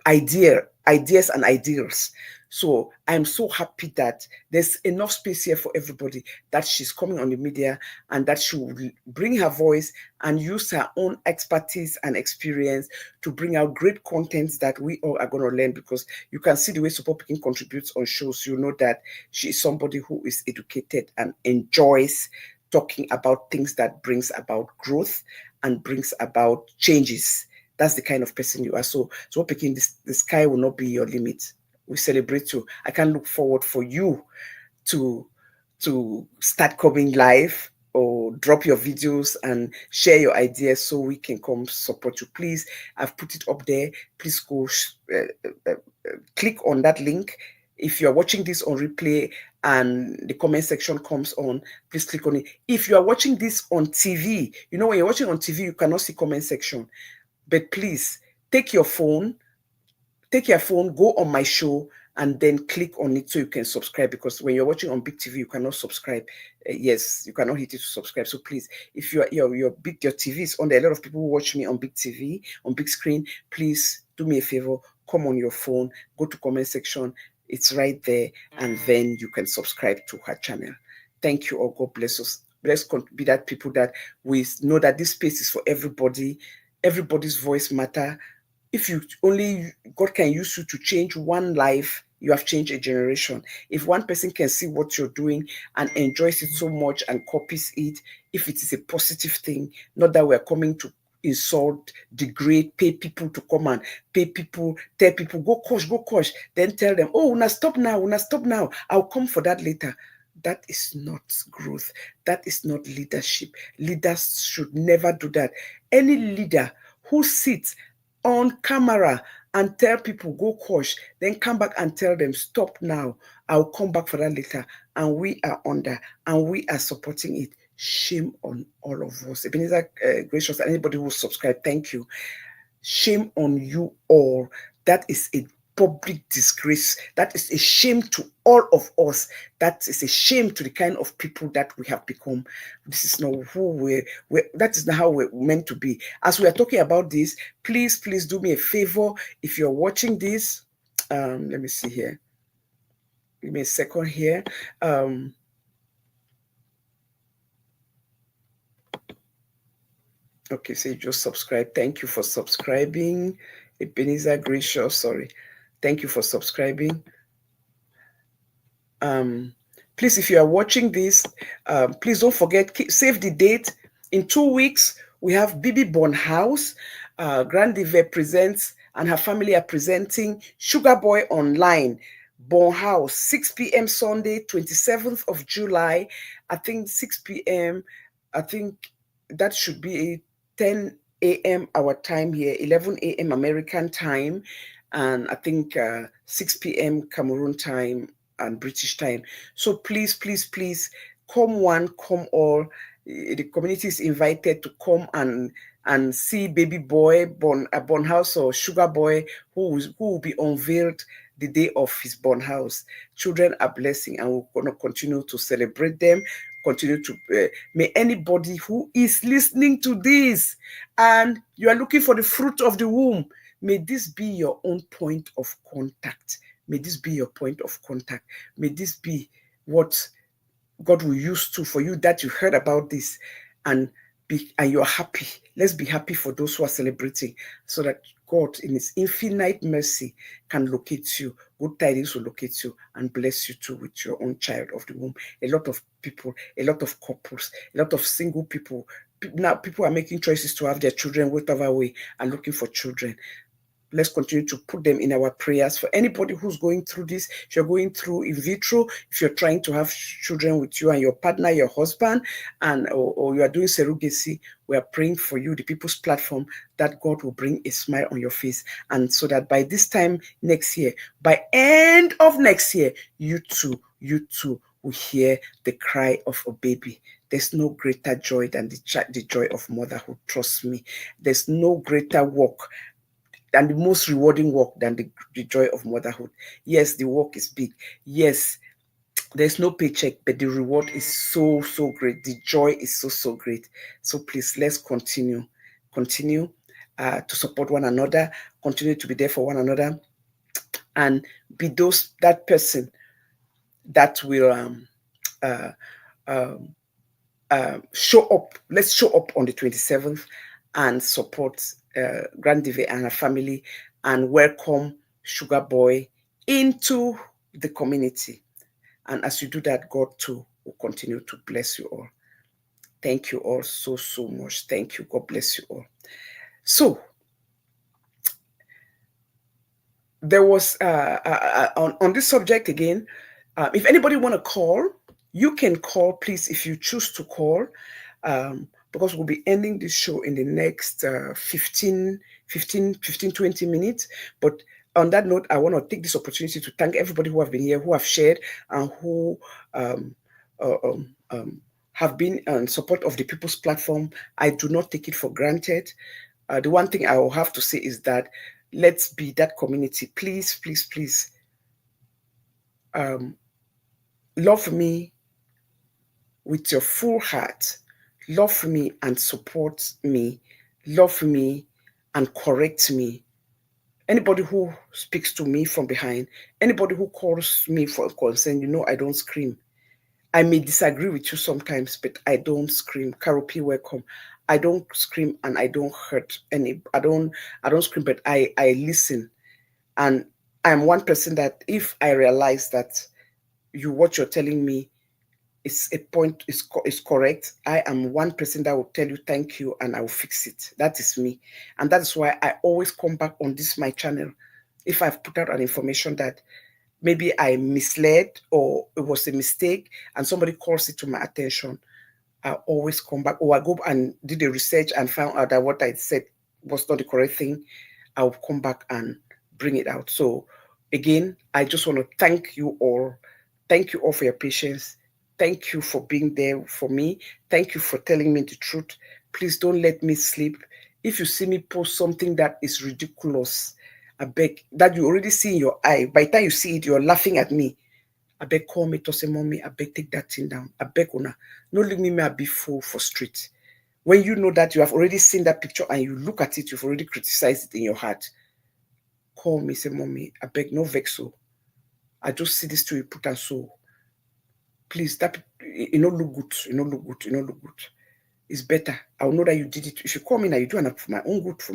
ideas and ideals. So I'm so happy that there's enough space here for everybody, that she's coming on the media and that she will bring her voice and use her own expertise and experience to bring out great contents that we all are going to learn, because you can see the way Support Pikin contributes on shows. You know that she is somebody who is educated and enjoys talking about things that brings about growth and brings about changes. That's the kind of person you are. So Pikin, the sky will not be your limit. We celebrate you. I can look forward for you to start coming live or drop your videos and share your ideas so we can come support you. Please, I've put it up there. Please go click on that link. If you're watching this on replay and the comment section comes on, please click on it. If you are watching this on TV, you know, when you're watching on TV, you cannot see comment section. But please, take your phone, go on my show, and then click on it so you can subscribe, because when you're watching on big TV, you cannot subscribe. Yes, you cannot hit it to subscribe. So please, if your TV is on there, a lot of people who watch me on big TV, on big screen, please do me a favor, come on your phone, go to comment section, it's right there, and then you can subscribe to her channel. Thank you all. God bless us. Let's be that people that we know that this space is for everybody. Everybody's voice matter. If you only, God can use you to change one life, you have changed a generation. If one person can see what you're doing and enjoys it so much and copies it, if it is a positive thing, not that we're coming to insult, degrade, pay people to come and pay people, tell people, go coach, then tell them, oh, una stop now, I'll come for that later. That is not growth. That is not leadership. Leaders should never do that. Any leader who sits on camera and tell people go coach, then come back and tell them stop now, I'll come back for that later, and we are under and we are supporting it. Shame on all of us. Ebenezer Gracious, anybody who subscribed, thank you. Shame on you all. That is a public disgrace. That is a shame to all of us. That is a shame to the kind of people that we have become. This is not who that is not how we're meant to be. As we are talking about this, please do me a favor. If you're watching this, let me see here. Give me a second here. Okay, so you just subscribe. Thank you for subscribing. Ebenezer Gracious, sorry. Thank you for subscribing. Please, if you are watching this, please don't forget, save the date. In 2 weeks, we have Bibi Bonhouse. Grand Dive presents, and her family are presenting Sugar Boy Online. Bonhouse, 6 p.m. Sunday, 27th of July. I think 6 p.m. I think that should be 10 a.m. our time here, 11 a.m. American time, and I think 6 p.m. Cameroon time and British time. So please, come one, come all. the community is invited to come and see baby boy born house, or sugar boy who will be unveiled the day of his born house. Children are blessing, and we're going to continue to celebrate them. Continue to may anybody who is listening to this and you are looking for the fruit of the womb, may this be your own point of contact. May this be your point of contact. May this be what God will use to for you, that you heard about this and you're happy. Let's be happy for those who are celebrating, so that God in his infinite mercy can locate you. Good tidings will locate you and bless you too with your own child of the womb. A lot of people, a lot of couples, a lot of single people. Now people are making choices to have their children whatever way and looking for children. Let's continue to put them in our prayers. For anybody who's going through this, if you're going through in vitro, if you're trying to have children with you and your partner, your husband, or you are doing surrogacy, we are praying for you, the People's Platform, that God will bring a smile on your face. And so that by this time next year, by end of next year, you too will hear the cry of a baby. There's no greater joy than the joy of motherhood. Trust me. There's no greater work and the most rewarding work than the joy of motherhood. Yes, the work is big. Yes, there's no paycheck, but the reward is so great. The joy is so great. So please, let's continue to support one another, continue to be there for one another, and be that person that will show up. Let's show up on the 27th and support Grandive and her family and welcome Sugar Boy into the community. And as you do that, God too will continue to bless you all. Thank you all so much. Thank you. God bless you all. So there was on this subject again, if anybody want to call, you can call, please, if you choose to call, because we'll be ending this show in the next 15, 20 minutes. But on that note, I want to take this opportunity to thank everybody who have been here, who have shared, and who have been in support of the People's Platform. I do not take it for granted. The one thing I will have to say is that let's be that community. Please, please, please. Love me with your full heart. Love me and support me. Love me and correct me. Anybody who speaks to me from behind, anybody who calls me for a concern, you know I don't scream. I may disagree with you sometimes, but I don't scream. Carol P, welcome. I don't scream and I don't hurt any. I don't scream, but I listen. And I'm one person that if I realize that what you're telling me is a point is correct, I am one person that will tell you thank you and I will fix it. That is me. And that's why I always come back on my channel. If I've put out an information that maybe I misled or it was a mistake and somebody calls it to my attention, I always come back, or I go and do the research and found out that what I said was not the correct thing. I will come back and bring it out. So again, I just want to thank you all. Thank you all for your patience. Thank you for being there for me. Thank you for telling me the truth. Please don't let me sleep. If you see me post something that is ridiculous, I beg, that you already see in your eye, by the time you see it, you're laughing at me. I beg, call me to say, mommy, I beg, take that thing down. I beg, una, no leave me, I be full for street. When you know that you have already seen that picture and you look at it, you've already criticized it in your heart. Call me, say, mommy, I beg, no vexo. I just see this to you put and so. Please, that it not look good. It not look good. It not look good. It's better. I'll know that you did it. If you call me now, you do it for my own good, for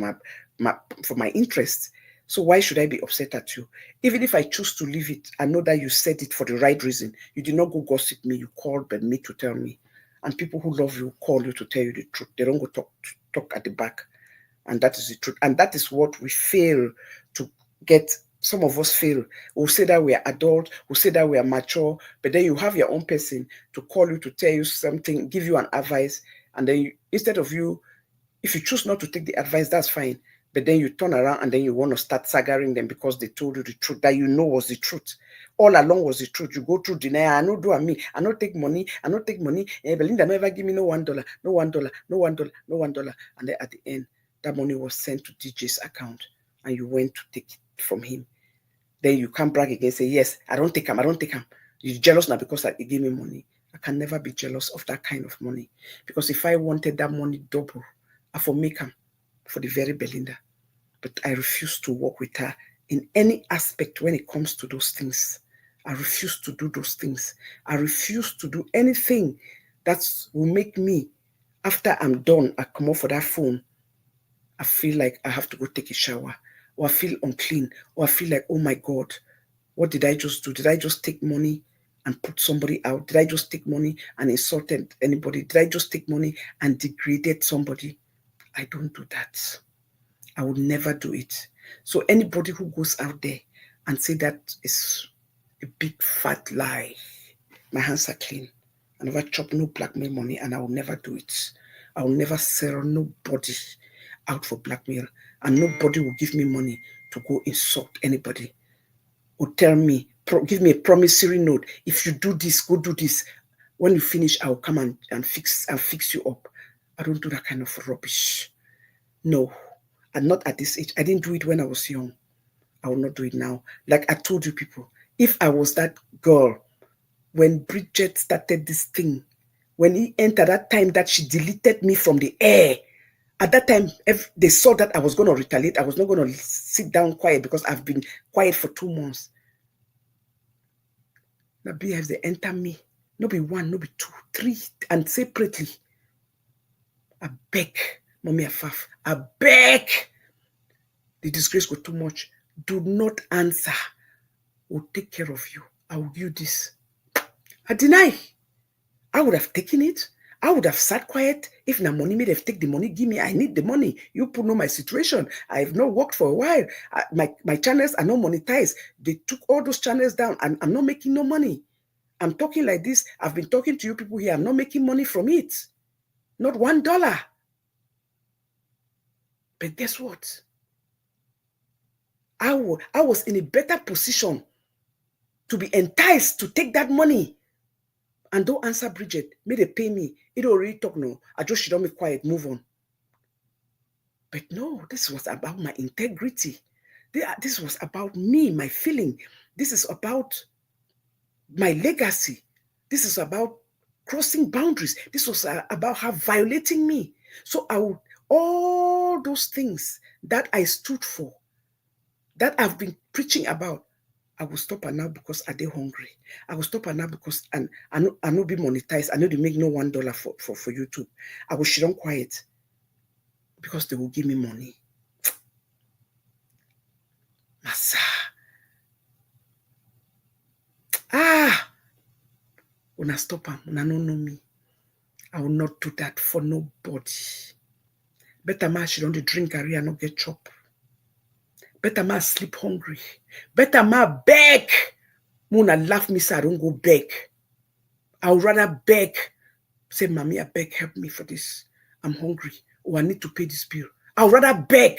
my interest. So why should I be upset at you? Even if I choose to leave it, I know that you said it for the right reason. You did not go gossip me. You called but me to tell me. And people who love you call you to tell you the truth. They don't go talk at the back. And that is the truth. And that is what we fail to get. Some of us fail. We'll say that we are adult, we'll say that we are mature, but then you have your own person to call you, to tell you something, give you an advice, and then instead of you, if you choose not to take the advice, that's fine. But then you turn around and then you want to start saggering them because they told you the truth that you know was the truth. All along was the truth. You go through denial. I no do a me. I no take money. I no take money. Belinda never give me no $1, no $1, no $1, no $1. And then at the end, that money was sent to DJ's account and you went to take it from him. Then you can't brag again, say, yes, I don't take him, I don't take him. You're jealous now because he gave me money. I can never be jealous of that kind of money. Because if I wanted that money double, I for make him for the very Belinda. But I refuse to work with her in any aspect when it comes to those things. I refuse to do those things. I refuse to do anything that will make me, after I'm done, I come off for that phone, I feel like I have to go take a shower, or I feel unclean, or I feel like, oh my God, what did I just do? Did I just take money and put somebody out? Did I just take money and insulted anybody? Did I just take money and degraded somebody? I don't do that. I would never do it. So anybody who goes out there and say that is a big fat lie, my hands are clean. I never chop no blackmail money and I will never do it. I will never sell nobody out for blackmail, and nobody will give me money to go insult anybody or tell me, give me a promissory note. If you do this, go do this. When you finish, I'll come and fix you up. I don't do that kind of rubbish. No, and not at this age. I didn't do it when I was young. I will not do it now. Like I told you people, if I was that girl when Bridget started this thing, when he entered that time that she deleted me from the air, at that time, if they saw that I was going to retaliate, I was not going to sit down quiet because I've been quiet for 2 months. Now, beehives, they enter me. No be one, no be two, three, and separately. I beg, Mommy Afaf, I beg. The disgrace got too much. Do not answer. We'll take care of you. I will give you this. I deny. I would have taken it. I would have sat quiet. If na money made have take the money, give me. I need the money. You put know my situation. I have not worked for a while. My channels are not monetized. They took all those channels down and I'm not making no money. I'm talking like this. I've been talking to you people here. I'm not making money from it. Not $1. But guess what? I was in a better position to be enticed to take that money. And don't answer Bridget. May they pay me. It already talk no. I just should not be quiet. Move on. But no, this was about my integrity. This was about me, my feeling. This is about my legacy. This is about crossing boundaries. This was about her violating me. So all those things that I stood for, that I've been preaching about, I will stop her now because I dey hungry. I will stop her now because I know be monetized. I know they make no $1 for YouTube. I will shut down quiet because they will give me money. Massa. When I stop her, when I don't know me, I will not do that for nobody. Better ma she don't drink Gary and not get chop. Better ma sleep hungry. Better ma beg. Mona laugh me so I don't go beg. I would rather beg. Say, Mommy, I beg, help me for this. I'm hungry. Or I need to pay this bill. I would rather beg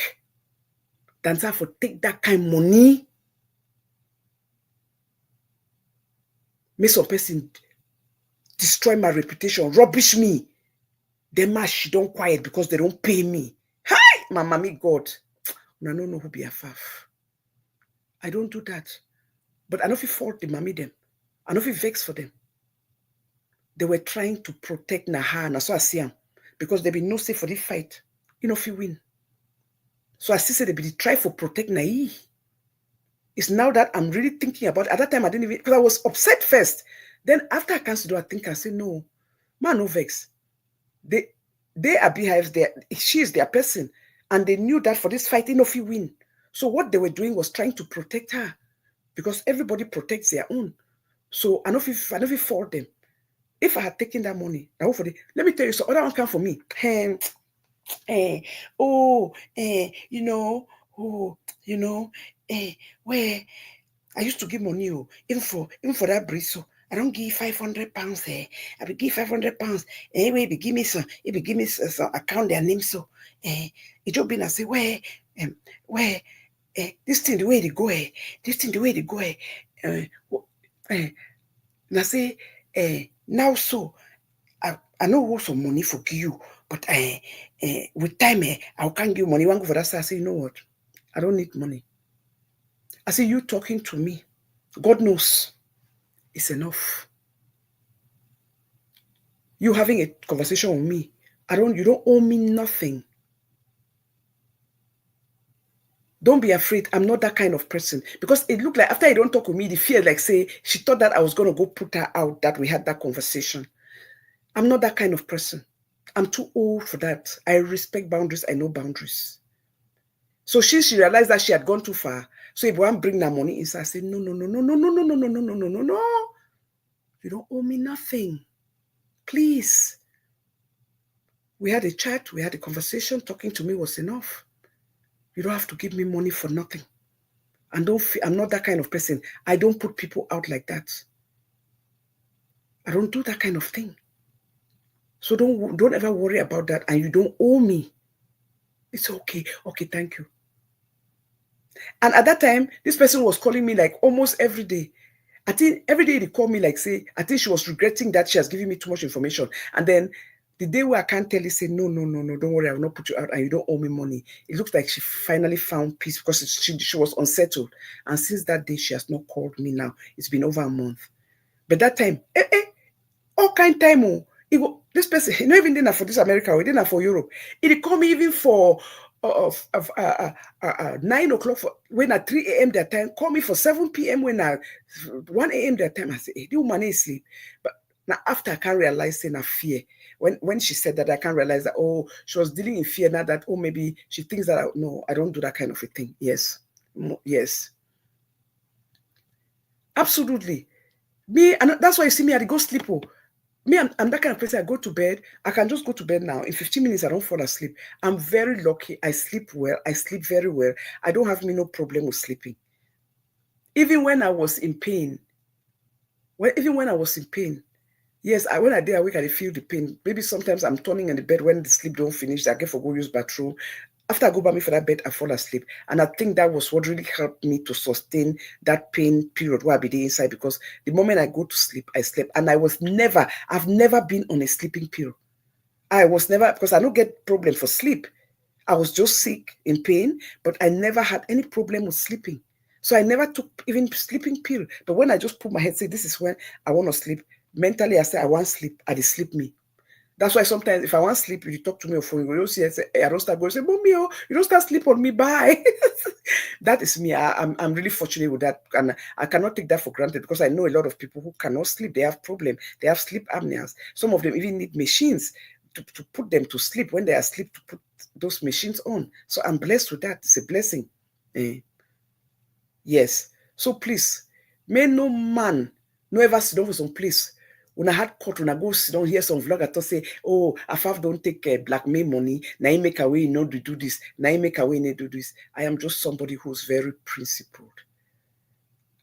than say for take that kind of money. Make some person destroy my reputation, rubbish me. Then ma she don't quiet because they don't pay me. Hi, my mommy God. I don't know who be a faff. I don't do that. But I know if you fault the mommy them. I know if you vex for them. They were trying to protect Naha, and so I see them. Because they be no safe for the fight. You know if you win. So I still say they be try for protect Nai. It's now that I'm really thinking about it. At that time I didn't even, because I was upset first. Then after I cancelled, I think I say no. Man, no vex. They are beehives there. She is their person. And they knew that for this fight, you know if you win. So what they were doing was trying to protect her. Because everybody protects their own. So I know if you fault them. If I had taken that money, let me tell you, so other one come for me. Where I used to give money, even for that breeze. So I don't give £500. I will give £500. Anyway, if you give me some account their name. So it just been I say, where where this thing the way they go, this thing the way they go, and I say, now so I know what some money for you, but with time I can't give money. One go for that. So I say, you know what? I don't need money. I say, you talking to me, God knows, it's enough. You having a conversation with me, you don't owe me nothing. Don't be afraid. I'm not that kind of person. Because it looked like after you don't talk with me, the fear, like say, she thought that I was going to go put her out, that we had that conversation. I'm not that kind of person. I'm too old for that. I respect boundaries. I know boundaries. So she realized that she had gone too far. So if one bring that money inside, I said, no. You don't owe me nothing. Please. We had a chat. We had a conversation. Talking to me was enough. You don't have to give me money for nothing. And I'm not that kind of person. I don't put people out like that. I don't do that kind of thing. So don't ever worry about that. And you don't owe me. It's okay. Okay, thank you. And at that time, this person was calling me like almost every day. I think every day they call me like say, I think she was regretting that she has given me too much information. And then the day where I can't tell you, say, no, don't worry, I will not put you out and you don't owe me money. It looks like she finally found peace because she was unsettled. And since that day, she has not called me now. It's been over a month. But that time, all kind of time, this person, not even dinner for this America or dinner for Europe. It call me even for 9 o'clock when at 3 a.m. that time, call me for 7 p.m. when at 1 a.m. that time. I say, hey, the woman is sleep. But now after I can't realize in a fear. When she said that, I can't realize that, oh, she was dealing in fear now that, oh, maybe she thinks that, no, I don't do that kind of a thing. Yes. Yes. Absolutely. Me, and that's why you see me, I go sleep. Oh. Me, I'm that kind of person. I go to bed. I can just go to bed now. In 15 minutes, I don't fall asleep. I'm very lucky. I sleep well. I sleep very well. I don't have no problem with sleeping. Even when I was in pain. Yes, when I did awake, I feel the pain. Maybe sometimes I'm turning in the bed when the sleep don't finish. I get for go use bathroom. After I go by me for that bed, I fall asleep. And I think that was what really helped me to sustain that pain period where I be there inside, because the moment I go to sleep, I sleep. And I've never been on a sleeping pill. I was never, because I don't get problem for sleep. I was just sick in pain, but I never had any problem with sleeping. So I never took even sleeping pill. But when I just put my head, say, this is when I want to sleep, mentally I say, I want sleep, I just sleep me. That's why sometimes if I want sleep, if you talk to me or phone, you see, I say, hey, I don't start going, say, Mommy, oh, you don't start sleep on me, bye. That is me. I'm really fortunate with that. And I cannot take that for granted, because I know a lot of people who cannot sleep. They have problems. They have sleep apneas. Some of them even need machines to put them to sleep when they are asleep, to put those machines on. So I'm blessed with that. It's a blessing. Yes. So please, may no man no ever sit down for some place. When I had caught, when I go sit down, hear some vlogger to say, oh, Afaf don't take blackmail money. Now you make away, to do this. Now you make away, do this. I am just somebody who's very principled.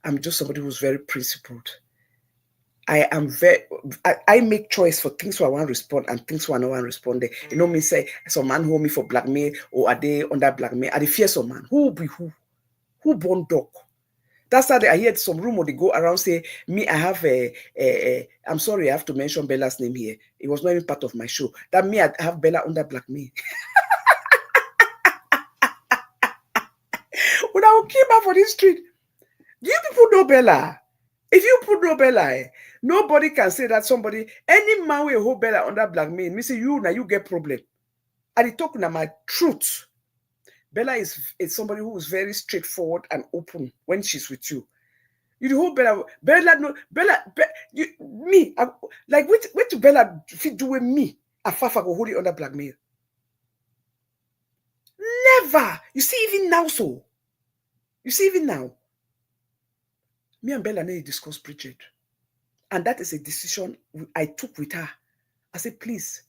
I make choice for things who I want to respond and things who I don't want to respond. You know me say, some man hold me for blackmail, or are they under blackmail? Are they fear some man? Who be who? Who born dog? That's how I heard some rumor they go around say, me, I have I'm sorry, I have to mention Bella's name here. It was not even part of my show. That me, I have Bella under blackmail. When I will keep her for this street, do you people know Bella? If you put no Bella, nobody can say that somebody, any man will hold Bella under blackmail. Me say, you now you get problem. I talk now my truth. Bella is somebody who is very straightforward and open when she's with you. You hold Bella, like what to Bella fit do with me? Afafa go hold it under blackmail. Never. You see, even now, me and Bella need to discuss Bridget, and that is a decision I took with her. I said, please.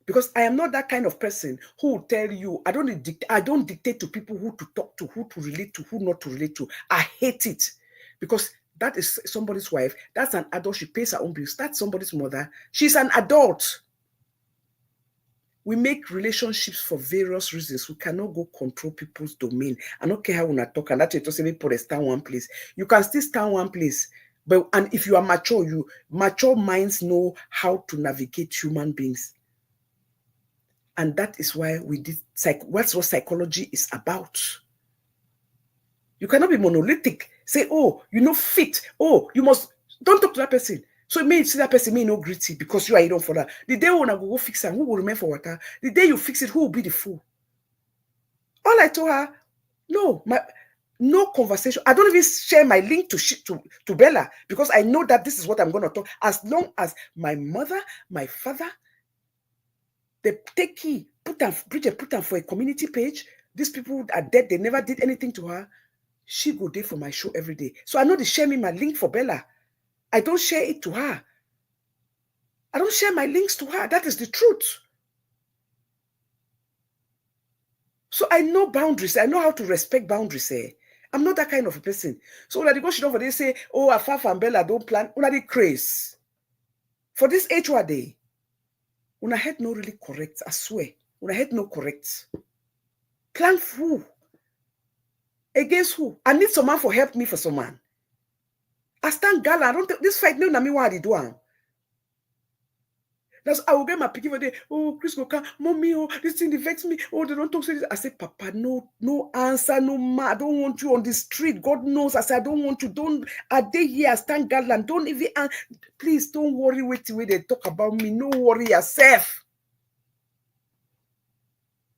Because I am not that kind of person who will tell you, I don't dictate to people who to talk to, who to relate to, who not to relate to. I hate it. Because that is somebody's wife. That's an adult. She pays her own bills. That's somebody's mother. She's an adult. We make relationships for various reasons. We cannot go control people's domain. I don't care how we talk, and that's just say people stand one place. You can still stand one place, but and if you are mature, mature minds know how to navigate human beings. And that is why we did what's what psychology is about. You cannot be monolithic. Say, oh, you know, fit. Oh, you must don't talk to that person. So it may see that person may not greet because you are don't for that. The day when I go fix it, who will remain for water? The day you fix it, who will be the fool? All I told her, no conversation. I don't even share my link to Bella because I know that this is what I'm going to talk. As long as my mother, my father, they take key, put them for a community page. These people are dead. They never did anything to her. She go there for my show every day. So I know they share me my link for Bella. I don't share it to her. I don't share my links to her. That is the truth. So I know boundaries. I know how to respect boundaries. I'm not that kind of a person. So when I go sit over there say, oh, Afaf and Bella don't plan. Una dey craze. For this age what day, una head no really correct. I swear. Una head no correct. Plan for who? Against who? I need someone for help me for someone. I stand gala. I don't think this fight no na me what I do. That's I will get my picking for day. Oh, Chris go come, mommy. Oh, this thing affects me. Oh, they don't talk to this. I say, Papa, no answer, no ma. I don't want you on the street. God knows. I say, I don't want you. Don't. Are they here? I stand gallant. Don't even. Please don't worry. Wait till they talk about me. No worry yourself.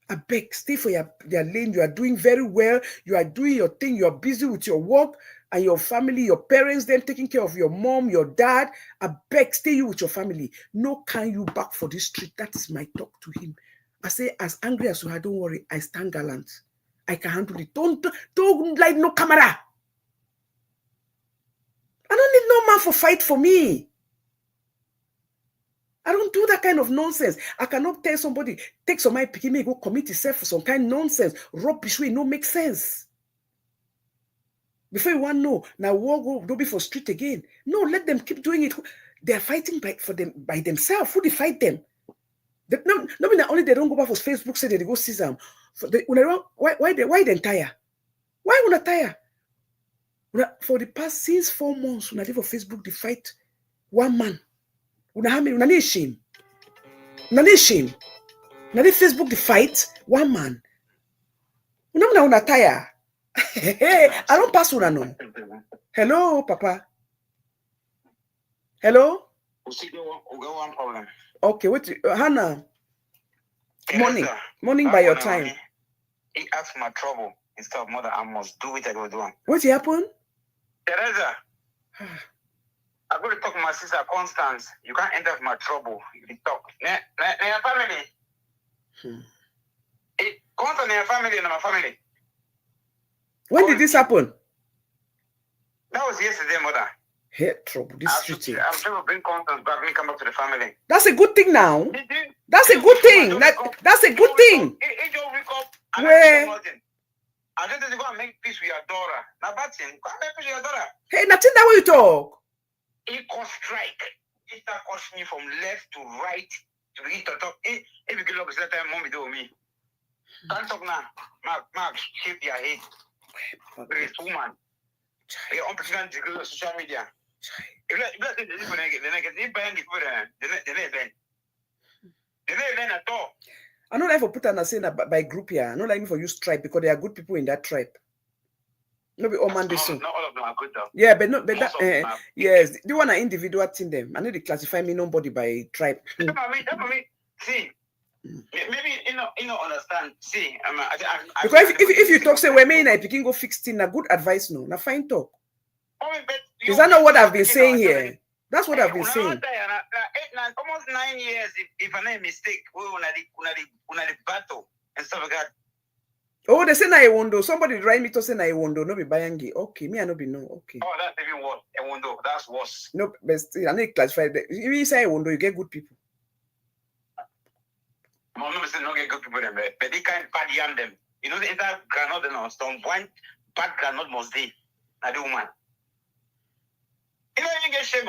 I beg, stay for your lane. You are doing very well. You are doing your thing. You are busy with your work and your family, your parents, them taking care of your mom, your dad. I beg, stay you with your family. No can you back for this street. That is my talk to him. I say, as angry as you are, don't worry. I stand gallant. I can handle it. Don't like no camera. I don't need no man for fight for me. I don't do that kind of nonsense. I cannot tell somebody, take some my picking me, go commit yourself for some kind of nonsense. Rubbish way, no make sense. Before you want to know, now war don't be for street again. No, let them keep doing it. They are fighting by themselves. Who they fight them? Not only they don't go back for Facebook, say they go see them. Why they tire? Why would I tire? For the past since 4 months, when I live on Facebook, they fight one man. Una need shame. Una need shame. Una need Facebook the fight one man. Una tire. Hey, I don't pass una no. Hello, Papa. Hello. Okay, wait. Hannah. Morning by your time. He asked my trouble instead of mother. I must do it. I go do it. What happened? Teresa. I'm going to talk to my sister Constance. You can't enter my trouble. You talk. Your family. Constance, your family and my family. When did this happen? That was yesterday, mother. Head trouble. This street. I'm trying to bring Constance back. Me come back to the family. That's a good thing now. That's a good thing. That's a good thing. Where? I just go and make peace with your daughter. Now, that's him. Go and make peace with your daughter. Hey, nothing that way you talk. He can strike. He start costing me from left to right to begin to talk. If you get up that time, mommy do me. Can't talk now. Mark, shape your head. Great woman. You're on president to social media. If that's the different, they ban it for the at all. I don't like for put an saying by group here. I don't like me for you tribe because there are good people in that tribe. No be all man be so. Not all of them are good though. Yeah, but that yes, the one are individual thing them. I know they classify me nobody by tribe. That's for me. See, maybe you know understand. See, because if you talk say we may I picking go fix thing, na good advice no. Na fine talk. Is that not what I've been saying here? That's what I've been saying. Almost 9 years, if I'm not mistake, we una the battle and stuff like that. Oh, they say na a window. Somebody write me to say na a window. No be bayangi. Okay, me I no be no. Okay. Oh, that's even worse. A window. That's worse. No, but still, I need to classify that. If you say a window, you get good people. I'm not saying not get good people, but they can't bad yam them. You know, the entire granite and some one bad granite must be. I do man. You know, you get shame.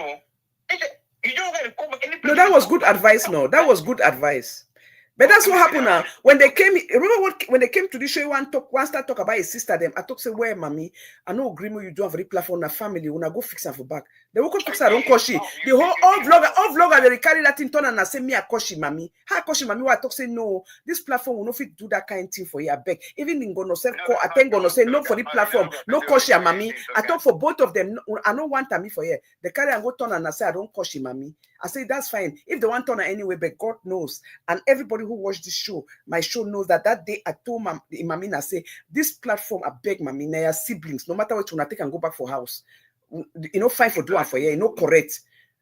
You don't get any. No, that was good advice. No, that was good advice. But that's what happened now. When they came, remember when they came to the show, one start talk about his sister, them. I talk say, where mommy, I know agreement you do have a platform na family, when I go fix her for back. They will come talk say, I don't call she. The whole all vlogger, they carry that in turn and I say, me, I call she mommy. How call she mommy? Why I talk say, no, this platform will not fit do that kind of thing for you, I beg. Even in gonna say, I think gonna say, no for the platform, no call she mommy. I talk for both of them, I don't want me for here. They carry and go turn and I say, I don't call she mommy. I say, that's fine. If they want turn anyway, but God knows. And everybody who watched this show, my show knows that day I told Mamina, say, this platform, I beg Mamina, your siblings, no matter what you want to take and go back for house. You know, fine for doing for you, you know, correct.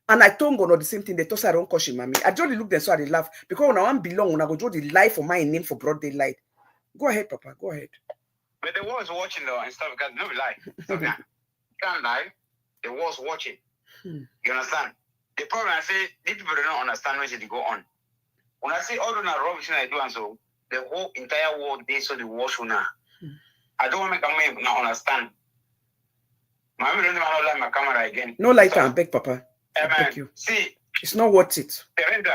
And I told God the same thing. They told I don't call she mommy. I just look there so I laugh. Because when I want belong, when I go draw the lie for my name for broad daylight. Go ahead, Papa. Go ahead. But the was watching though and stuff because no lie. So, can't lie. The was watching. You understand? The problem I say, these people don't understand when they go on. When I say all the rubbish I do and so, the whole entire world they saw the wash now. I don't want to make a man now understand. My don't like my camera again. No light and beg, Papa. I beg you. See, it's not worth it. Parental.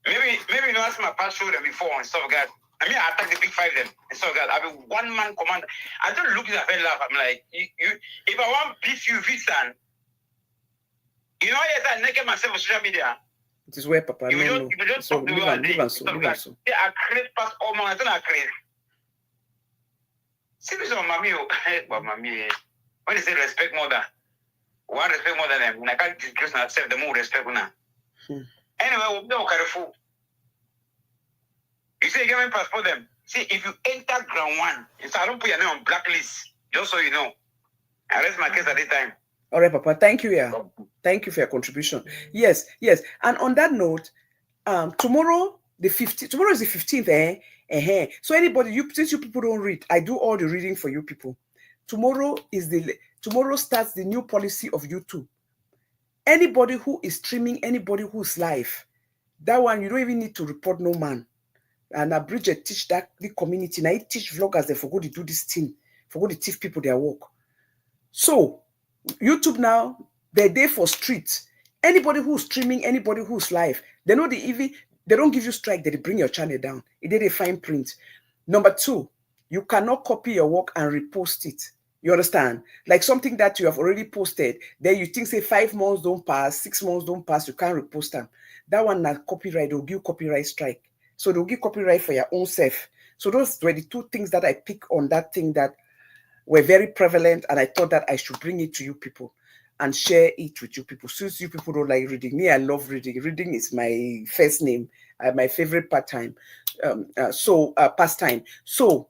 Maybe you know ask my past show them before and stuff, guys. I mean, I attack the big five them and stuff, guys. I be one man commander. I don't look at them laugh. I'm like, you, if I want beef you, Visan. You know, yes, I naked myself on social media. It is where Papa. You don't so talk to leave and so. Yeah, I create past all my I create. See this on mommy, but mommy. When they say respect more than one respect more than them, when I can't disgrace myself, the more respect now. Anyway, we'll be careful. You say you give me passport them. See, if you enter ground one, if I don't put your name on blacklist, just so you know. I rest my case at this time. All right, Papa. Thank you, yeah. Thank you for your contribution. Yes. And on that note, tomorrow the 15th. Tomorrow is the 15th, So anybody, since you people don't read, I do all the reading for you people. Tomorrow starts the new policy of YouTube. Anybody who is streaming, anybody who's live, that one you don't even need to report no man. And Bridget teach that the community. Now I teach vloggers they forgot to do this thing, forgot to teach people their work. So YouTube now, they're there for streets. Anybody who's streaming, anybody who's live, they know they don't give you strike, they bring your channel down. It did a fine print. Number 2, you cannot copy your work and repost it. You understand? Like something that you have already posted, then you think say 5 months don't pass, 6 months don't pass, you can't repost them. That one not copyright, they'll give copyright strike. So they'll give copyright for your own self. So those were the 2 things that I picked on that thing that were very prevalent, and I thought that I should bring it to you people and share it with you people. Since you people don't like reading, me, I love reading. Reading is my first name, my favorite pastime. Pastime. So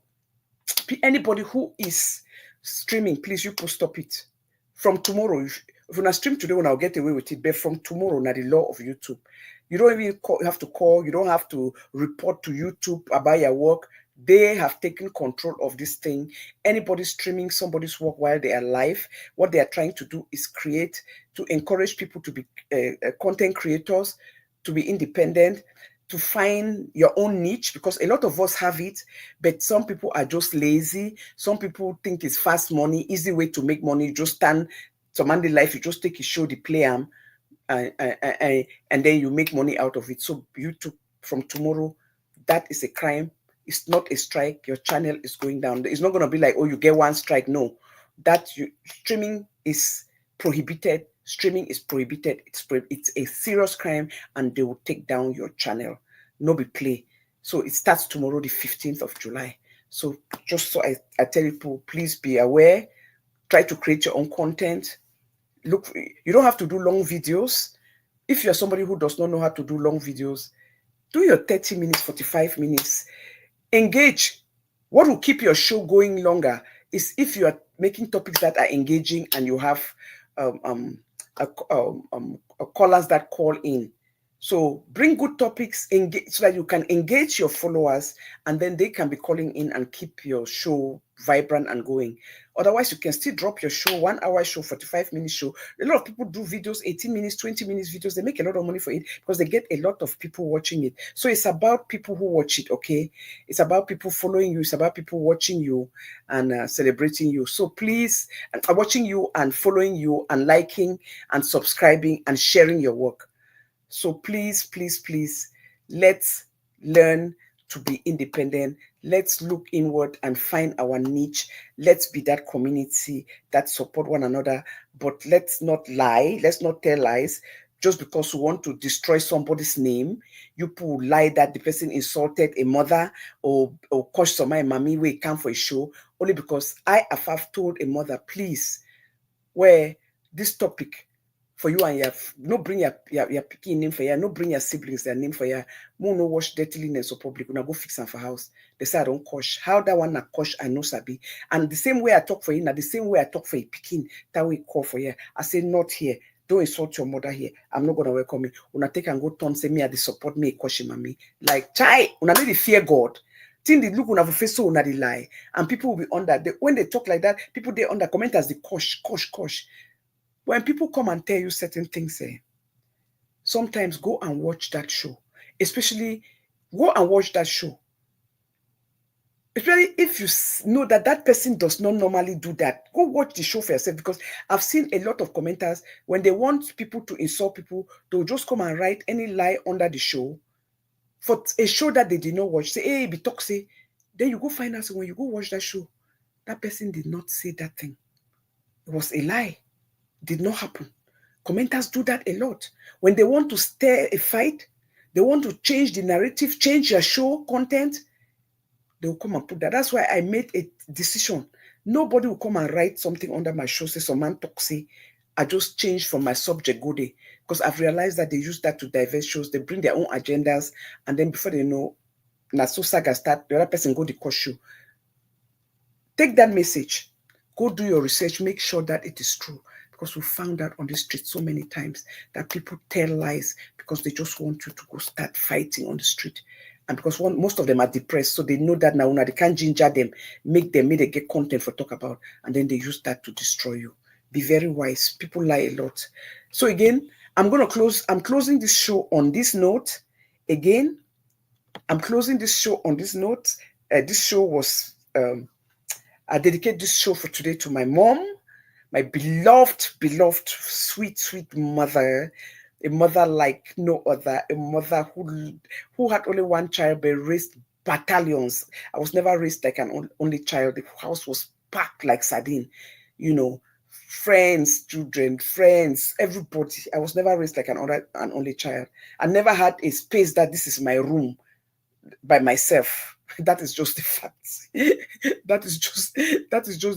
anybody who is streaming, please, you could stop it. From tomorrow, if you not stream today, when I'll get away with it, but from tomorrow, now the law of YouTube. You don't even have to call, you don't have to report to YouTube about your work. They have taken control of this thing. Anybody streaming somebody's work while they are live, what they are trying to do is create, to encourage people to be content creators, to be independent, to find your own niche, because a lot of us have it, but some people are just lazy. Some people think it's fast money, easy way to make money. You just stand some Monday life, you just take a show, the play and then you make money out of it. So YouTube, from tomorrow, that is a crime. It's not a strike. Your channel is going down. It's not going to be like, oh, you get 1 strike. No, streaming is prohibited. Streaming is prohibited. It's a serious crime, and they will take down your channel. No be play. So it starts tomorrow, the 15th of July. So just so I tell people, please be aware. Try to create your own content. Look, you don't have to do long videos. If you're somebody who does not know how to do long videos, do your 30 minutes, 45 minutes. Engage. What will keep your show going longer is if you are making topics that are engaging and you have callers that call in. So bring good topics, engage, so that you can engage your followers, and then they can be calling in and keep your show vibrant and going. Otherwise, you can still drop your show, 1 hour show, 45-minute show. A lot of people do videos, 18 minutes, 20 minutes videos. They make a lot of money for it because they get a lot of people watching it. So it's about people who watch it, okay? It's about people following you. It's about people watching you and celebrating you. So please, watching you and following you and liking and subscribing and sharing your work. So please, please, please, let's learn to be independent. Let's look inward and find our niche. Let's be that community that support one another. But let's not lie. Let's not tell lies. Just because we want to destroy somebody's name, you people lie that the person insulted a mother or caused somebody mommy where come for a show, only because I have told a mother, please, where this topic for you and your no bring your picking name for you, no bring your siblings their name for you, no wash dirty linens or public, una go fix them for house. They say I don't kosh. How that one na kosh I know sabi. And the same way I talk for you, now the same way I talk for a picking, that way call for you. I say not here. Don't insult your mother here. I'm not gonna welcome you. Una take and go turn say me at the support me kosh mommy. Like chai, una need to fear God. Think the look on our face so not the lie. And people will be under when they talk like that, people they under comment as the kosh. When people come and tell you certain things, sometimes go and watch that show. Especially go and watch that show. Especially if you know that that person does not normally do that. Go watch the show for yourself, because I've seen a lot of commenters when they want people to insult people, they'll just come and write any lie under the show for a show that they did not watch. Say, hey, be toxic. Then you go find out when you go watch that show, that person did not say that thing. It was a lie. Did not happen. Commenters do that a lot. When they want to stir a fight, they want to change the narrative, change your show content, they will come and put that. That's why I made a decision. Nobody will come and write something under my show, say some man toxic. I just changed from my subject go there, because I've realized that they use that to divert shows. They bring their own agendas, and then before they know, Naso Saga start, the other person go the course show. Take that message, go do your research, make sure that it is true. Because we found out on the street so many times that people tell lies because they just want you to go start fighting on the street. And because most of them are depressed, so they know that now they can't ginger them, make them get content for talk about, and then they use that to destroy you. Be very wise. People lie a lot. So again, I'm closing this show on this note. Again, I'm closing this show on this note. This show was I dedicate this show for today to my mom, my beloved, sweet mother, a mother like no other, a mother who had only one child but raised battalions. I was never raised like an only child. The house was packed like sardine, friends, children, friends, everybody. I was never raised like an only child. I never had a space that this is my room by myself. That is just the fact. that is just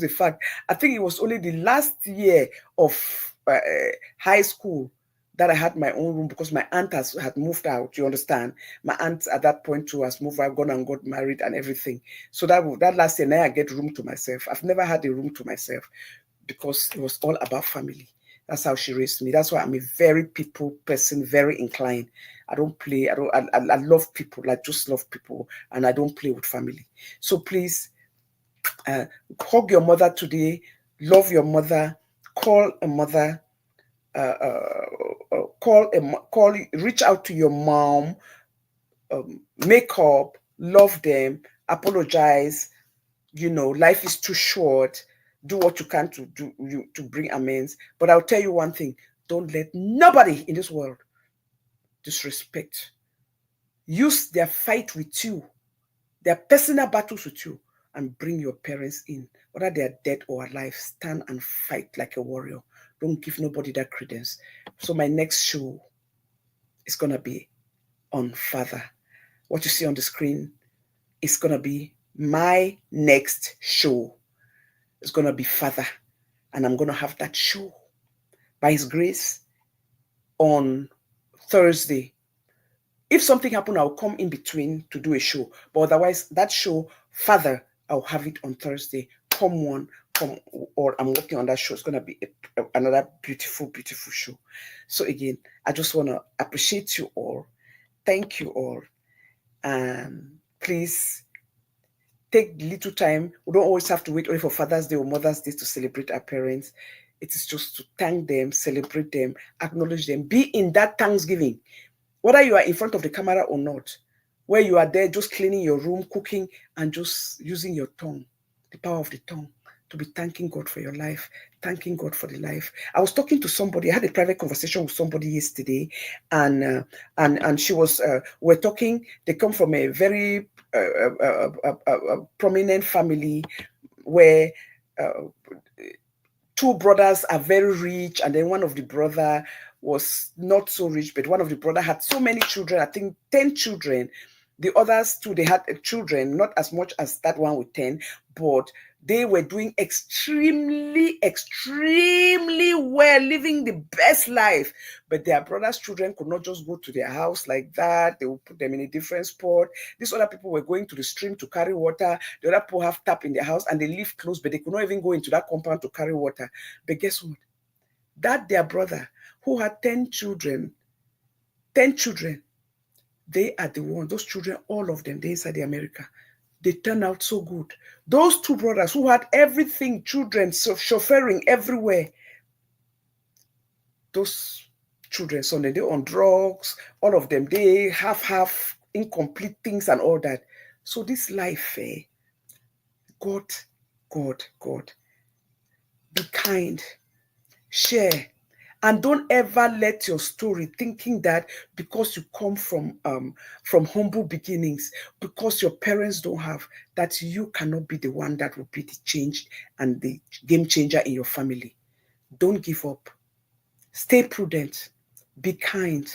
the fact. I think it was only the last year of high school that I had my own room, because my aunt had moved out. You understand? My aunt at that point too has moved out, gone and got married and everything. So that last year, now I get room to myself. I've never had a room to myself because it was all about family. That's how she raised me. That's why I'm a very people person, very inclined. I don't play. I love people. I just love people, and I don't play with family. So please, hug your mother today. Love your mother. Call a mother. Reach out to your mom. Make up. Love them. Apologize. Life is too short. Do what you can to bring amends. But I'll tell you one thing: don't let nobody in this world disrespect. Use their fight with you, their personal battles with you, and bring your parents in. Whether they are dead or alive, stand and fight like a warrior. Don't give nobody that credence. So my next show is going to be on father. What you see on the screen is going to be my next show. It's going to be father. And I'm going to have that show, by his grace, on Thursday. If something happens, I'll come in between to do a show. But otherwise, that show, father, I'll have it on Thursday. Or I'm working on that show. It's going to be another beautiful show. So again, I just want to appreciate you all. Thank you all. Please take little time. We don't always have to wait only for Father's Day or Mother's Day to celebrate our parents. It is just to thank them, celebrate them, acknowledge them. Be in that Thanksgiving, whether you are in front of the camera or not, where you are there just cleaning your room, cooking, and just using your tongue, the power of the tongue, to be thanking God for your life, thanking God for the life. I was talking to somebody. I had a private conversation with somebody yesterday, and she was we're talking. They come from a very prominent family where two brothers are very rich, and then one of the brother was not so rich, but one of the brother had so many children. I think 10 children. The others too, they had children, not as much as that one with 10, but they were doing extremely well, living the best life. But their brother's children could not just go to their house like that. They would put them in a different spot. These other people were going to the stream to carry water. The other people have tap in their house and they live close, but they could not even go into that compound to carry water. But guess what? That their brother who had 10 children, they are the ones, those children, all of them, they inside the America. They turn out so good. Those two brothers who had everything, children, chauffeuring everywhere, those children, so they're on drugs, all of them, they have incomplete things and all that. So this life, God, be kind, share, and don't ever let your story thinking that because you come from humble beginnings, because your parents don't have, that you cannot be the one that will be the change and the game changer in your family. Don't give up. Stay prudent. Be kind.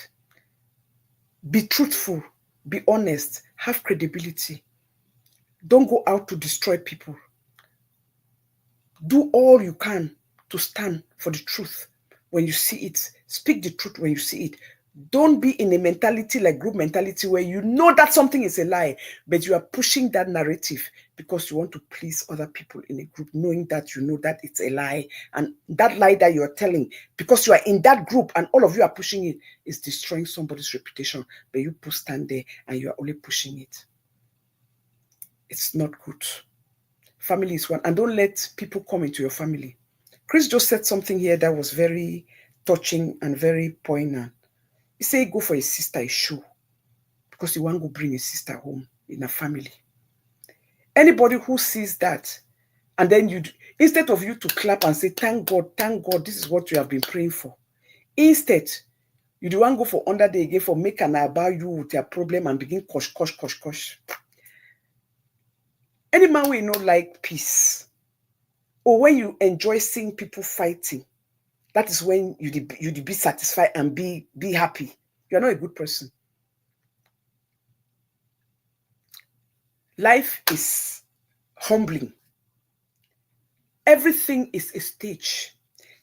Be truthful. Be honest. Have credibility. Don't go out to destroy people. Do all you can to stand for the truth. When you see it, speak the truth when you see it. Don't be in a mentality like group mentality where you know that something is a lie, but you are pushing that narrative because you want to please other people in a group, knowing that you know that it's a lie. And that lie that you are telling, because you are in that group and all of you are pushing it, is destroying somebody's reputation. But you both stand there and you are only pushing it. It's not good. Family is one. And don't let people come into your family. Chris just said something here that was very touching and very poignant. He said, go for his sister a show because you want to bring his sister home in a family. Anybody who sees that, and then you, instead of you to clap and say, thank God, this is what you have been praying for. Instead, you do want to go for under the again for make an about you with their problem and begin kosh. Any man will not like peace. Or when you enjoy seeing people fighting, that is when you be satisfied and be happy. You are not a good person. Life is humbling. Everything is a stage.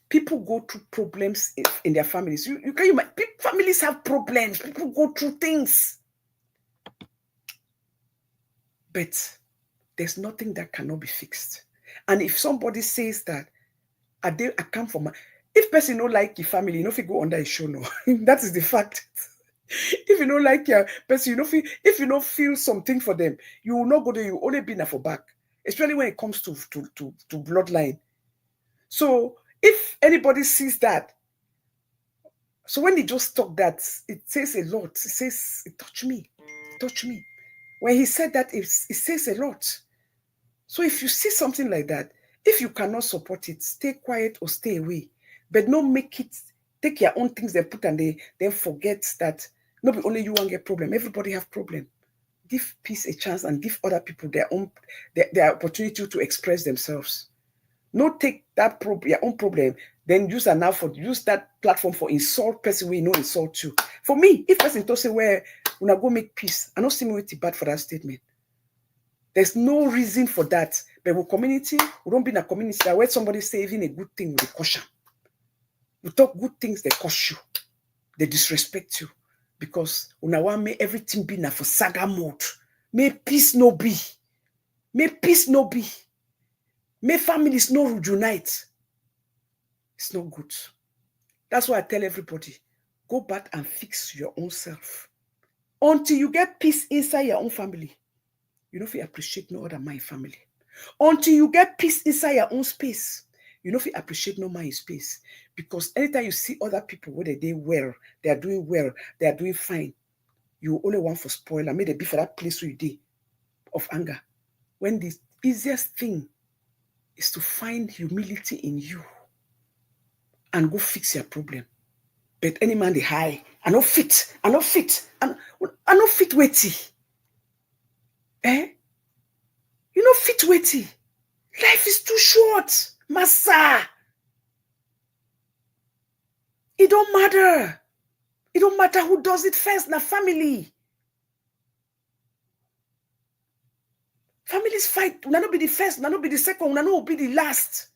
People go through problems in their families. Families have problems. People go through things. But there's nothing that cannot be fixed. And if somebody says that, I come from, if person don't like your family, you know if you go under a show, no. That is the fact. If you don't like your person, if you don't feel something for them, you will not go there, you only be there for back. Especially when it comes to bloodline. So if anybody sees that, so when they just talk that, it says a lot. It says, it touched me. When he said that, it says a lot. So if you see something like that, if you cannot support it, stay quiet or stay away. But don't make it, take your own things and put and then forget that not only you won't get problem. Everybody have problem. Give peace a chance and give other people their opportunity to express themselves. Not take that your own problem, then use that platform for insult person we know insult you. For me, if person to say where when I go make peace, I don't see me bad for that statement. There's no reason for that. But with community, we don't be in a community that where somebody say even a good thing with caution. We talk good things, they curse you. They disrespect you. Because una want may everything be na for saga mode. May peace no be. May peace no be. May families no unite. It's not good. That's why I tell everybody, go back and fix your own self. Until you get peace inside your own family, you don't feel appreciate no other my family. Until you get peace inside your own space, you don't feel appreciate no my space. Because anytime you see other people, whether they are doing fine, you only want for spoiler. May they be for that place where you did of anger. When the easiest thing is to find humility in you and go fix your problem. But any man they high, I no fit, I no fit, I no fit weighty. You know fit weighty. Life is too short, massa. It don't matter. It don't matter who does it first, na family. Families fight, will not be the first, will not be the second, will not be the last.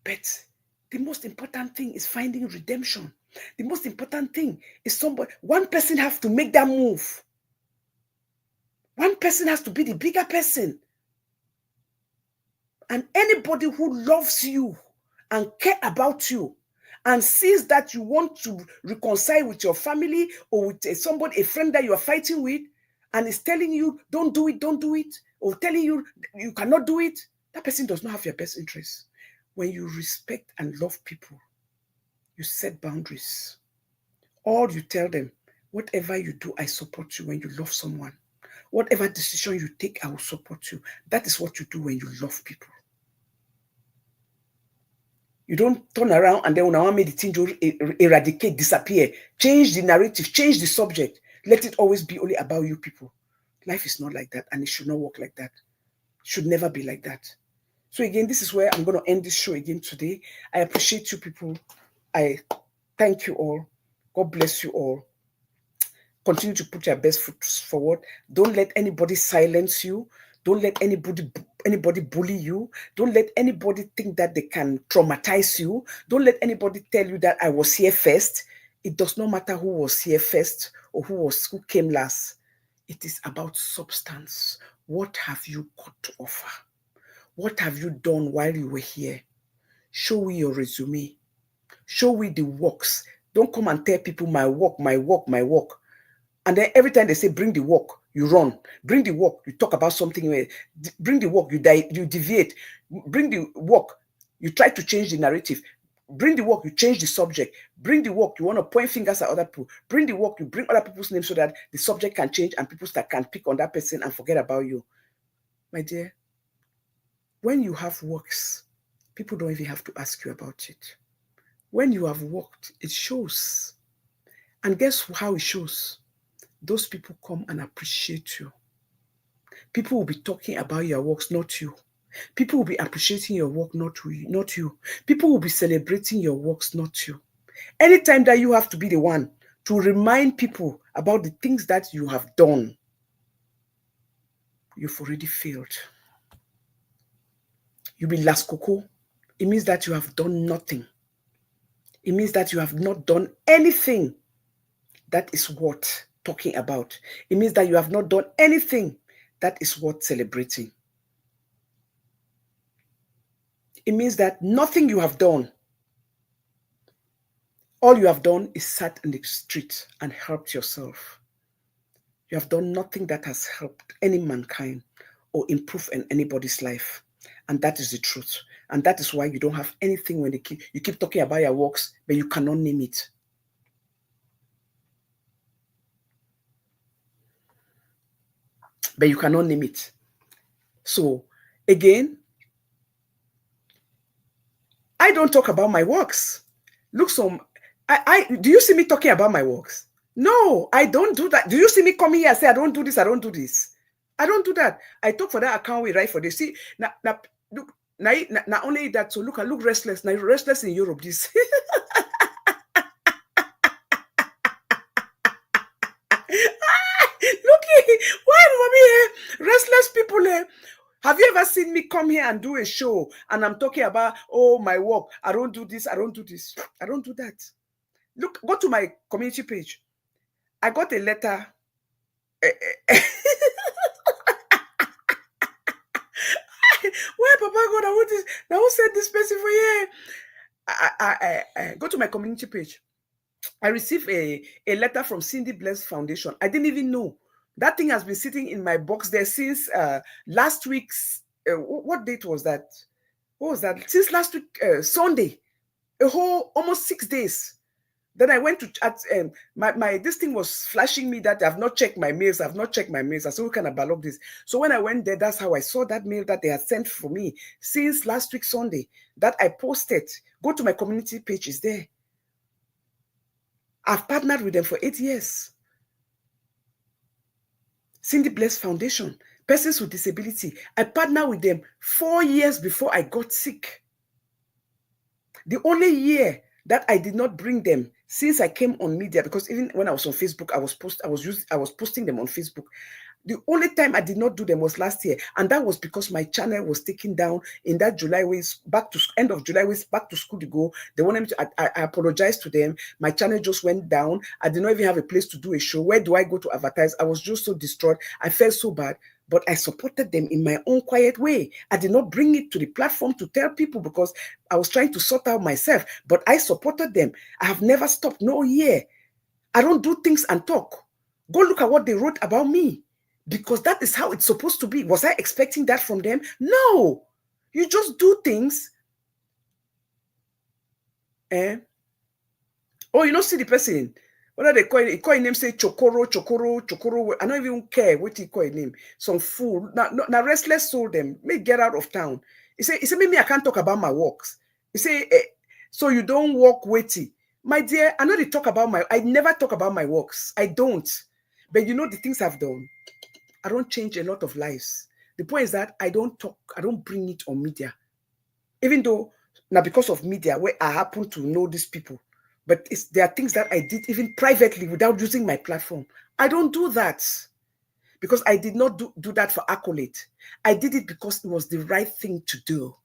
But the most important thing is finding redemption. The most important thing is one person has to make that move. One person has to be the bigger person. And anybody who loves you and care about you and sees that you want to reconcile with your family or with a friend that you are fighting with, and is telling you, don't do it, or telling you, you cannot do it, that person does not have your best interest. When you respect and love people, you set boundaries. Or you tell them, whatever you do, I support you when you love someone. Whatever decision you take, I will support you. That is what you do when you love people. You don't turn around and then when I want me the thing to eradicate, disappear, change the narrative, change the subject. Let it always be only about you people. Life is not like that, and it should not work like that. It should never be like that. So again, this is where I'm going to end this show again today. I appreciate you people. I thank you all. God bless you all. Continue to put your best foot forward. Don't let anybody silence you. Don't let anybody bully you. Don't let anybody think that they can traumatize you. Don't let anybody tell you that I was here first. It does not matter who was here first or who came last. It is about substance. What have you got to offer? What have you done while you were here? Show me your resume. Show me the works. Don't come and tell people my work, my work, my work. And then every time they say, bring the work, you run. Bring the work, you talk about something. Bring the work, you deviate. Bring the work, you try to change the narrative. Bring the work, you change the subject. Bring the work, you want to point fingers at other people. Bring the work, you bring other people's names so that the subject can change and people can pick on that person and forget about you. My dear, when you have works, people don't even have to ask you about it. When you have worked, it shows. And guess how it shows? Those people come and appreciate you. People will be talking about your works, not you. People will be appreciating your work, not you. People will be celebrating your works, not you. Anytime that you have to be the one to remind people about the things that you have done, you've already failed. You'll be last cocoa. It means that you have done nothing. It means that you have not done anything that is worth talking about. It means that you have not done anything that is worth celebrating. It means that nothing you have done, all you have done is sat in the street and helped yourself. You have done nothing that has helped any mankind or improved in anybody's life. And that is the truth. And that is why you don't have anything when you keep talking about your works, but you cannot name it. But you cannot name it. So, again, I don't talk about my works. Look, do you see me talking about my works? No, I don't do that. Do you see me coming here and say, I don't do this, I don't do this? I don't do that. I talk for that account we write for this. See, look, not only that, so look restless. Now restless in Europe, this. Why mommy restless people here? Have you ever seen me come here and do a show and I'm talking about, oh, my work, I don't do this, I don't do this. I don't do that. Look, go to my community page. I got a letter. Where Papa God, I want this. Now who said this person for you? I go to my community page. I received a letter from Cindy Bless Foundation. I didn't even know. That thing has been sitting in my box there since last week's, what date was that? What was that? Since last week, Sunday. A whole, almost 6 days. Then I went to chat, my this thing was flashing me that I've not checked my mails. I've not checked my mails. I said, "Who can I ballot this?" So when I went there, that's how I saw that mail that they had sent for me since last week Sunday that I posted. Go to my community page, is there. I've partnered with them for 8 years. Cindy Bless Foundation, persons with disability. I partnered with them 4 years before I got sick. The only year that I did not bring them since I came on media, because even when I was on Facebook, I was posting them on Facebook. The only time I did not do them was last year, and that was because my channel was taken down in that July ways, back to end of July ways, back to school to go. They wanted me to. I apologized to them. My channel just went down. I did not even have a place to do a show. Where do I go to advertise? I was just so distraught. I felt so bad. But I supported them in my own quiet way. I did not bring it to the platform to tell people because I was trying to sort out myself. But I supported them. I have never stopped, no year. I don't do things and talk. Go look at what they wrote about me, because that is how it's supposed to be. Was I expecting that from them? No. You just do things. Oh, you don't see the person. What are they calling it? Call his name, say Chokoro. I don't even care what he call his name. Some fool. Now restless soul them. May get out of town. He say, maybe I can't talk about my works. He say, so you don't walk weighty. My dear, I know they talk about I never talk about my works. I don't. But you know the things I've done. I don't change a lot of lives. The point is that I don't talk. I don't bring it on media. Even though, now because of media, where I happen to know these people, but there are things that I did even privately without using my platform. I don't do that because I did not do that for accolade. I did it because it was the right thing to do.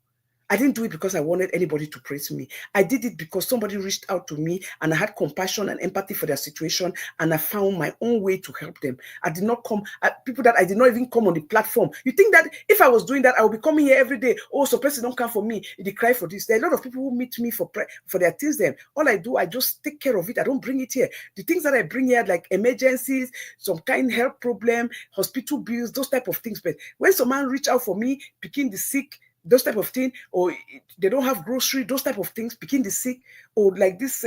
I didn't do it because I wanted anybody to praise me. I did it because somebody reached out to me and I had compassion and empathy for their situation, and I found my own way to help them. I did not come, people that I did not even come on the platform. You think that if I was doing that, I would be coming here every day. Oh, so person don't come for me. They cry for this. There are a lot of people who meet me for their things then. All I do, I just take care of it. I don't bring it here. The things that I bring here, like emergencies, some kind of health problem, hospital bills, those type of things. But when someone reach out for me, picking the sick, those type of things, or they don't have grocery, those type of things, picking the sick, or like this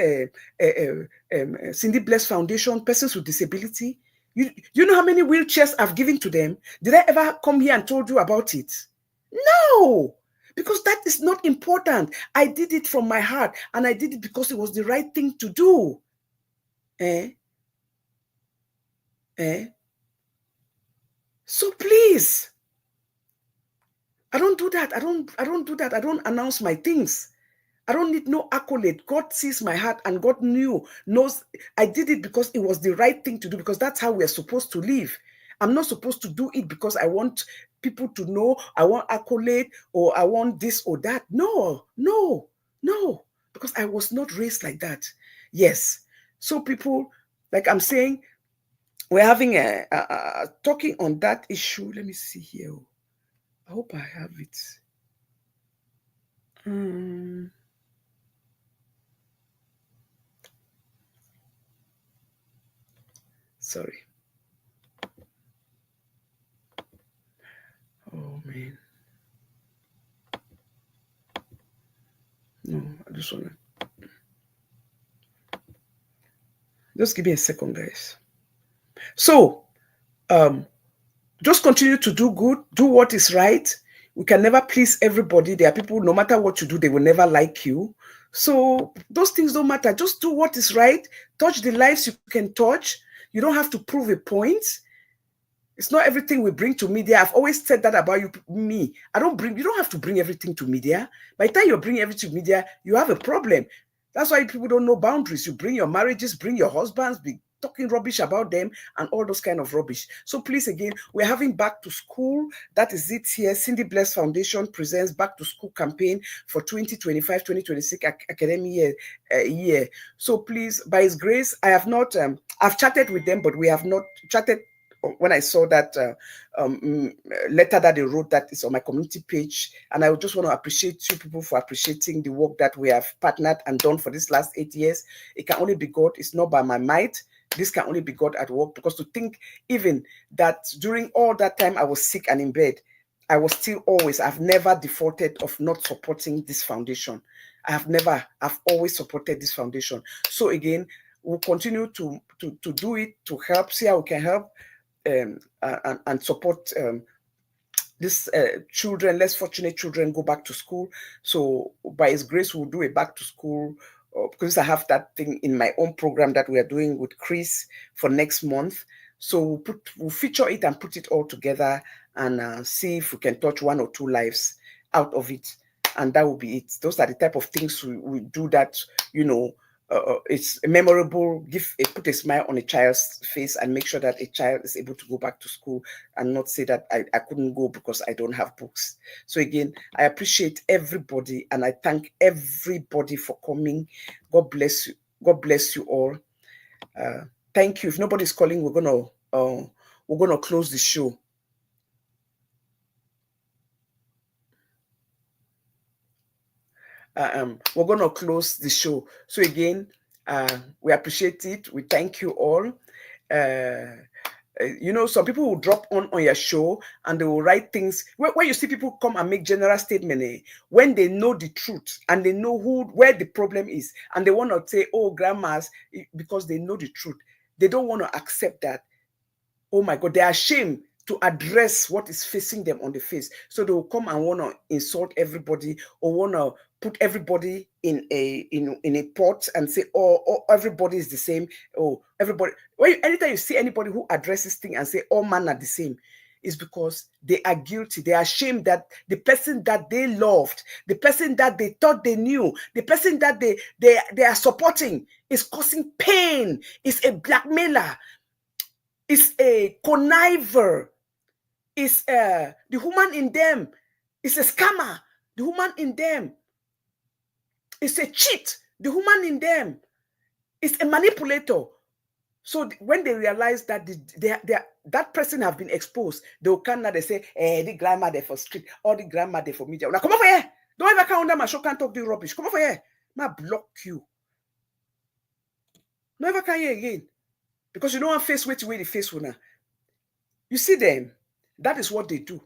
Cindy Bless Foundation, persons with disability. You know how many wheelchairs I've given to them? Did I ever come here and told you about it? No, because that is not important. I did it from my heart, and I did it because it was the right thing to do. So please, I don't do that. I don't do that. I don't announce my things. I don't need no accolade. God sees my heart, and God knows I did it because it was the right thing to do, because that's how we're supposed to live. I'm not supposed to do it because I want people to know, I want accolade, or I want this or that. No, because I was not raised like that. Yes. So people, like I'm saying, we're having a talking on that issue. Let me see here. I hope I have it. Sorry. Oh, man. No, I just want to. Just give me a second, guys. So, just continue to do good, do what is right. We can never please everybody. There are people, no matter what you do, they will never like you. So those things don't matter. Just do what is right. Touch the lives you can touch. You don't have to prove a point. It's not everything we bring to media. I've always said that about me. You don't have to bring everything to media. By the time you bring everything to media, you have a problem. That's why people don't know boundaries. You bring your marriages, bring your husbands, be talking rubbish about them and all those kind of rubbish. So please, again, we're having back to school. That is it here. Cindy Bless Foundation presents back to school campaign for 2025-2026 academic year. So please, by His grace, I have not, I've chatted with them, but we have not chatted. When I saw that letter that they wrote that is on my community page, and I just want to appreciate you people for appreciating the work that we have partnered and done for this last 8 years. It can only be God. It's not by my might. This can only be God at work, because to think even that during all that time I was sick and in bed, I was still always, I've never defaulted of not supporting this foundation. I've always supported this foundation. So again, we'll continue to do it, to help, see how we can help and support this children, less fortunate children, go back to school. So by His grace, we'll do a back to school, because I have that thing in my own program that we are doing with Chris for next month. So we'll feature it and put it all together and see if we can touch 1 or 2 lives out of it. And that will be it. Those are the type of things we do that, it's memorable, put a smile on a child's face and make sure that a child is able to go back to school and not say that I couldn't go because I don't have books. So again, I appreciate everybody and I thank everybody for coming. God bless you. God bless you all. Thank you. If nobody's calling, we're gonna close the show. We're gonna close the show. So again, we appreciate it. We thank you all. Some people will drop on your show and they will write things. When you see people come and make general statement, when they know the truth and they know where the problem is, and they want to say, "Oh, grandmas," because they know the truth, they don't want to accept that. Oh my God, they are ashamed to address what is facing them on the face. So they will come and want to insult everybody or want to put everybody in a pot and say, oh, everybody is the same. Oh, everybody. Anytime you see anybody who addresses things and say all men are the same, is because they are guilty. They are ashamed that the person that they loved, the person that they thought they knew, the person that they are supporting is causing pain, is a blackmailer, is a conniver, is the woman in them is a scammer, the woman in them is a cheat, the woman in them is a manipulator. So when they realize that that person have been exposed, they'll come and they say, the grandma there for street, or the grandma there for media. Now come over here. Don't ever come under my show, can't talk the rubbish. Come over here. I block you. Never come here again. Because you don't want face way to way the face will now. You see them, that is what they do.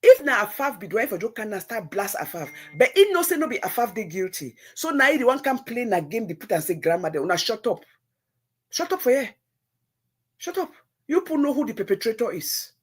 If now Afaf be doing for Joe can start blast Afaf, but it no say no be Afaf they guilty. So now the one can play a game, they put and say grandma they wanna shut up. Shut up for you. Shut up. You people know who the perpetrator is.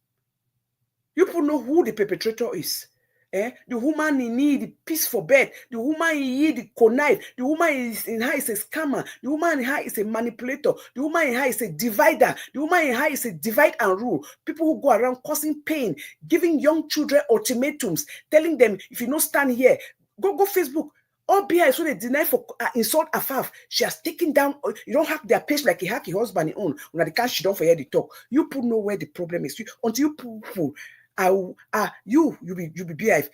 You people know who the perpetrator is. The woman in need the peace for bed. The woman in need the connive. The woman in her is a scammer. The woman in her is a manipulator. The woman in her is a divider. The woman in her is a divide and rule. People who go around causing pain, giving young children ultimatums, telling them, if you don't stand here, go Facebook. All BI so they deny for insult Afaf. She has taken down. You don't hack their page like he hack your husband in own. When they can't, she don't forget the talk. You people know where the problem is. Until you people. You be BIF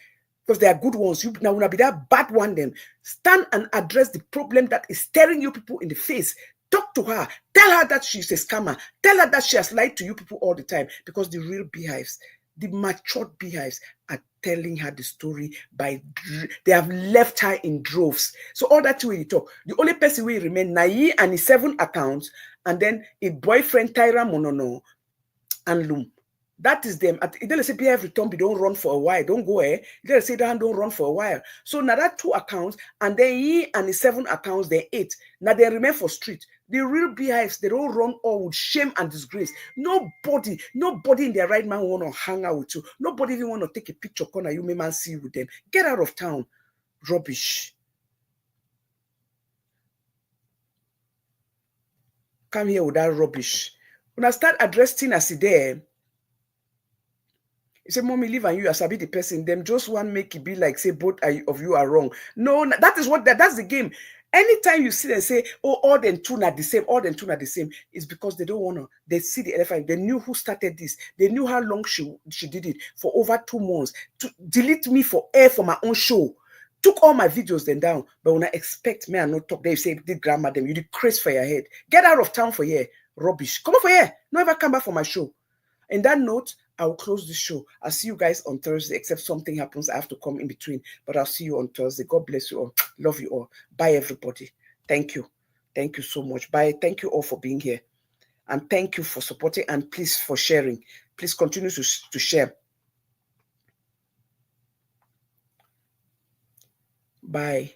because they are good ones. You now will be that bad one. Then stand and address the problem that is staring you people in the face. Talk to her. Tell her that she's a scammer. Tell her that she has lied to you people all the time. Because the real beehives, the matured beehives, are telling her the story they have left her in droves. So all that way you talk. The only person will remain Nai and his 7 accounts, and then a boyfriend Tyra Monono and Loom. That is them. They say BF return, but don't run for a while. Don't go They say don't run for a while. So now that 2 accounts, and then he and the 7 accounts, they 8. Now they remain for street. The real beehives, they don't run all with shame and disgrace. Nobody in their right mind want to hang out with you. Nobody even want to take a picture corner. You may man see with them. Get out of town. Rubbish. Come here with that rubbish. When I start addressing as there, you say, Mommy, leave and you as I be the person. Them just want make it be like, say, both of you are wrong. No, that's the game. Anytime you see them say, oh, all them 2 are the same, all them 2 are the same, it's because they don't want to. They see the elephant. They knew who started this. They knew how long she did it for over 2 months to delete me for air for my own show. Took all my videos then down. But when I expect me and not talk, they say, did grandma them, you did craze for your head. Get out of town for here. Rubbish. Come over here. No ever come back for my show. In that note, I will close the show. I'll see you guys on Thursday, except something happens. I have to come in between. But I'll see you on Thursday. God bless you all. Love you all. Bye, everybody. Thank you. Thank you so much. Bye. Thank you all for being here. And thank you for supporting and please for sharing. Please continue to share. Bye.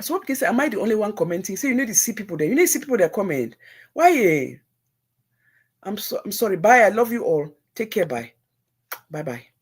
So what can say? Am I the only one commenting? Say you need to see people there. You need to see people that comment. Why? I'm sorry. Bye. I love you all. Take care. Bye. Bye.